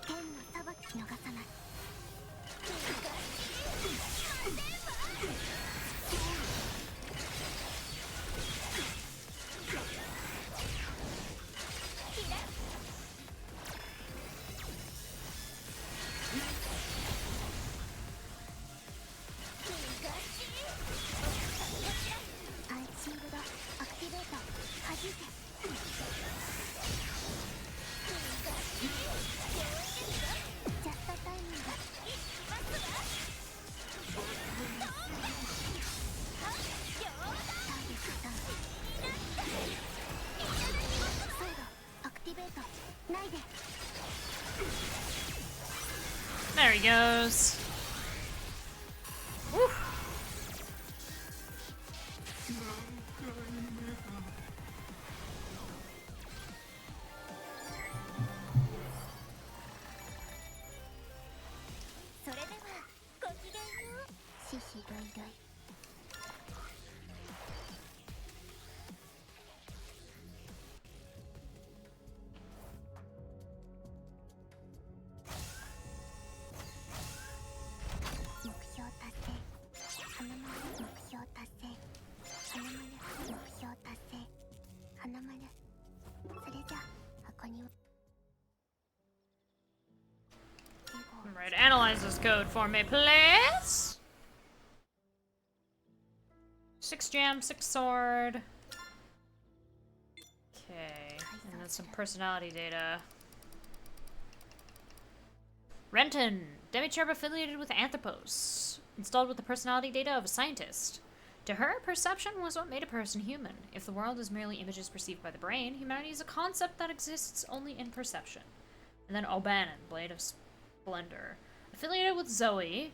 天の裁き逃さない。アイシールドアクティベート。弾いて。ジャストタイミング。ターゲットダウン。再度アクティベート。ないで。 There he goes. Woo. Alright, analyze this code for me, please. 6 gem, 6 sword. Okay, and then some personality data. Renton, demi-cherub affiliated with Anthropos, installed with the personality data of a scientist. To her, perception was what made a person human. If the world is merely images perceived by the brain, humanity is a concept that exists only in perception. And then O'Bannon, Blade of Splendor. Affiliated with Zoe,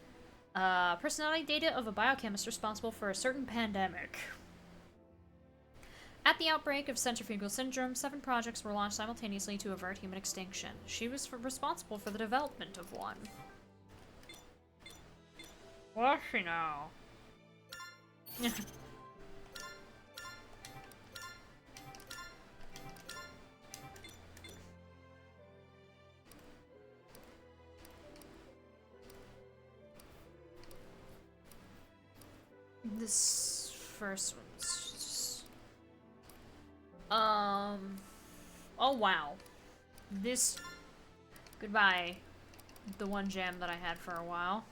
personality data of a biochemist responsible for a certain pandemic. At the outbreak of centrifugal syndrome, 7 projects were launched simultaneously to avert human extinction. She was responsible for the development of one. What's she now? This first one's just... Oh wow. This... Goodbye. The one gem that I had for a while.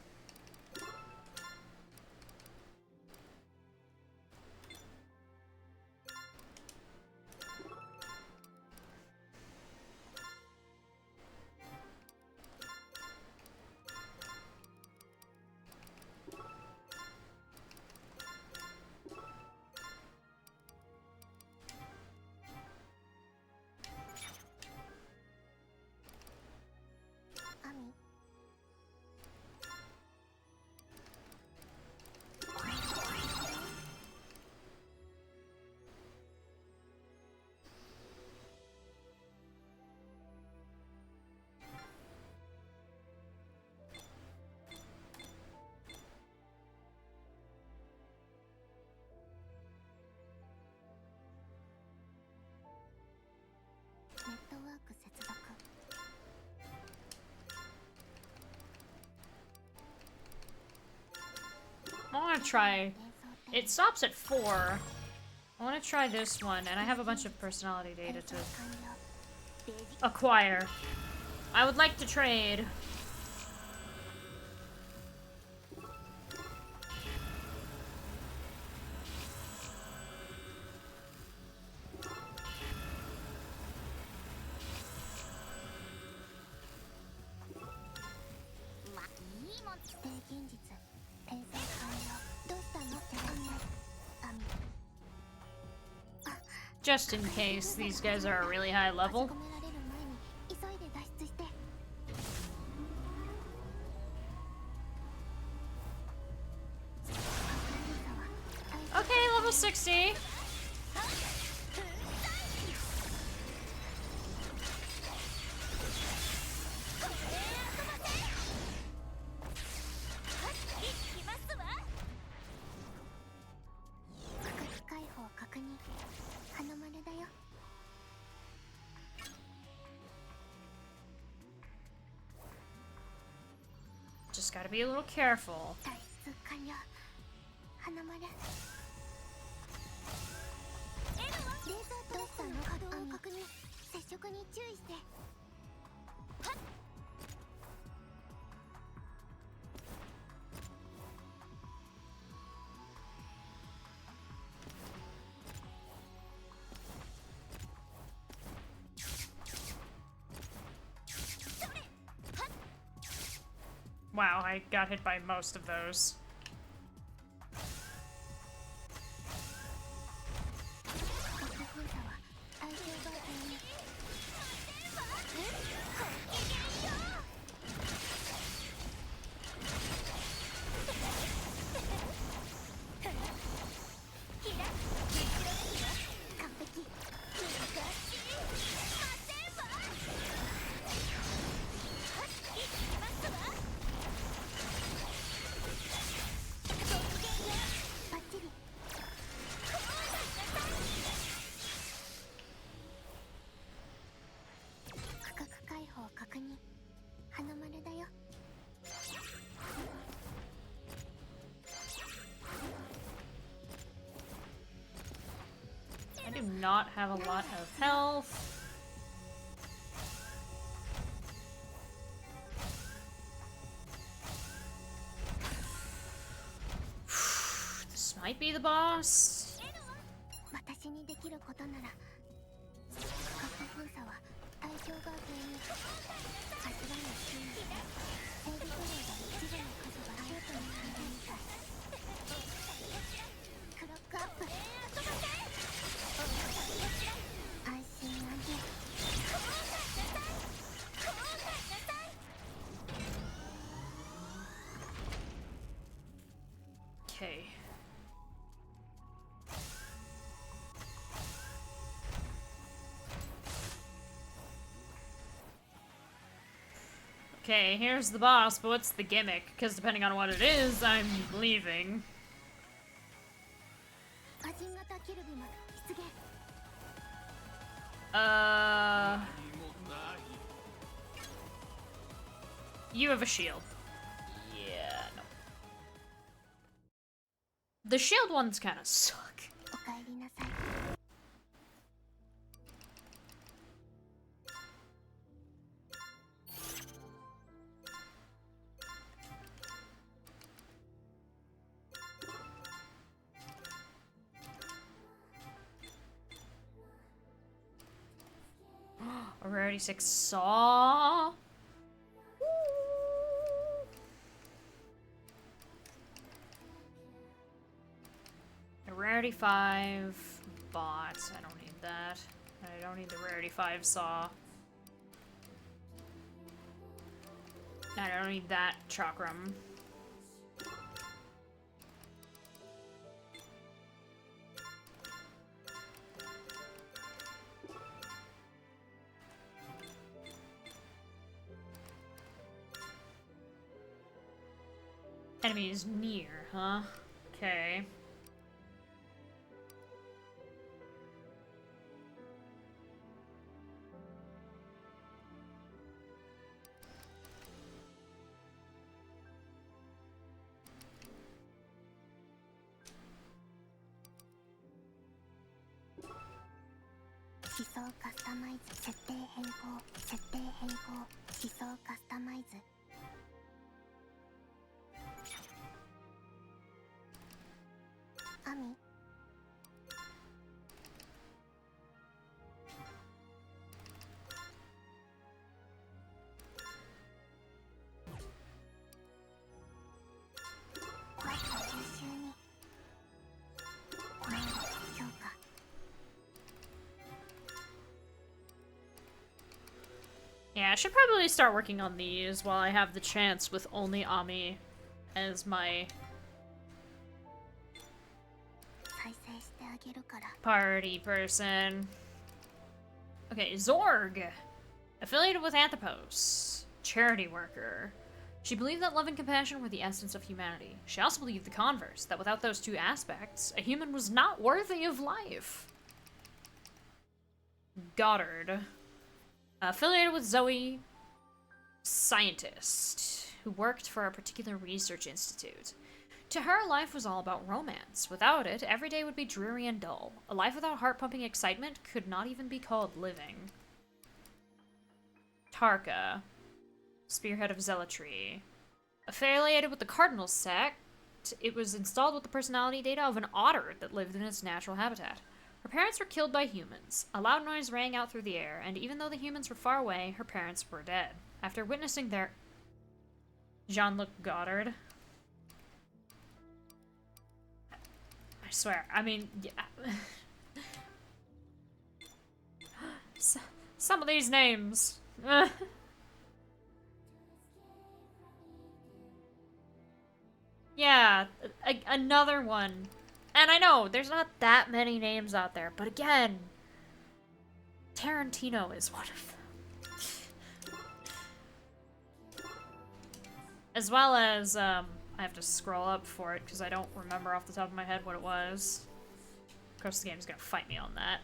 I want to try... It stops at 4. I want to try this one, and I have a bunch of personality data to acquire. I would like to trade. Just in case these guys are a really high level. Okay, level 60. Just gotta be a little careful. Wow, I got hit by most of those. I do not have a lot of health. This might be the boss. Okay. Okay, here's the boss, but what's the gimmick? Because depending on what it is, I'm leaving. You have a shield. Yeah, no. The shield ones kind of suck. A rarity 6 saw. A rarity 5 bot. I don't need that. I don't need the rarity 5 saw. I don't need that chakram. Enemy is near, huh? Okay. Yeah, I should probably start working on these while I have the chance with only Ami as my party person. Okay, Zorg. Affiliated with Anthropos. Charity worker. She believed that love and compassion were the essence of humanity. She also believed the converse, that without those two aspects, a human was not worthy of life. Goddard. Affiliated with Zoe, scientist, who worked for a particular research institute. To her, life was all about romance. Without it, every day would be dreary and dull. A life without heart-pumping excitement could not even be called living. Tarka, spearhead of zealotry. Affiliated with the Cardinal sect, it was installed with the personality data of an otter that lived in its natural habitat. Her parents were killed by humans. A loud noise rang out through the air, and even though the humans were far away, her parents were dead. After witnessing their... Jean-Luc Goddard. I swear, I mean... Yeah. Some of these names... Yeah, another one. And I know, there's not that many names out there, but again, Tarantino is one of them. As well as, I have to scroll up for it, because I don't remember off the top of my head what it was. Of course, the game's gonna fight me on that.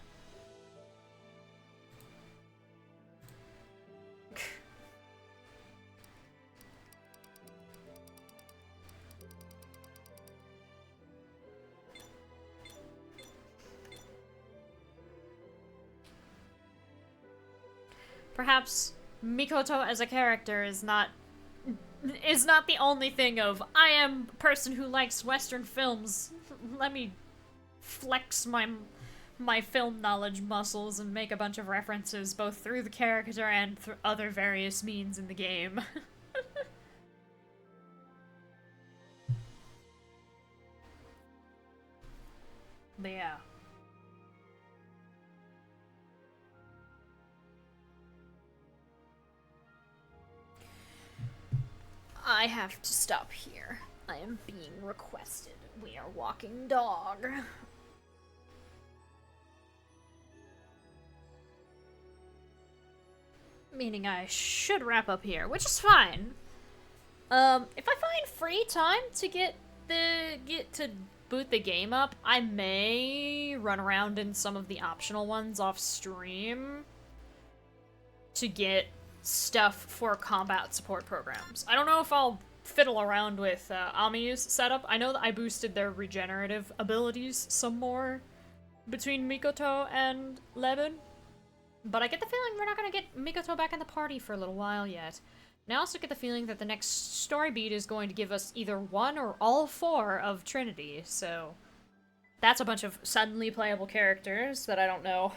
Perhaps Mikoto as a character is not the only thing of, I am a person who likes Western films. Let me flex my film knowledge muscles and make a bunch of references both through the character and through other various means in the game. But yeah. I have to stop here. I am being requested. We are walking dog. Meaning I should wrap up here, which is fine. If I find free time to get to boot the game up, I may run around in some of the optional ones off stream to get stuff for combat support programs. I don't know if I'll fiddle around with Amiyu's setup. I know that I boosted their regenerative abilities some more between Mikoto and Levin, but I get the feeling we're not gonna get Mikoto back in the party for a little while yet. And I also get the feeling that the next story beat is going to give us either one or all four of Trinity, so that's a bunch of suddenly playable characters that I don't know.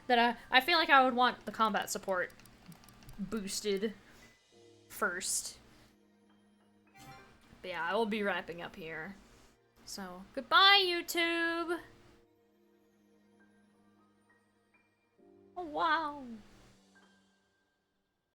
That I feel like I would want the combat support boosted first. But yeah, I will be wrapping up here. So, goodbye, YouTube! Oh, wow.